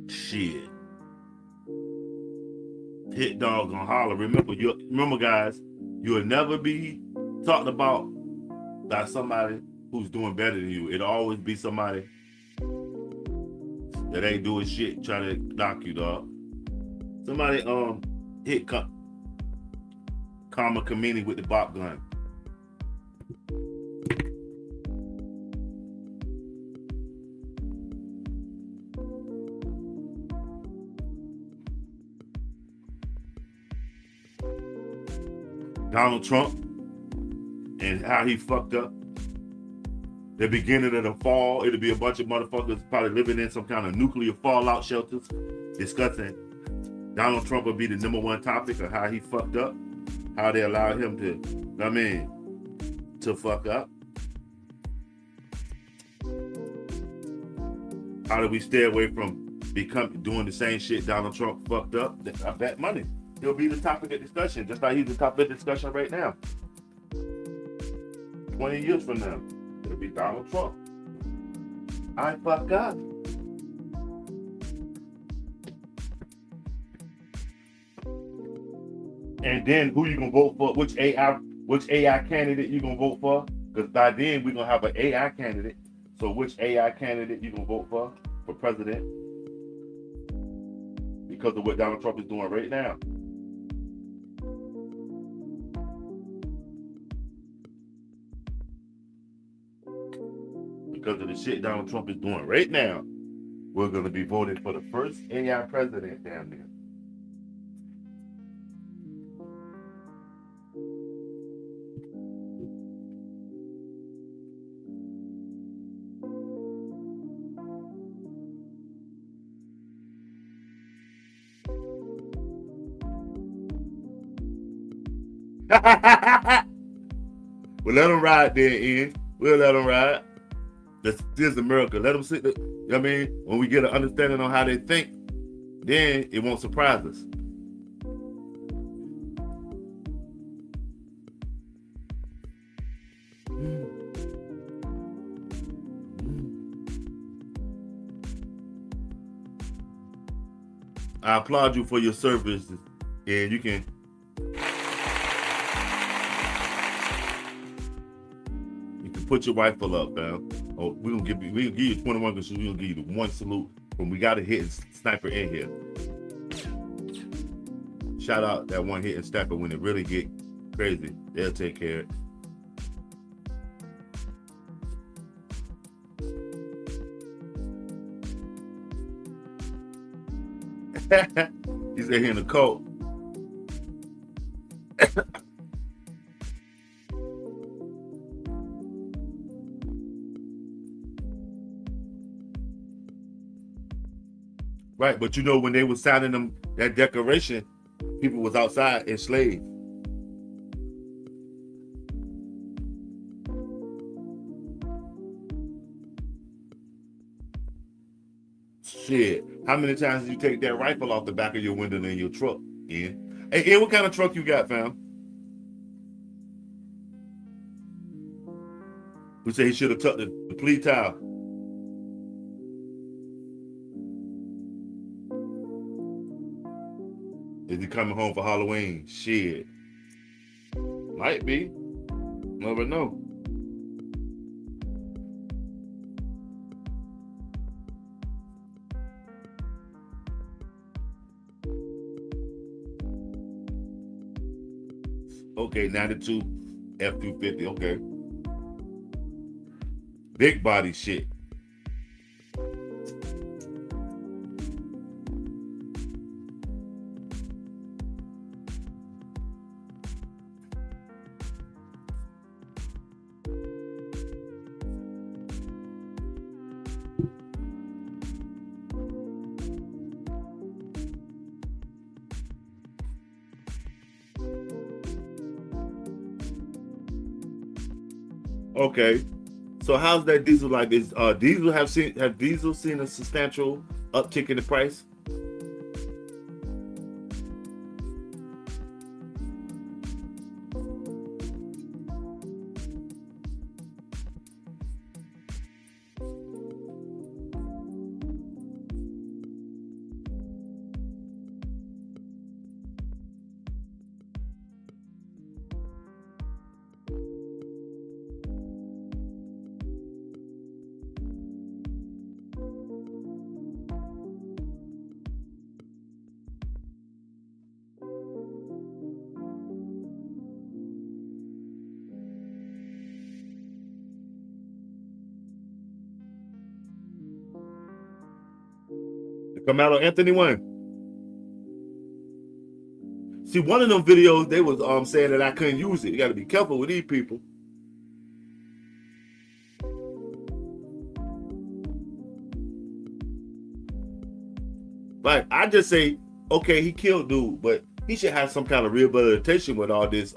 Shit. Hit dog gonna holler. Remember, guys, you'll never be talked about by somebody who's doing better than you. It'll always be somebody that ain't doing shit trying to knock you, dog. Somebody hit Karma Kamini with the bop gun. Donald Trump and how he fucked up. The beginning of the fall, it'll be a bunch of motherfuckers probably living in some kind of nuclear fallout shelters discussing Donald Trump will be the #1 topic of how he fucked up, how they allowed him to fuck up. How do we stay away from doing the same shit Donald Trump fucked up? I bet money. He'll be the topic of discussion, just like he's the topic of discussion right now. 20 years from now, it'll be Donald Trump. I fuck up. And then who you gonna vote for? Which AI candidate you gonna vote for? Because by then we're gonna have an AI candidate. So which AI candidate you gonna vote for president? Because of what Donald Trump is doing right now. Because of the shit Donald Trump is doing right now, we're going to be voting for the first AI president damn near. We'll let them ride there, Ian. We'll let them ride. This is America. Let them sit there. You know what I mean? When we get an understanding on how they think, then it won't surprise us. I applaud you for your service, and you can. You can put your rifle up, man. Oh, we're gonna give you 21 because we're gonna give you the one salute when we got a hitting sniper in here. Shout out that one hitting sniper when it really get crazy. They'll take care of it. He's in here in the coat. Right, but you know when they were signing them that declaration, people was outside enslaved. Shit, how many times did you take that rifle off the back of your window in your truck, Ian? Hey, Ian, what kind of truck you got, fam? We say he should have tucked the plea towel. Is he coming home for Halloween? Shit. Might be. Never know. Okay, 92 F-250. Okay. Big body shit. Okay, so how's that diesel like? Is diesel have diesel seen a substantial uptick in the price? Karmelo Anthony one. See, one of them videos, they was saying that I couldn't use it. You got to be careful with these people. Like, I just say, okay, he killed dude, but he should have some kind of rehabilitation with all this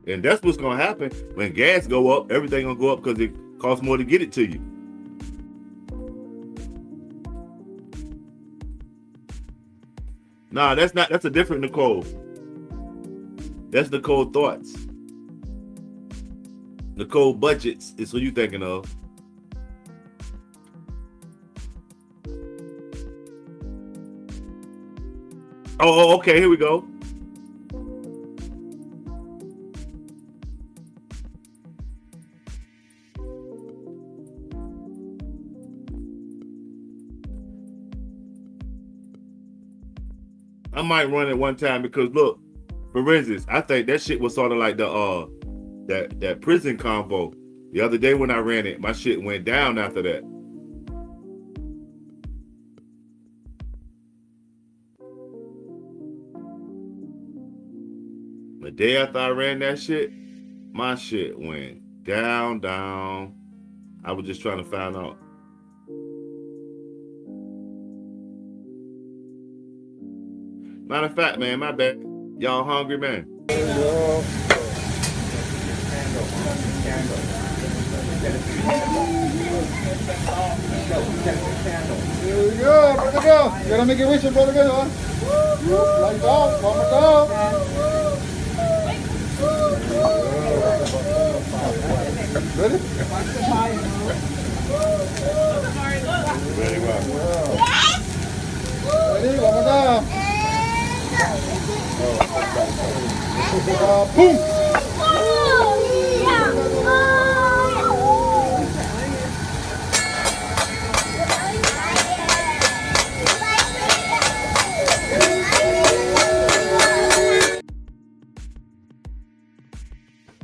and that's what's gonna happen when gas go up. Everything gonna go up because it costs more to get it to you. Nah, that's not. That's a different Nicole. That's Nicole Thoughts. Nicole Budgets is who you thinking of. Oh, okay. Here we go. I might run it one time because look, for instance, I think that shit was sort of like the that prison convo. The other day when I ran it, my shit went down after that. The day after I ran that shit, my shit went down. I was just trying to find out. Matter of fact, man, my bad. Y'all hungry, man? There we go, brother go. You gotta make it rich, brother go, huh? Lights out, mama go. Ready? Very well. Ready, mama go. Boom!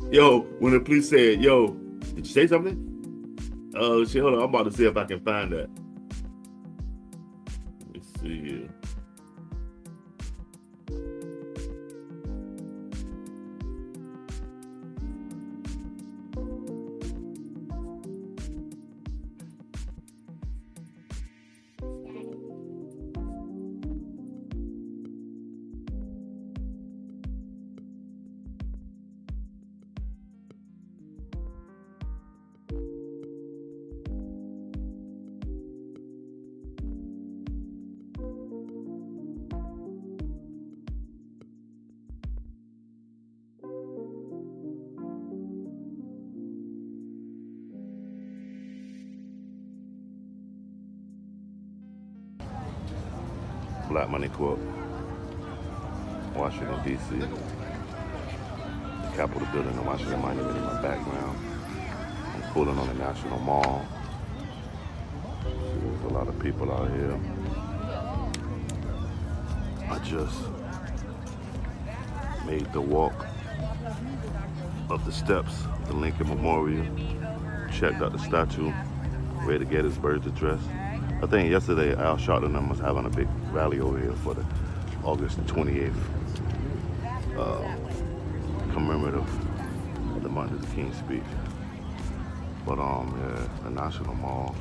Yo, when the police said, yo, did you say something? Oh, shit, hold on. I'm about to see if I can find that. Let me see here. Black Money Corp, Washington, D.C. The Capitol building in Washington Monument in my background. I'm pulling on the National Mall. There's a lot of people out here. I just made the walk up the steps of the Lincoln Memorial, checked out the statue, ready to get his Gettysburg Address. I think yesterday Al Sharpton was having a big rally over here for the August 28th commemorative of the Martin Luther King speech. But yeah, the National Mall.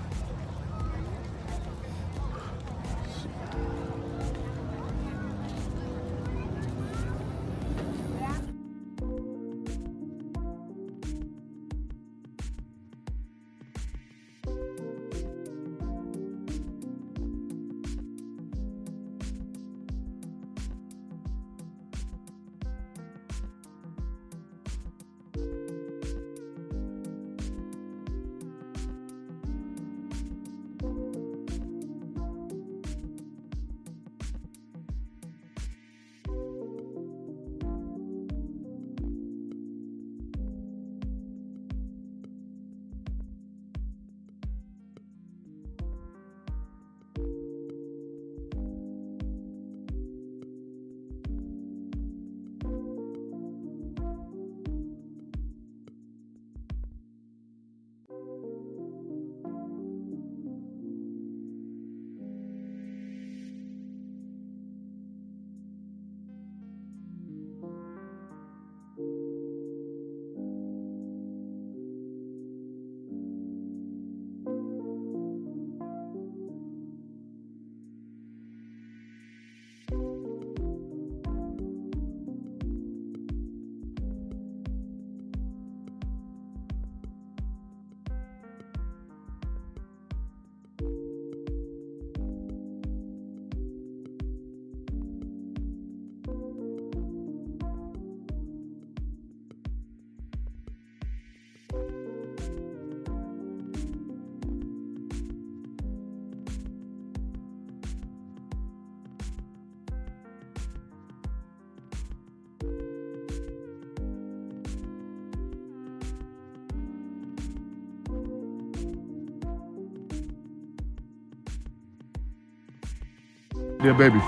Yeah, babies.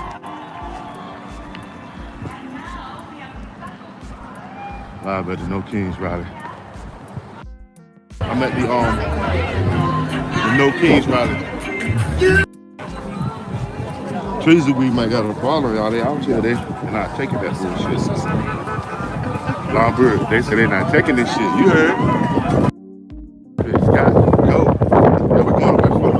Live at the No Kings rally. I'm at the No Kings rally. Trees we might got a problem, y'all. They out here, they not taking that bullshit. Long Bird, they say they not taking this shit. You heard? It's got to go. Yeah, we're going away from it.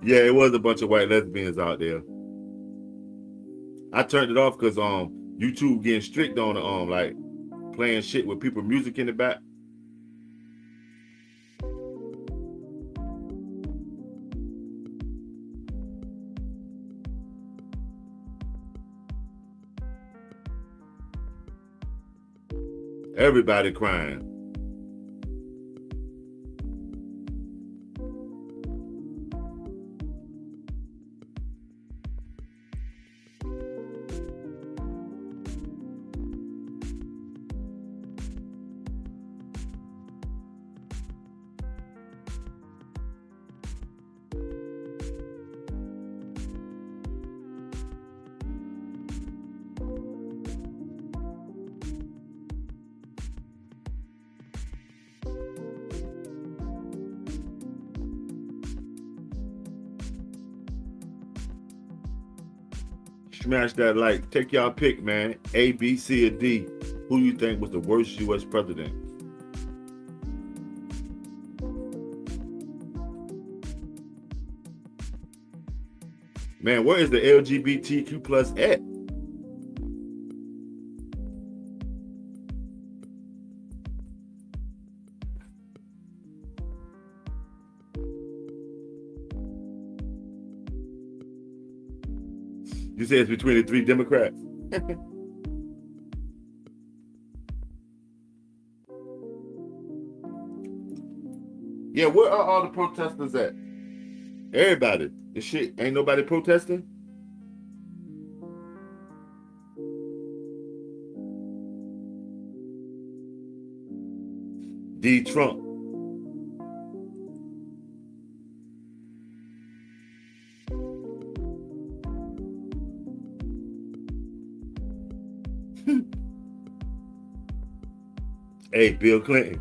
Yeah, it was a bunch of white lesbians out there. I turned it off because YouTube getting strict on the like playing shit with people music in the back. Everybody crying. Smash that like. Take y'all pick, man. A, B, C, or D. Who you think was the worst U.S. president? Man, where is the LGBTQ plus at? You say it's between the three Democrats. Yeah, where are all the protesters at? Everybody. This shit, ain't nobody protesting? D. Trump. Hey, Bill Clinton.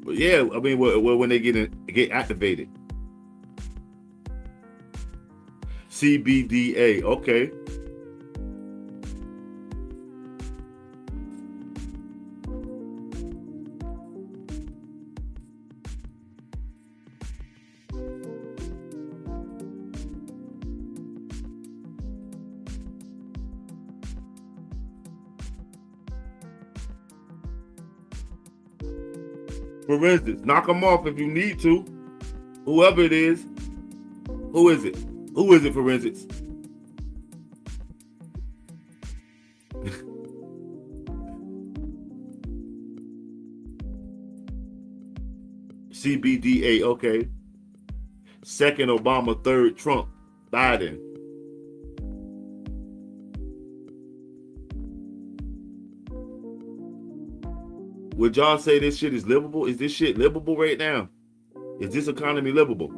But yeah, I mean, when they get activated. CBDA, okay. For instance, knock them off if you need to. Whoever it is. Who is it? Who is it, for instance? CBDA, okay. Second Obama, third Trump, Biden. Would y'all say this shit is livable? Is this shit livable right now? Is this economy livable?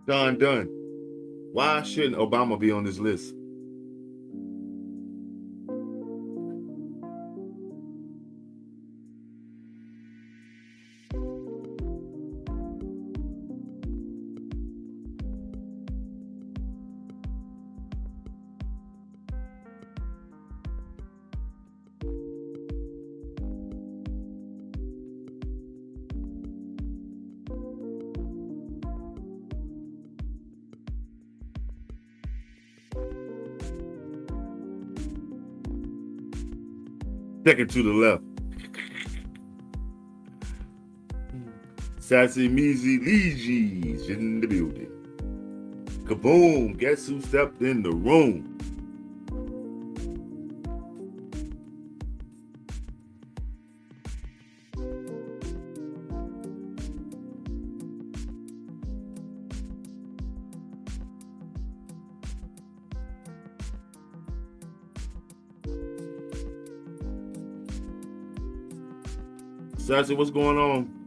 Done. Why shouldn't Obama be on this list? Second to the left. Sassy Measy Leegees in the building. Kaboom! Guess who stepped in the room? Sassy, what's going on?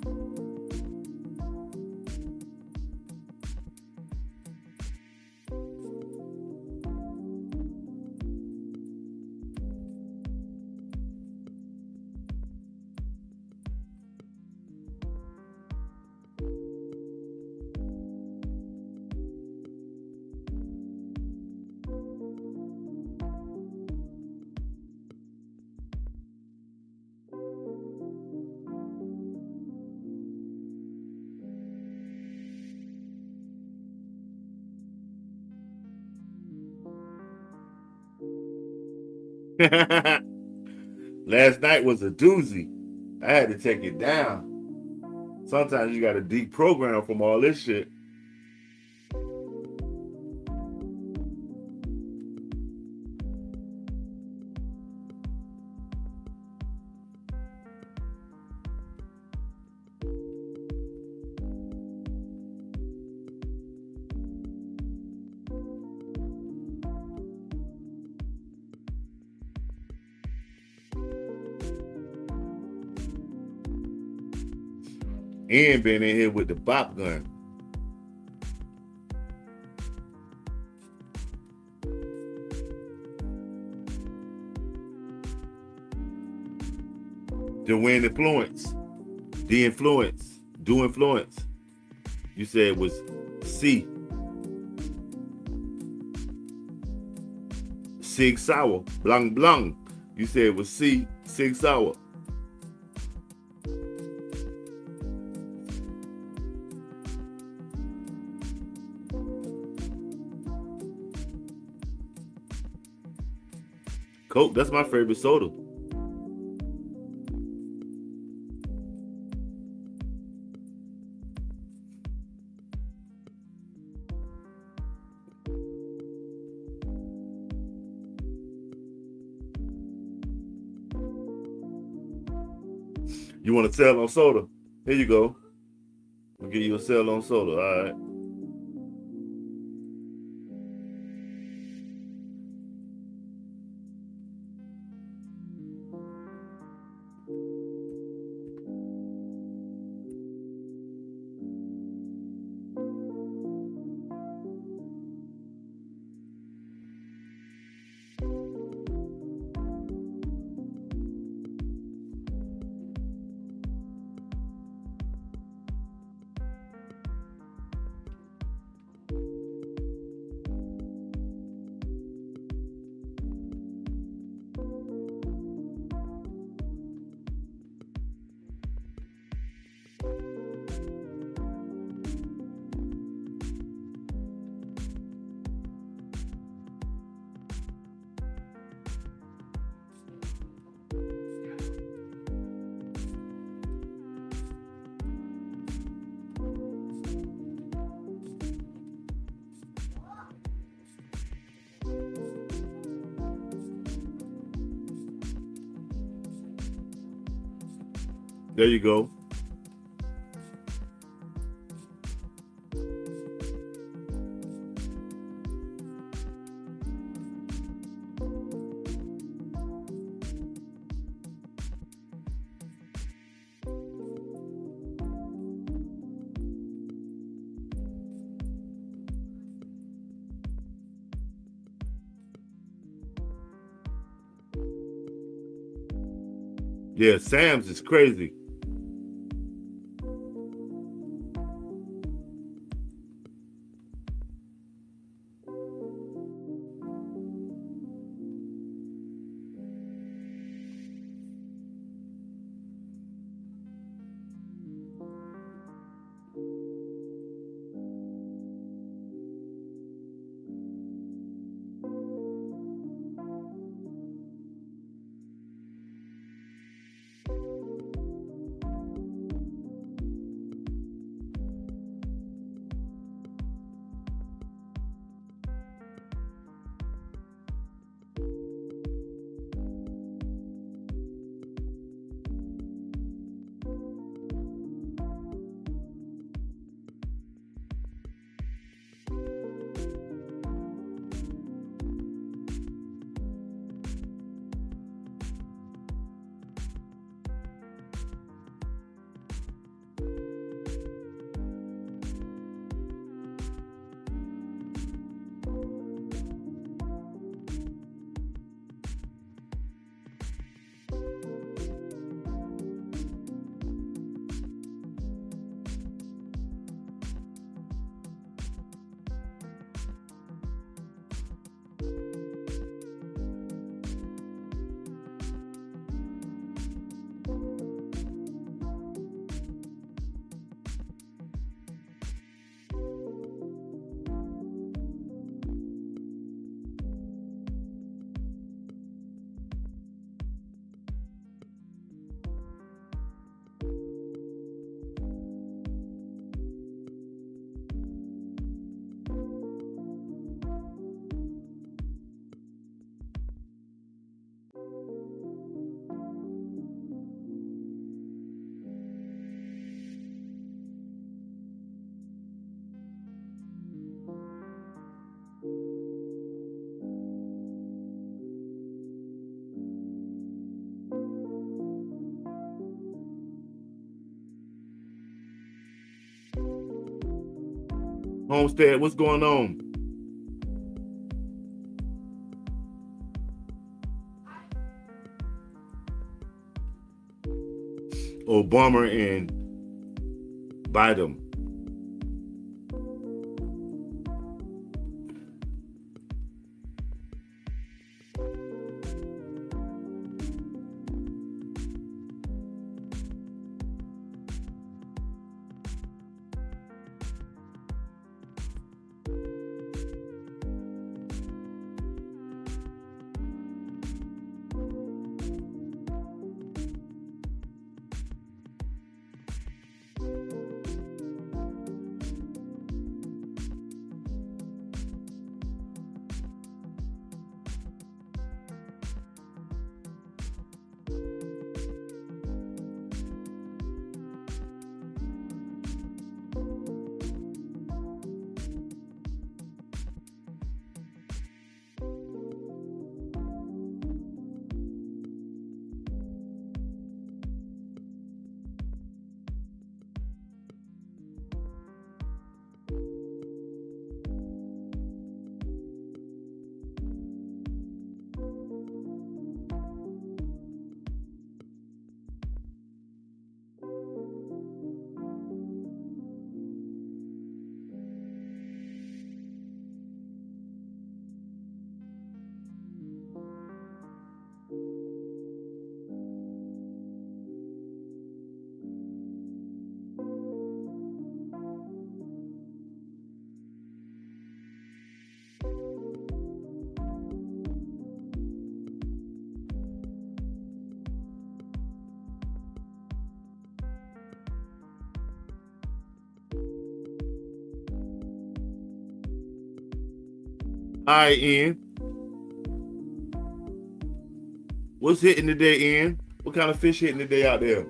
Last night was a doozy. I had to take it down. Sometimes you got to deprogram from all this shit. And been in here with the bop gun. The win influence. The influence. Do influence. You said it was C. Sig Sauer. Blang blang. You said it was C. Sig Sauer. Coke, that's my favorite soda. You want to sell on soda? Here you go. I'll give you a sell on soda, all right? There you go. Yeah, Sam's is crazy. Homestead, what's going on? Obama and Biden. All right, Ian. What's hitting today, Ian? What kind of fish hitting today out there?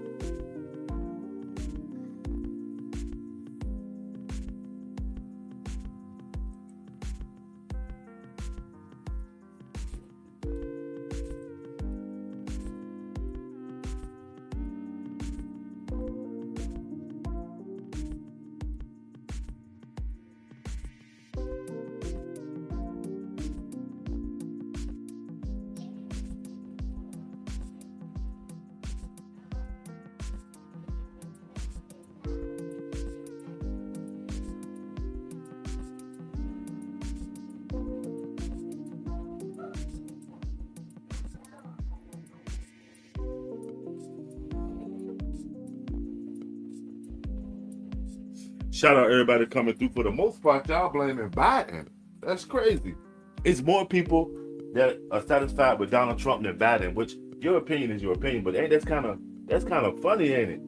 shout out everybody coming through. For the most part, y'all blaming Biden. That's crazy. It's more people that are satisfied with Donald Trump than Biden, which your opinion is your opinion, but that's kind of funny, ain't it?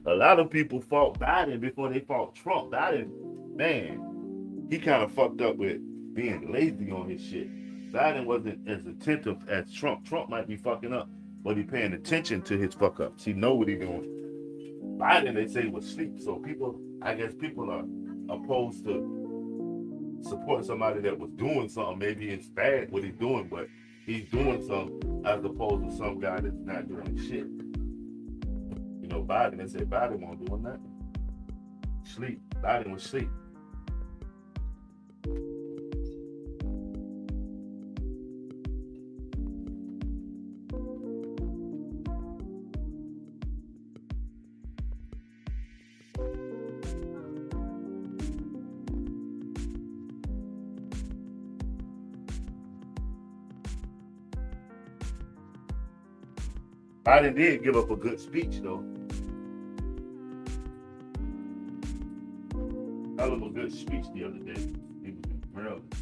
A lot of people fought Biden before they fought Trump. Biden, man, he kind of fucked up with being lazy on his shit. Biden wasn't as attentive as Trump. Trump might be fucking up, but he paying attention to his fuck ups. He know what he doing. Biden, they say, was sleep. So I guess people are opposed to support somebody that was doing something. Maybe it's bad what he's doing, but he's doing something as opposed to some guy that's not doing shit. You know, Biden, they say Biden won't doing that. Sleep. Biden was sleep. Biden did give up a good speech, though. Hell of a good speech the other day. He was in Maryland.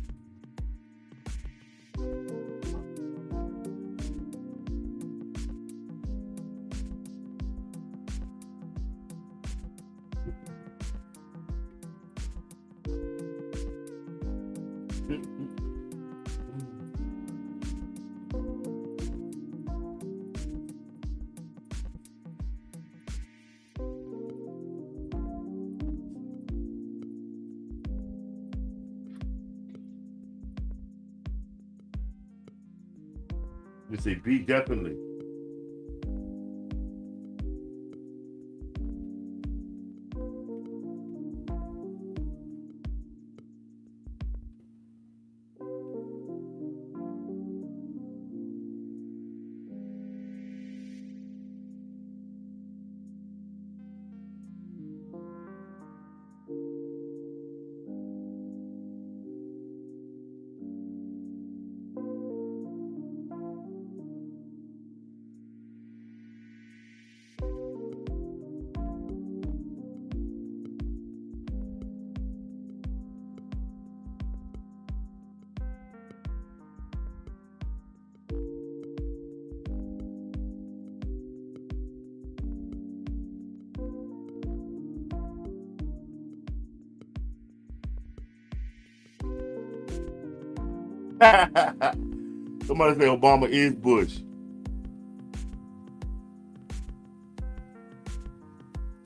You say B, definitely. Somebody say Obama is Bush.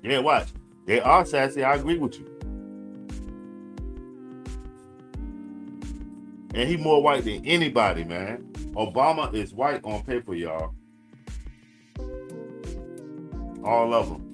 Yeah, watch. They are sassy. I agree with you. And he more white than anybody, man. Obama is white on paper, y'all. All of them.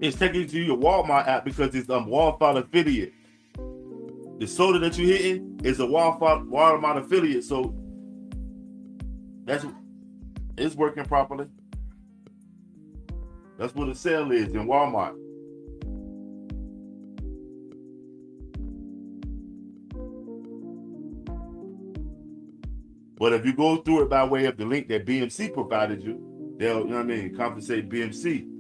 It's taking you to your Walmart app because it's Walmart affiliate. The soda that you're hitting is a Walmart affiliate, so that's it's working properly. That's what the sale is in Walmart. But if you go through it by way of the link that BMC provided you, they'll, you know what I mean, compensate BMC.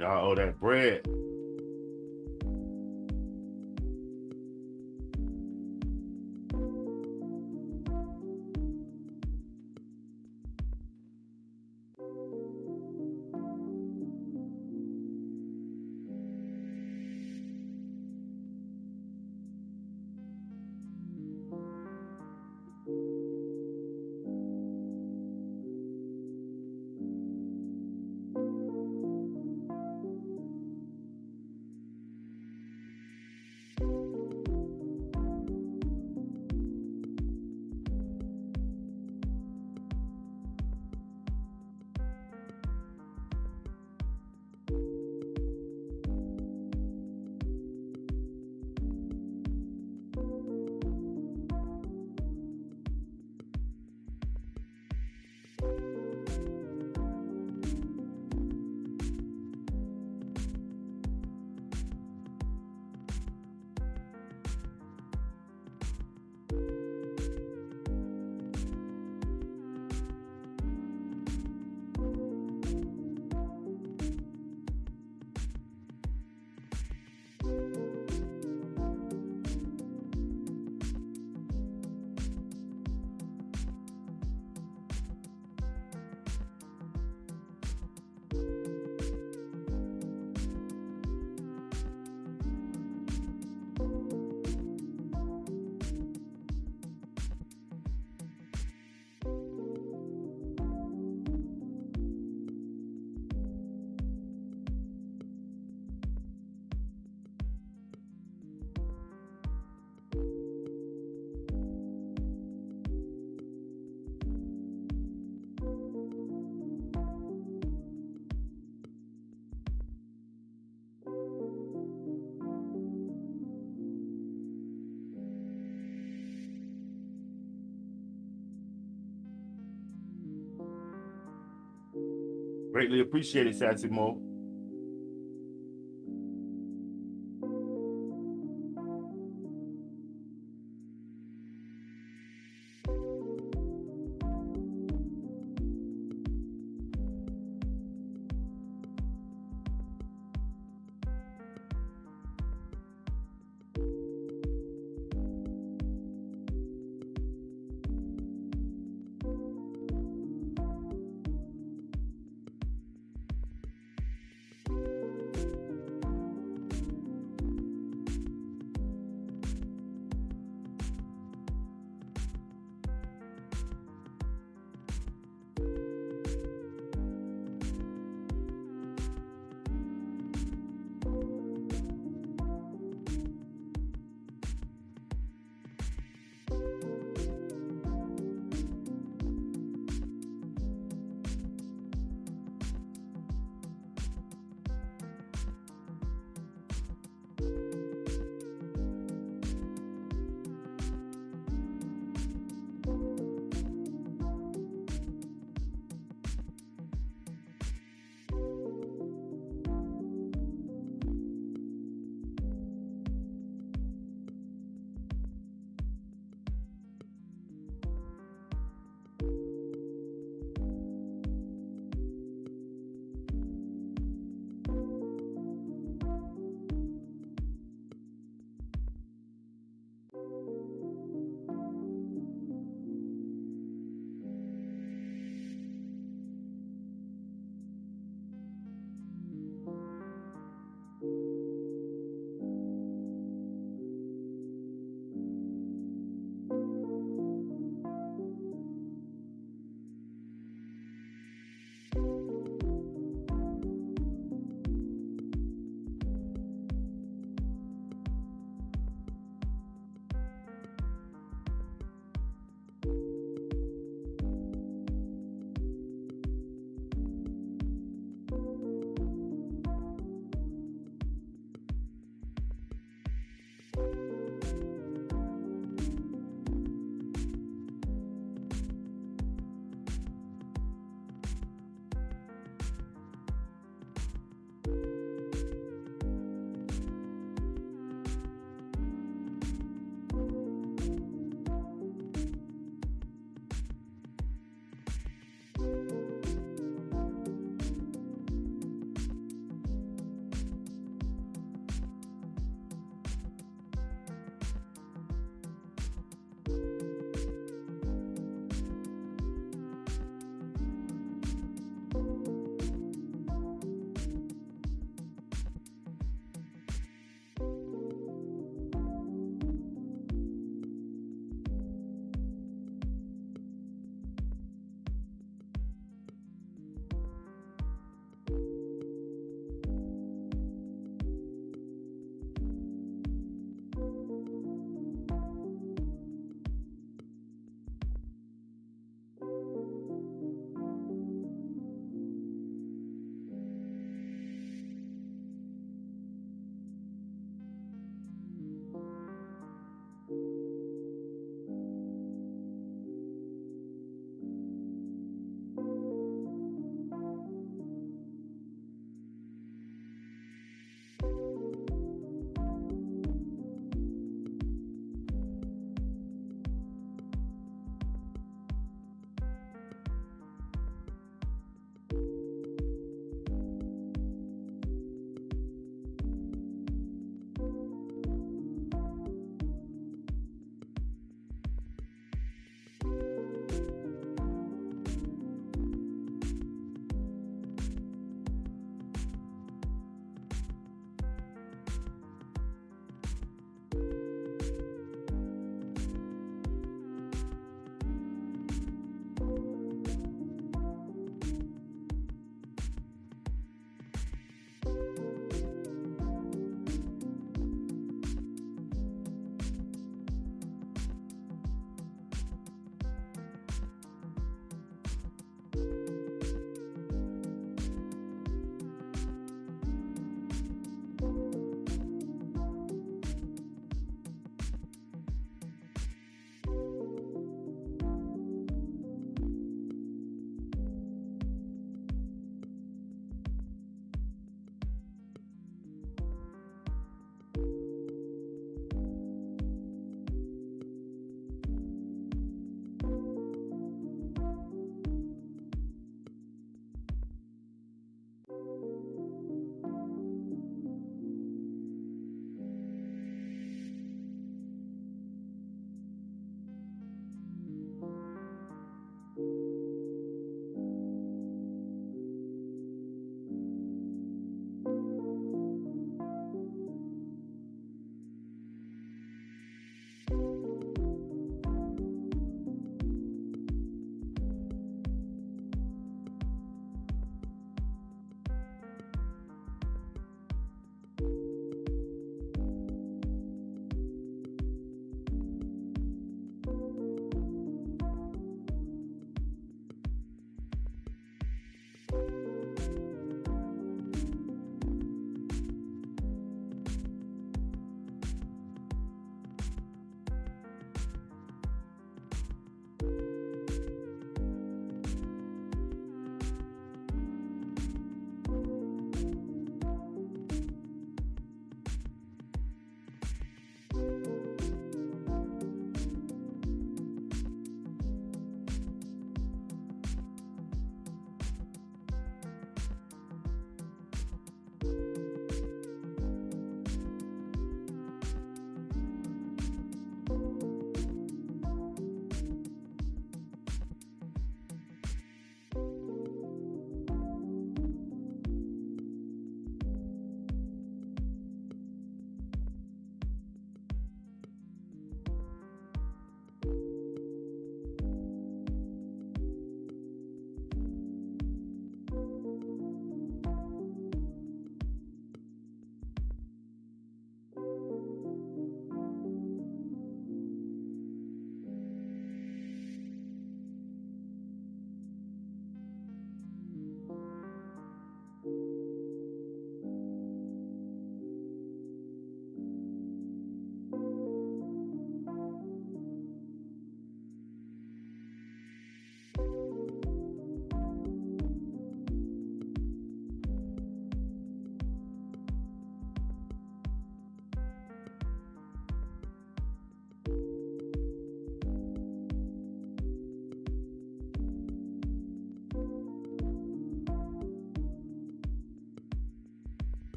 Y'all owe that bread. Greatly appreciated, Satsimo.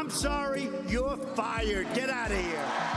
I'm sorry, you're fired. Get out of here.